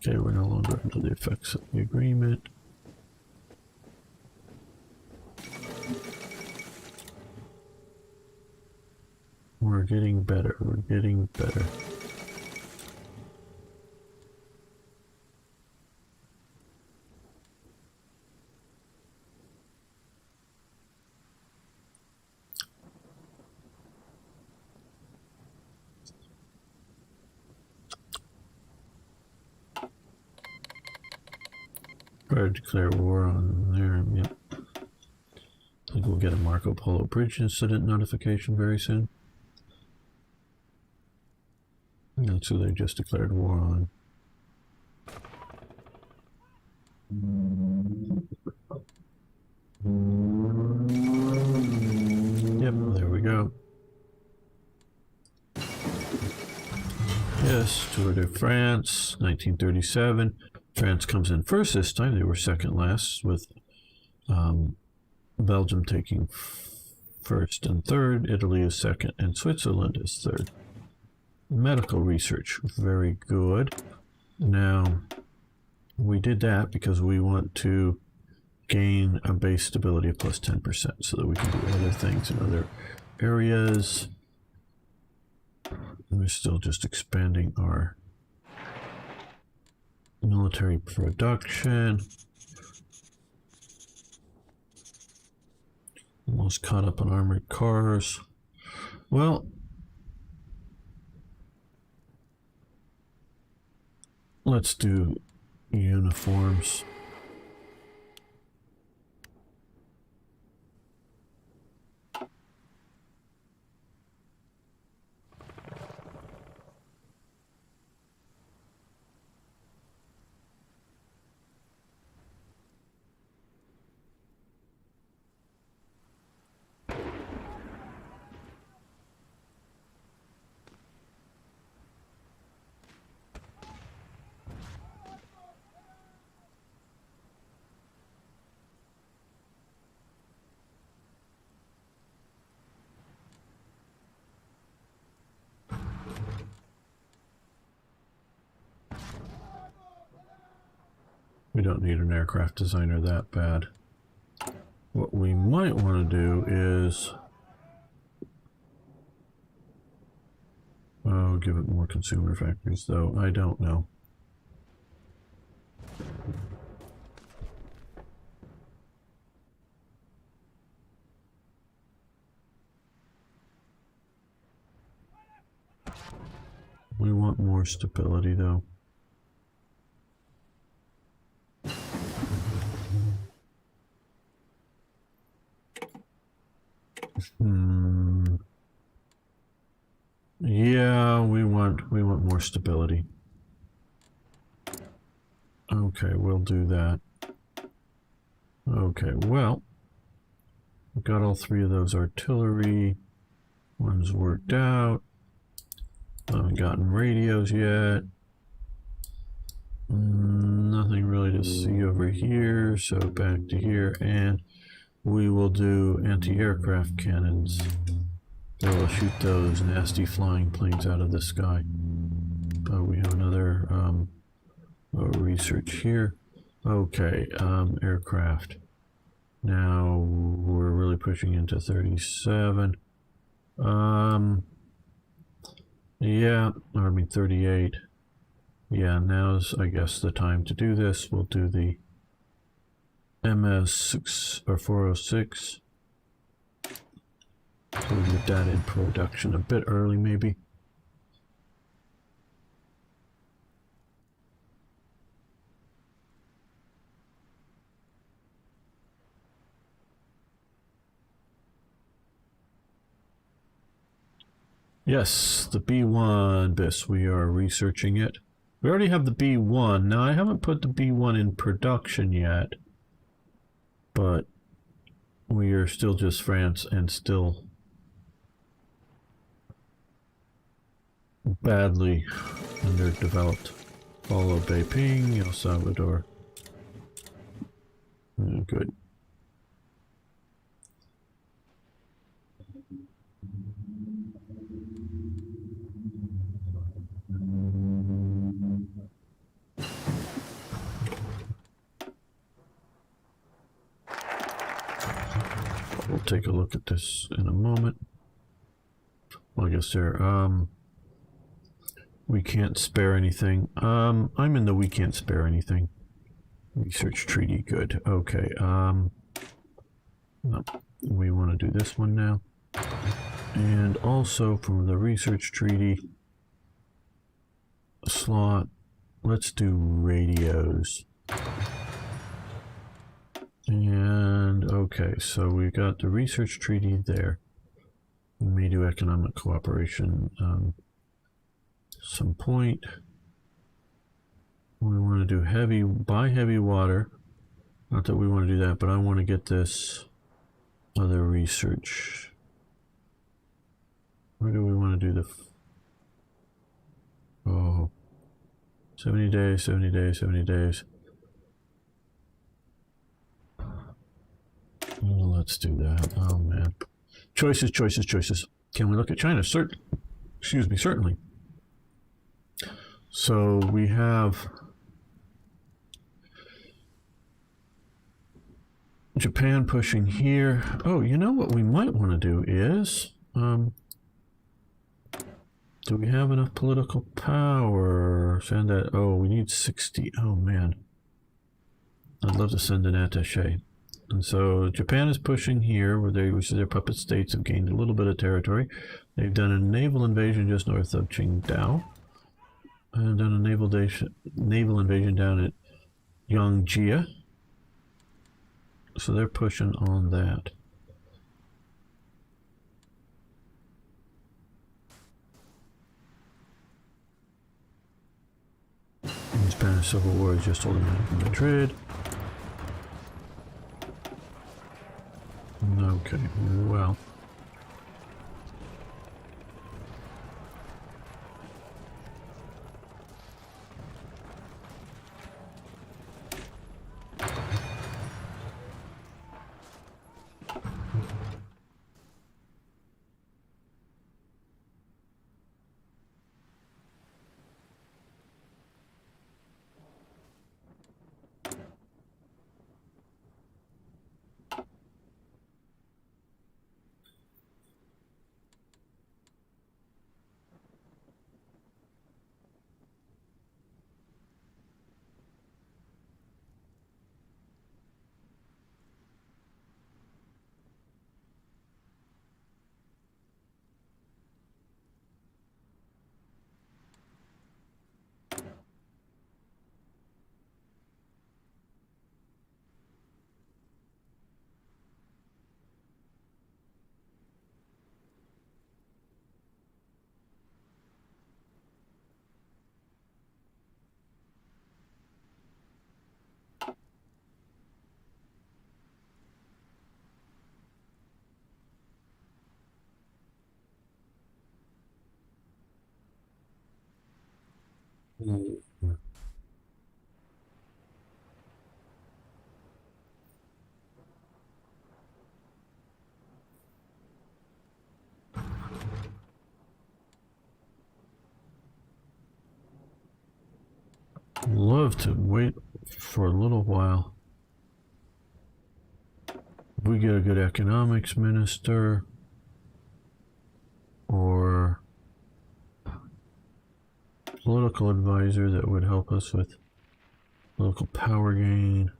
Okay, we're no longer under the effects of the agreement. We're getting better, we're getting better. Try to declare war on there, yep. I think we'll get a Marco Polo Bridge incident notification very soon. That's who they just declared war on. Yep, there we go. Yes, Tour de France, 1937. France comes in first this time. They were second last, with Belgium taking first and third. Italy is second, and Switzerland is third. Medical research, very good. Now, we did that because we want to gain a base stability of plus 10% so that we can do other things in other areas. We're still just expanding our military production. Almost caught up on armored cars. Well, let's do uniforms. We don't need an aircraft designer that bad. What we might want to do is... Oh, give it more consumer factories, though. I don't know. We want more stability, though. Yeah, we want more stability. Okay, we'll do that. Okay, well, we've got all three of those artillery. One's worked out. Haven't gotten radios yet. Nothing really to see over here, so back to here, and we will do anti-aircraft cannons. They will shoot those nasty flying planes out of the sky. We have another research here. Okay, aircraft. Now we're really pushing into 37. Yeah, I mean 38. Yeah, now's I guess the time to do this. We'll do the MS6 or 406. So we'll get that in production a bit early, maybe. Yes, the B1 BIS, we are researching it. We already have the B1. Now, I haven't put the B1 in production yet, but we are still just France and still badly underdeveloped. Follow Beiping, El Salvador. Good. We'll take a look at this in a moment. Well, I guess there, we can't spare anything. I'm in the we can't spare anything. Research treaty, good. Okay, no, we want to do this one now. And also from the research treaty slot, let's do radios. And okay, so we got the research treaty there. We may do economic cooperation some point. We want to do heavy water. Not that we want to do that, but I want to get this other research. Where do we want to do the... Oh, 70 days, 70 days, 70 days. Well, let's do that. Oh man. Choices, choices, choices. Can we look at China? Certainly. So we have Japan pushing here. Oh, you know what we might want to do is, do we have enough political power? Send that. Oh, we need 60. Oh man. I'd love to send an attaché. And so Japan is pushing here, which is their puppet states have gained a little bit of territory. They've done a naval invasion just north of Qingdao, and done a naval invasion down at Yongjia. So they're pushing on that. The Spanish Civil War is just holding out in Madrid. Okay, well. Love to wait for a little while. If we get a good economics minister or political advisor that would help us with political power gain.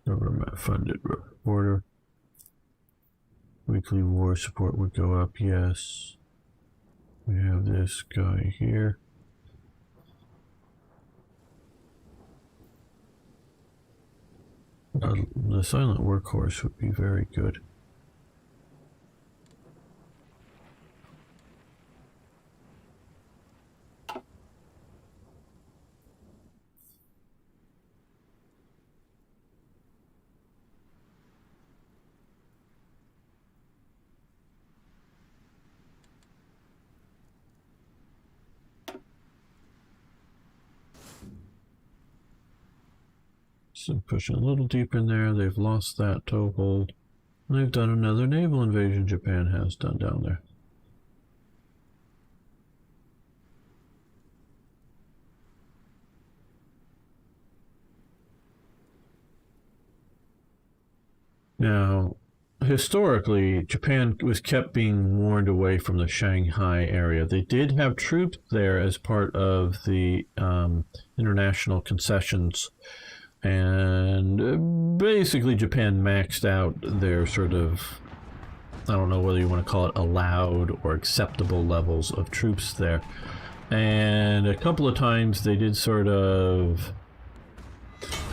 Government funded reporter. Weekly war support would go up, yes. We have this guy here. The silent workhorse would be very good. So pushing a little deeper in there, they've lost that toehold. They've done another naval invasion, Japan has done down there. Now, historically, Japan was kept being warned away from the Shanghai area. They did have troops there as part of the international concessions. And basically, Japan maxed out their sort of, I don't know whether you want to call it allowed or acceptable levels of troops there. And a couple of times they did sort of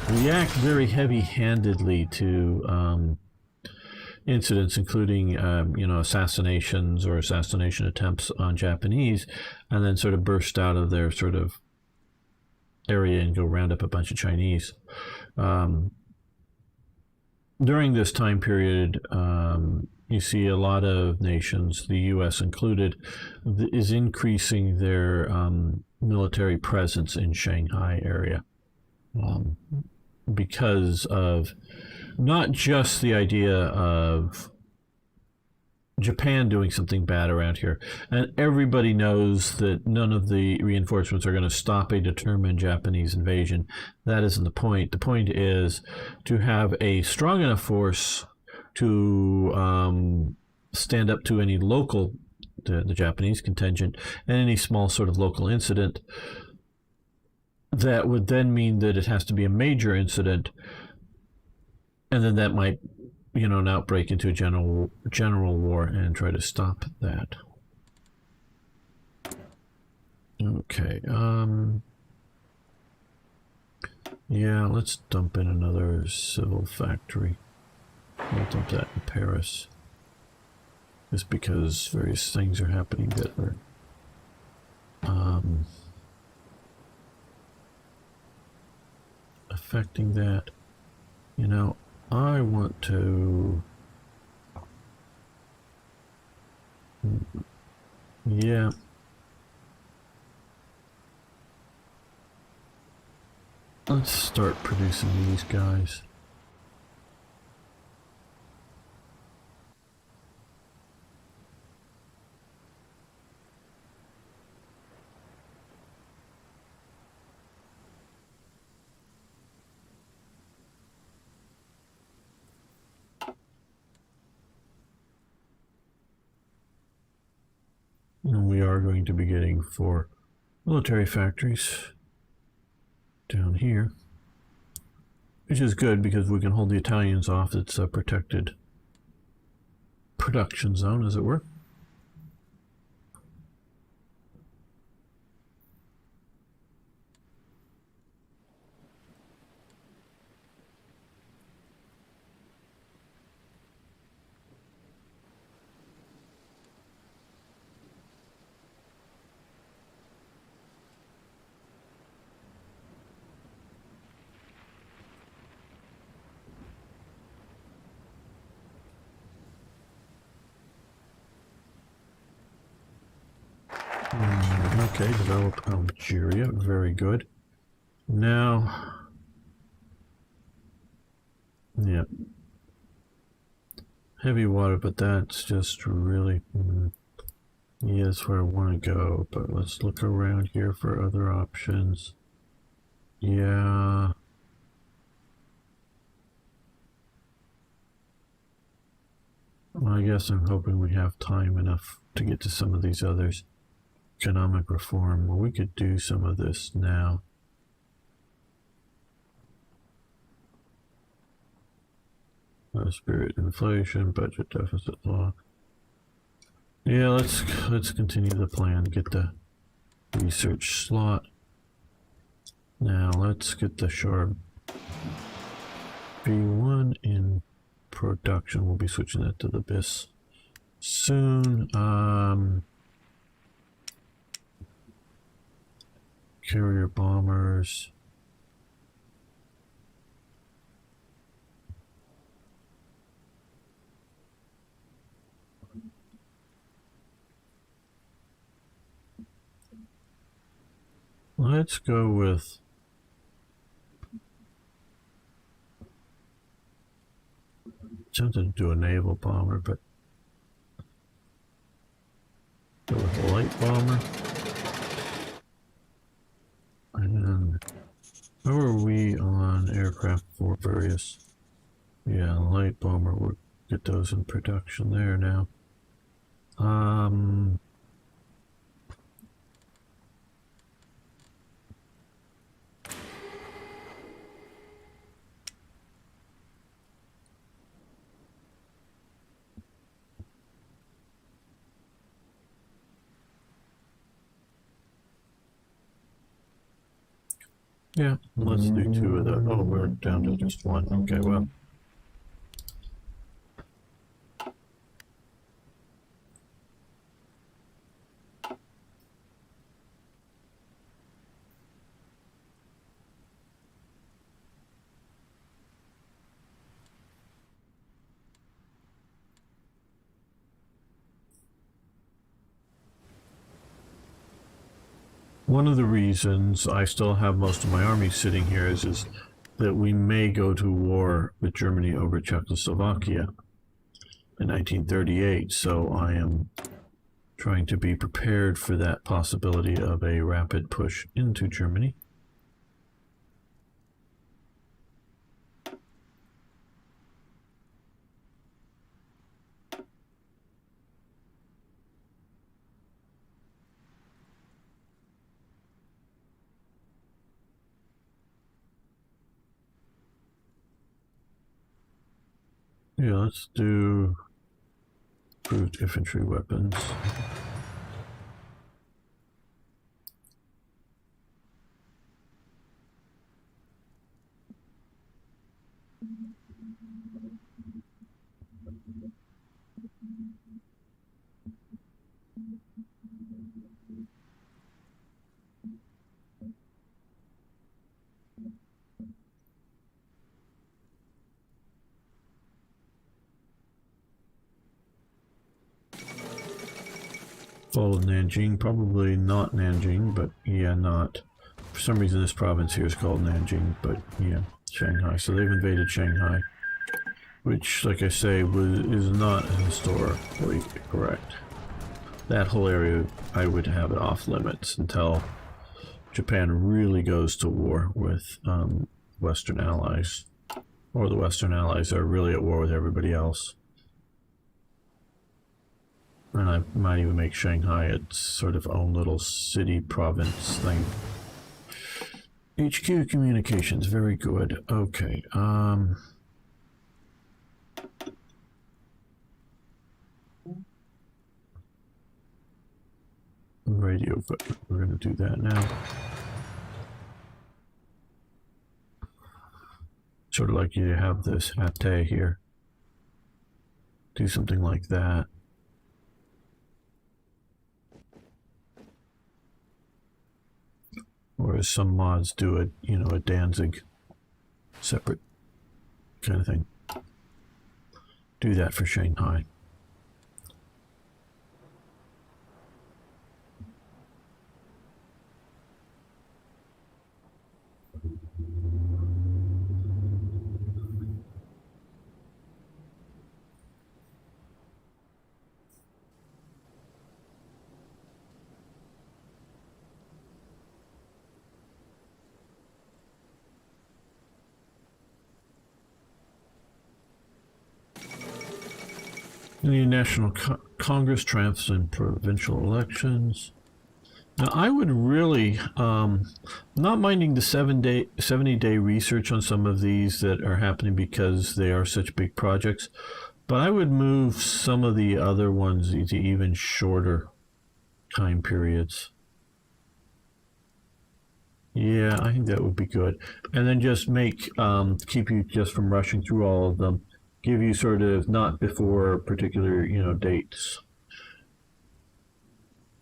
react very heavy-handedly to incidents, including assassinations or assassination attempts on Japanese, and then sort of burst out of their sort of area and go round up a bunch of Chinese. During this time period, you see a lot of nations, the U.S. included, is increasing their military presence in Shanghai area. Because of not just the idea of Japan doing something bad around here, and everybody knows that none of the reinforcements are going to stop a determined Japanese invasion. That isn't the point. The point is to have a strong enough force to stand up to any local, the Japanese contingent, and any small sort of local incident. That would then mean that it has to be a major incident, and then that might, now break into a general war and try to stop that. Okay. Yeah, let's dump in another civil factory. We'll dump that in Paris. Just because various things are happening that are affecting that. I want to... Yeah. Let's start producing these guys. And we are going to be getting 4 military factories down here, which is good because we can hold the Italians off. It's a protected production zone, as it were. Okay, develop Algeria. Very good. Now, yeah, heavy water, but that's just really, yeah, that's where I want to go. But let's look around here for other options. Yeah. Well, I guess I'm hoping we have time enough to get to some of these others. Economic reform. Well, we could do some of this now. Spirit inflation, budget deficit law. Yeah, let's continue the plan. Get the research slot. Now let's get the Sharp B1 in production. We'll be switching that to the BIS soon. Carrier bombers. Let's go with tempted to do a naval bomber, but go with a light bomber. And how are we on aircraft for various? Yeah, light bomber. We'll get those in production there now. Yeah, let's do two of those. Oh, we're down to just one. Okay, well. One of the reasons I still have most of my army sitting here is that we may go to war with Germany over Czechoslovakia in 1938, so I am trying to be prepared for that possibility of a rapid push into Germany. Yeah, let's do improved infantry weapons. Fall of Nanjing, probably not Nanjing, but yeah, not. For some reason this province here is called Nanjing, but yeah, Shanghai. So they've invaded Shanghai, which, like I say, is not historically correct. That whole area, I would have it off limits until Japan really goes to war with Western allies, or the Western allies are really at war with everybody else. And I might even make Shanghai its sort of own little city province thing. HQ communications, very good. Okay, radio, but we're gonna do that now. Sort of like you have this Hate here. Do something like that. Or as some mods do it, you know, a Danzig separate kind of thing. Do that for Shanghai. The National Congress triumphs in provincial elections. Now, I would really, not minding the 70-day research on some of these that are happening because they are such big projects, but I would move some of the other ones to even shorter time periods. Yeah, I think that would be good. And then just make, keep you just from rushing through all of them, give you sort of not before particular, dates.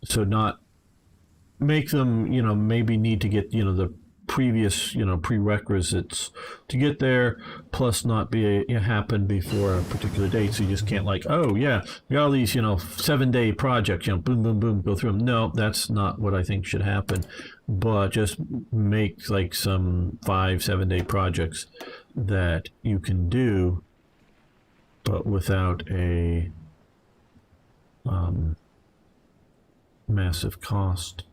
So not make them, maybe need to get, the previous, prerequisites to get there, plus not be happen before a particular date. So you just can't like, oh yeah, we got all these, 7-day projects, boom, boom, boom, go through them. No, that's not what I think should happen. But just make like some 5-7 day projects that you can do, but without a massive cost.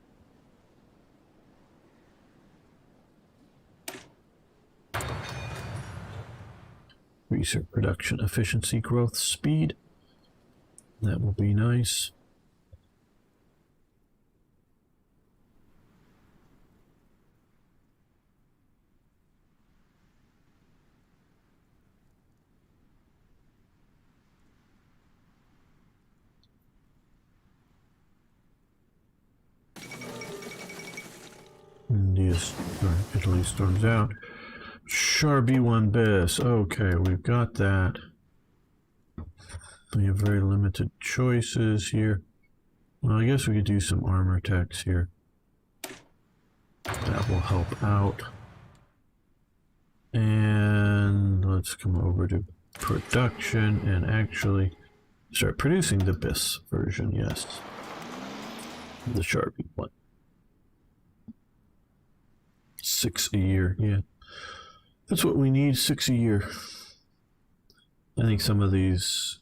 Research production efficiency growth speed. That will be nice. Italy storms out. Char B1 bis. Okay, we've got that. We have very limited choices here. Well, I guess we could do some armor techs here. That will help out. And let's come over to production and actually start producing the bis version, yes. The Char B1. 6 a year, yeah. That's what we need, 6 a year. I think some of these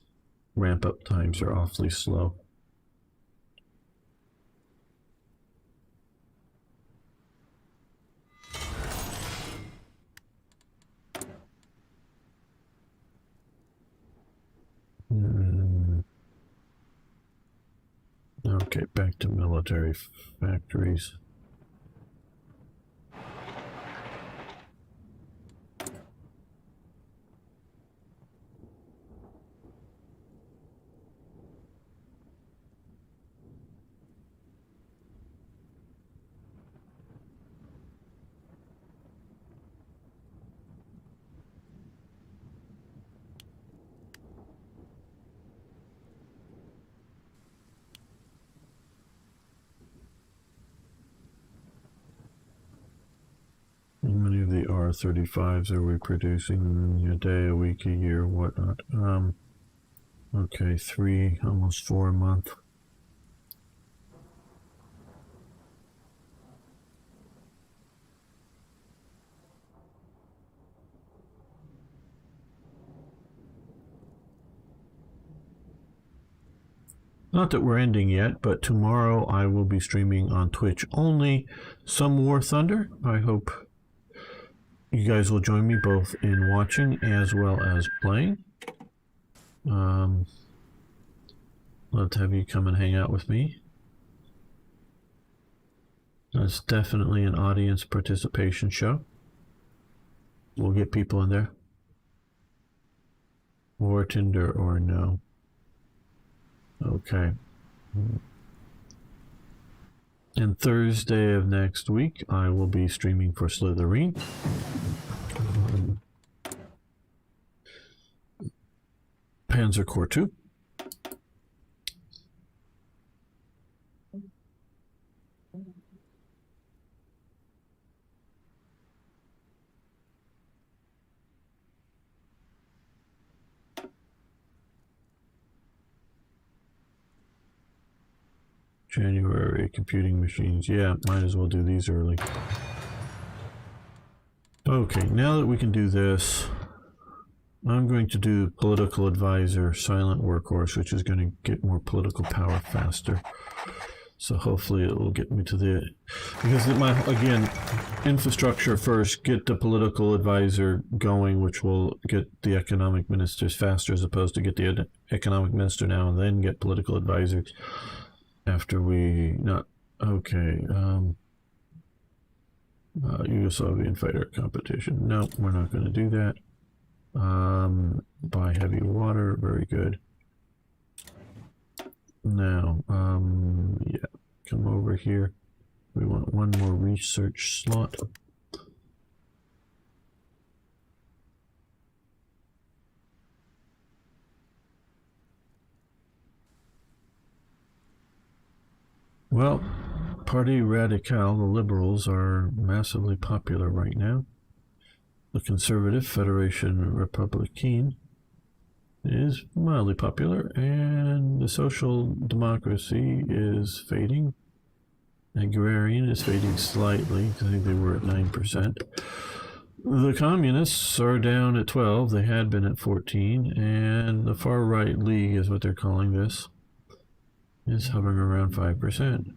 ramp up times are awfully slow. Okay, back to military factories. How many of the R35s are we producing a day, a week, a year, whatnot? Okay, 3, almost 4 a month. Not that we're ending yet, but tomorrow I will be streaming on Twitch only some War Thunder. I hope you guys will join me both in watching as well as playing. Love to have you come and hang out with me. That's definitely an audience participation show. We'll get people in there. War Tinder or no. Okay. And Thursday of next week, I will be streaming for Slytherin. Panzer Corps 2. January, computing machines. Yeah, might as well do these early. Okay, now that we can do this, I'm going to do political advisor, silent workhorse, which is going to get more political power faster. So hopefully it will get me to the, because again, infrastructure first, get the political advisor going, which will get the economic ministers faster, as opposed to get the economic minister now and then get political advisors after we not. Okay. Yugoslavian fighter competition. No, we're not going to do that. Buy heavy water. Very good. Now, yeah, come over here. We want one more research slot. Well, Parti Radical, the Liberals, are massively popular right now. The Conservative Fédération Républicaine is mildly popular, and the Social Democracy is fading. Agrarian is fading slightly. I think they were at 9%. The Communists are down at 12. They had been at 14, and the Far Right League is what they're calling this, is hovering around 5%.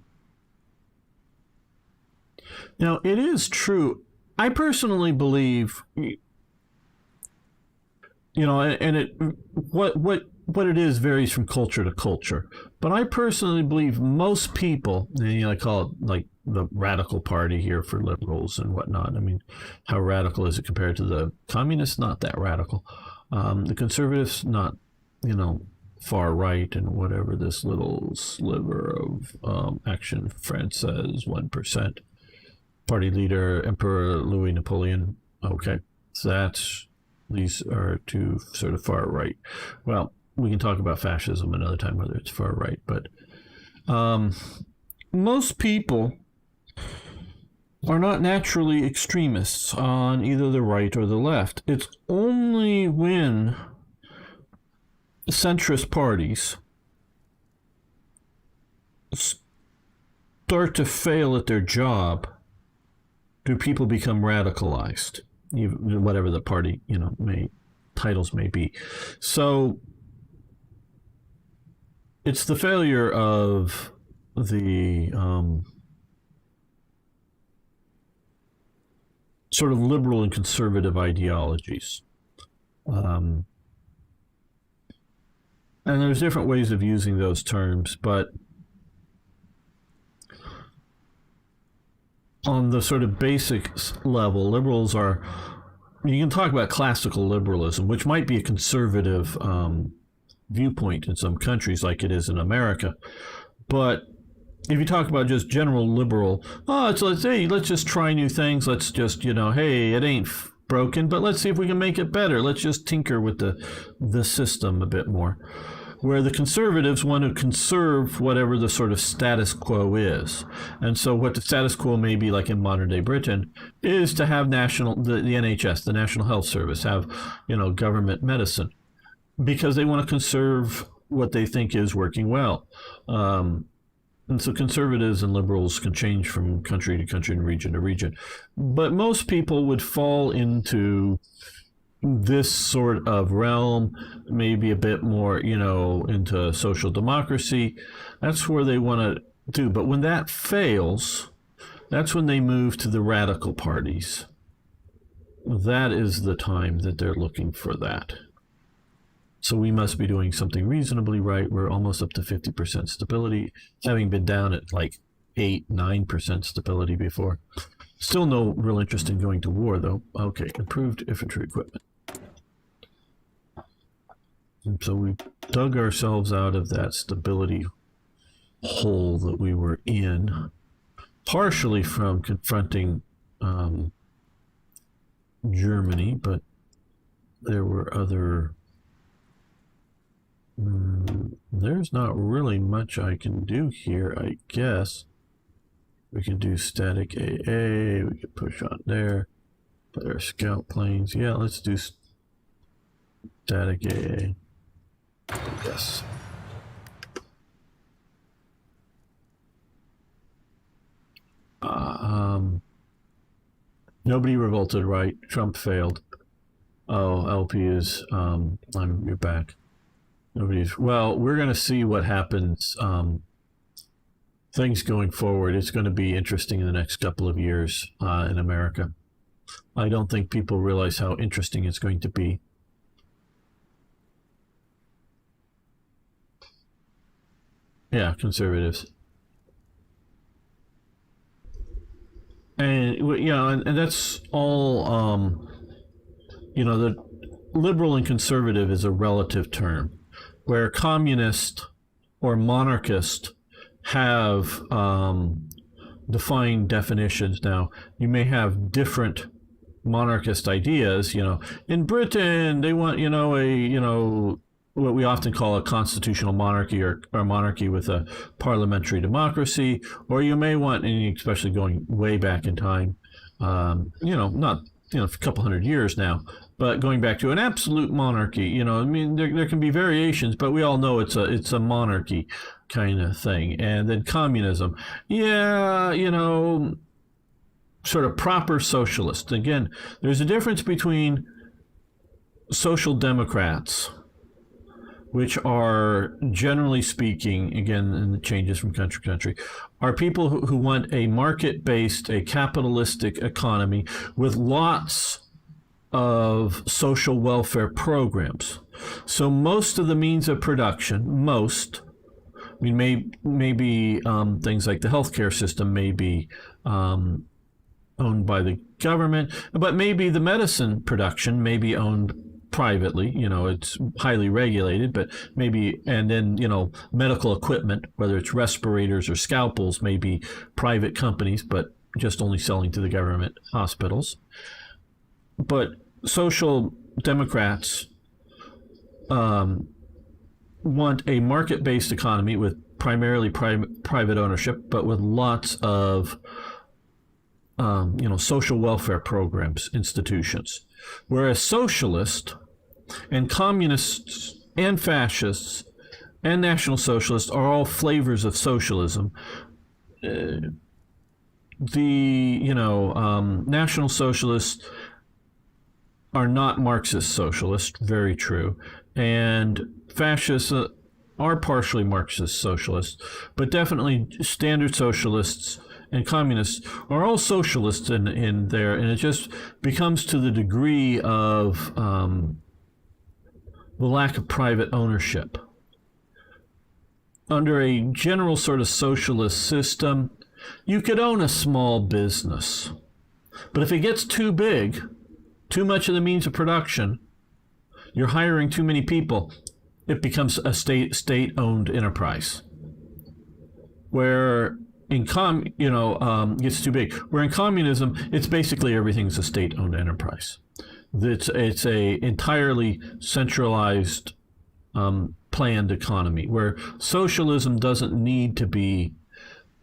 Now, it is true. I personally believe, you know, and what it is varies from culture to culture. But I personally believe most people, and I call it like the radical party here for liberals and whatnot. I mean, how radical is it compared to the communists? Not that radical. The conservatives, not, far right and whatever this little sliver of Action France says, 1%. Party leader, Emperor Louis Napoleon. Okay, so these are two sort of far right. Well, we can talk about fascism another time, whether it's far right, but most people are not naturally extremists on either the right or the left. It's only when centrist parties start to fail at their job do people become radicalized, whatever the party, titles may be. So it's the failure of the sort of liberal and conservative ideologies. And there's different ways of using those terms, but on the sort of basic level, liberals are, you can talk about classical liberalism, which might be a conservative viewpoint in some countries like it is in America. But if you talk about just general liberal, let's just try new things. Let's just, hey, it ain't broken, but let's see if we can make it better. Let's just tinker with the system a bit more. Where the conservatives want to conserve whatever the sort of status quo is. And so what the status quo may be like in modern day Britain is to have the NHS, the National Health Service, have, government medicine, because they want to conserve what they think is working well. And so conservatives and liberals can change from country to country and region to region. But most people would fall into this sort of realm, maybe a bit more, into social democracy. That's where they want to do. But when that fails, that's when they move to the radical parties. That is the time that they're looking for that. So we must be doing something reasonably right. We're almost up to 50% stability, having been down at like 8-9% stability before. Still no real interest in going to war, though. Okay, improved infantry equipment. And so we dug ourselves out of that stability hole that we were in, partially from confronting Germany, but there were other... there's not really much I can do here, I guess. We can do static AA, we can push on there, put our scout planes. Yeah, let's do static AA. Yes. Nobody revolted, right? Trump failed. Oh, LP is, you're back. Nobody's, well, we're going to see what happens things going forward. It's going to be interesting in the next couple of years in America. I don't think people realize how interesting it's going to be. Yeah, conservatives. And and that's all. The liberal and conservative is a relative term, where communist or monarchist have defined definitions. Now, you may have different monarchist ideas. In Britain, they want what we often call a constitutional monarchy, or monarchy with a parliamentary democracy, or you may want, and especially going way back in time, not a couple hundred years now, but going back to an absolute monarchy. There can be variations, but we all know it's a monarchy kind of thing. And then communism, sort of proper socialist. Again, there's a difference between social democrats, which are, generally speaking, again, and it changes from country to country, are people who want a market-based, a capitalistic economy with lots of social welfare programs. So most of the means of production, maybe things like the healthcare system may be owned by the government, but maybe the medicine production may be owned privately. It's highly regulated, but maybe, and then medical equipment, whether it's respirators or scalpels, may be private companies, but just only selling to the government hospitals. But social democrats want a market-based economy with primarily private ownership, but with lots of social welfare programs, institutions. Whereas socialists and communists and fascists and National Socialists are all flavors of socialism. National Socialists are not Marxist socialists, very true, and fascists are partially Marxist socialists, but definitely standard socialists and communists are all socialists in there, and it just becomes to the degree of the lack of private ownership. Under a general sort of socialist system, you could own a small business, but if it gets too big, too much of the means of production, you're hiring too many people, it becomes a state-owned enterprise. Where in gets too big. Where in communism, it's basically everything's a state-owned enterprise. It's a entirely centralized, planned economy. Where socialism doesn't need to be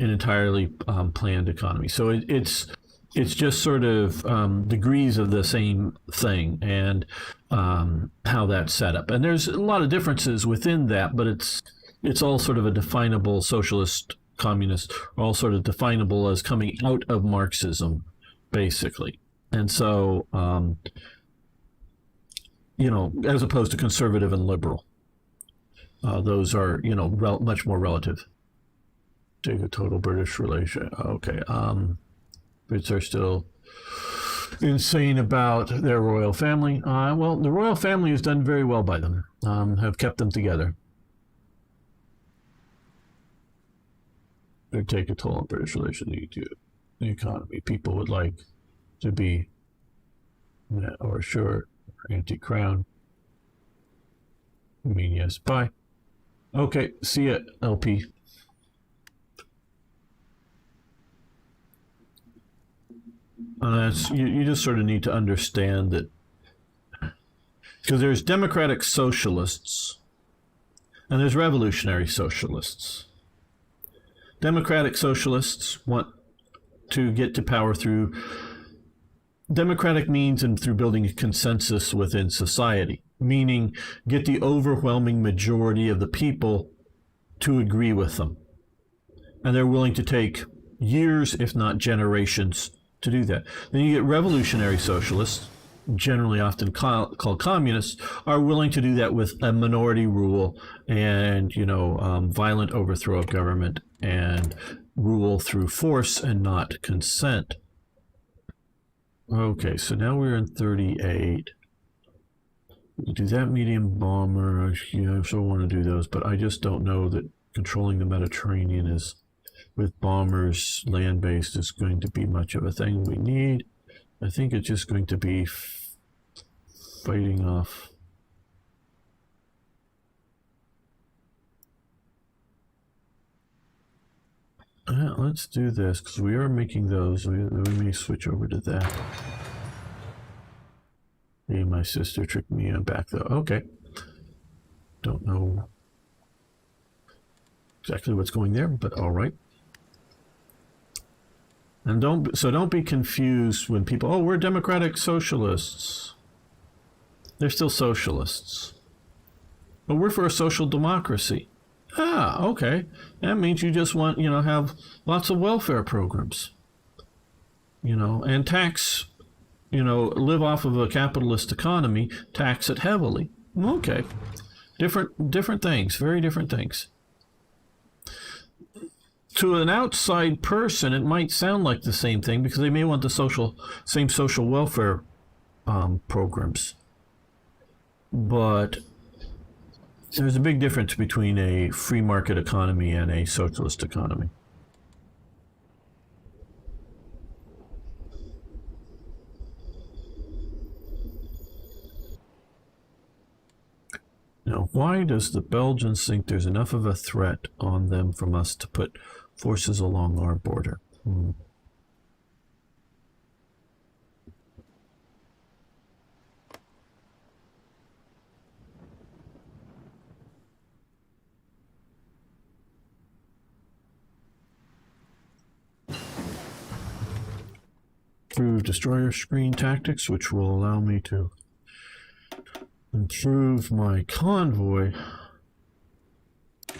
an entirely planned economy. So it's just sort of degrees of the same thing, and how that's set up. And there's a lot of differences within that, but it's all sort of a definable socialist, communist, all sort of definable as coming out of Marxism, basically. And so, as opposed to conservative and liberal, those are, much more relative. Take a total British relation. Okay. Brits are still insane about their royal family. Well, the royal family has done very well by them, have kept them together. They take a toll on British relations to the economy. People would like to be, or sure, anti-crown. Yes, bye. Okay, see ya, LP. You just sort of need to understand that, because there's democratic socialists and there's revolutionary socialists. Democratic socialists want to get to power through democratic means and through building a consensus within society, meaning get the overwhelming majority of the people to agree with them. And they're willing to take years, if not generations, to do that. Then you get revolutionary socialists, generally often called communists, are willing to do that with a minority rule and, violent overthrow of government and rule through force and not consent. Okay, so now we're in 38. Do that medium bomber. I still want to do those, but I just don't know that controlling the Mediterranean is, with bombers land-based, is going to be much of a thing we need. I think it's just going to be fighting off. Let's do this, because we are making those. We may switch over to that. Hey, my sister tricked me back, though. Okay. Don't know exactly what's going there, but all right. And don't be confused when people, oh, we're democratic socialists. They're still socialists. But we're for a social democracy. Ah, okay. That means you just want, have lots of welfare programs. And tax, live off of a capitalist economy, tax it heavily. Okay. Different things, very different things. To an outside person, it might sound like the same thing because they may want the same social welfare programs. But there's a big difference between a free market economy and a socialist economy. Now, why does the Belgians think there's enough of a threat on them from us to put forces along our border? Improve destroyer screen tactics, which will allow me to improve my convoy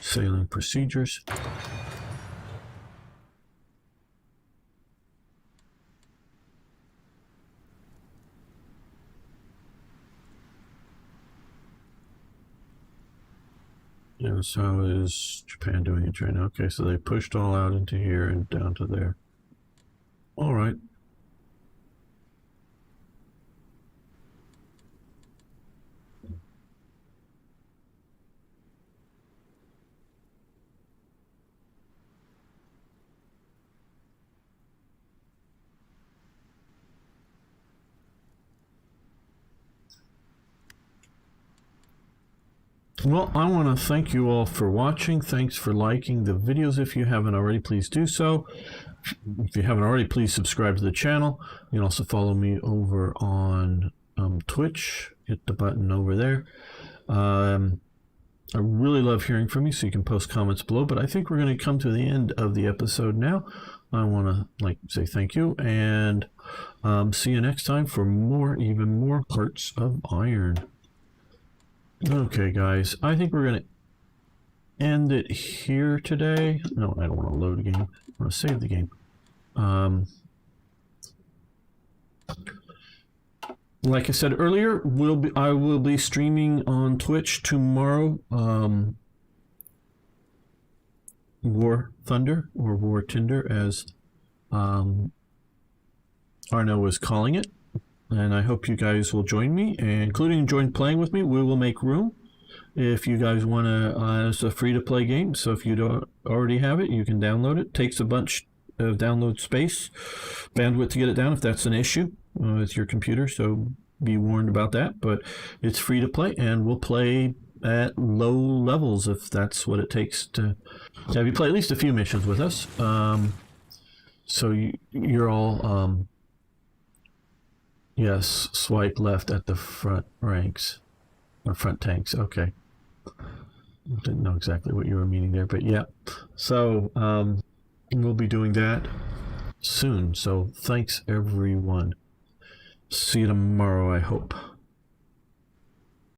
sailing procedures. Yes, how is Japan doing it right now? Okay, so they pushed all out into here and down to there. All right. Well, I want to thank you all for watching. Thanks for liking the videos. If you haven't already, please do so. If you haven't already, please subscribe to the channel. You can also follow me over on Twitch. Hit the button over there. I really love hearing from you, so you can post comments below. But I think we're going to come to the end of the episode now. I want to say thank you and see you next time for even more Hearts of Iron. Okay, guys, I think we're going to end it here today. No, I don't want to load a game. I want to save the game. Like I said earlier, I will be streaming on Twitch tomorrow. War Thunder, or War Tinder, as Arno was calling it. And I hope you guys will join me, including join playing with me. We will make room if you guys want to. It's a free-to-play game, so if you don't already have it, you can download it. Takes a bunch of download space, bandwidth to get it down if that's an issue with your computer, so be warned about that. But it's free to play, and we'll play at low levels if that's what it takes to have you play at least a few missions with us. So you're all... Yes, swipe left at the front ranks, or front tanks. Okay. Didn't know exactly what you were meaning there, but yeah. So we'll be doing that soon. So thanks, everyone. See you tomorrow, I hope.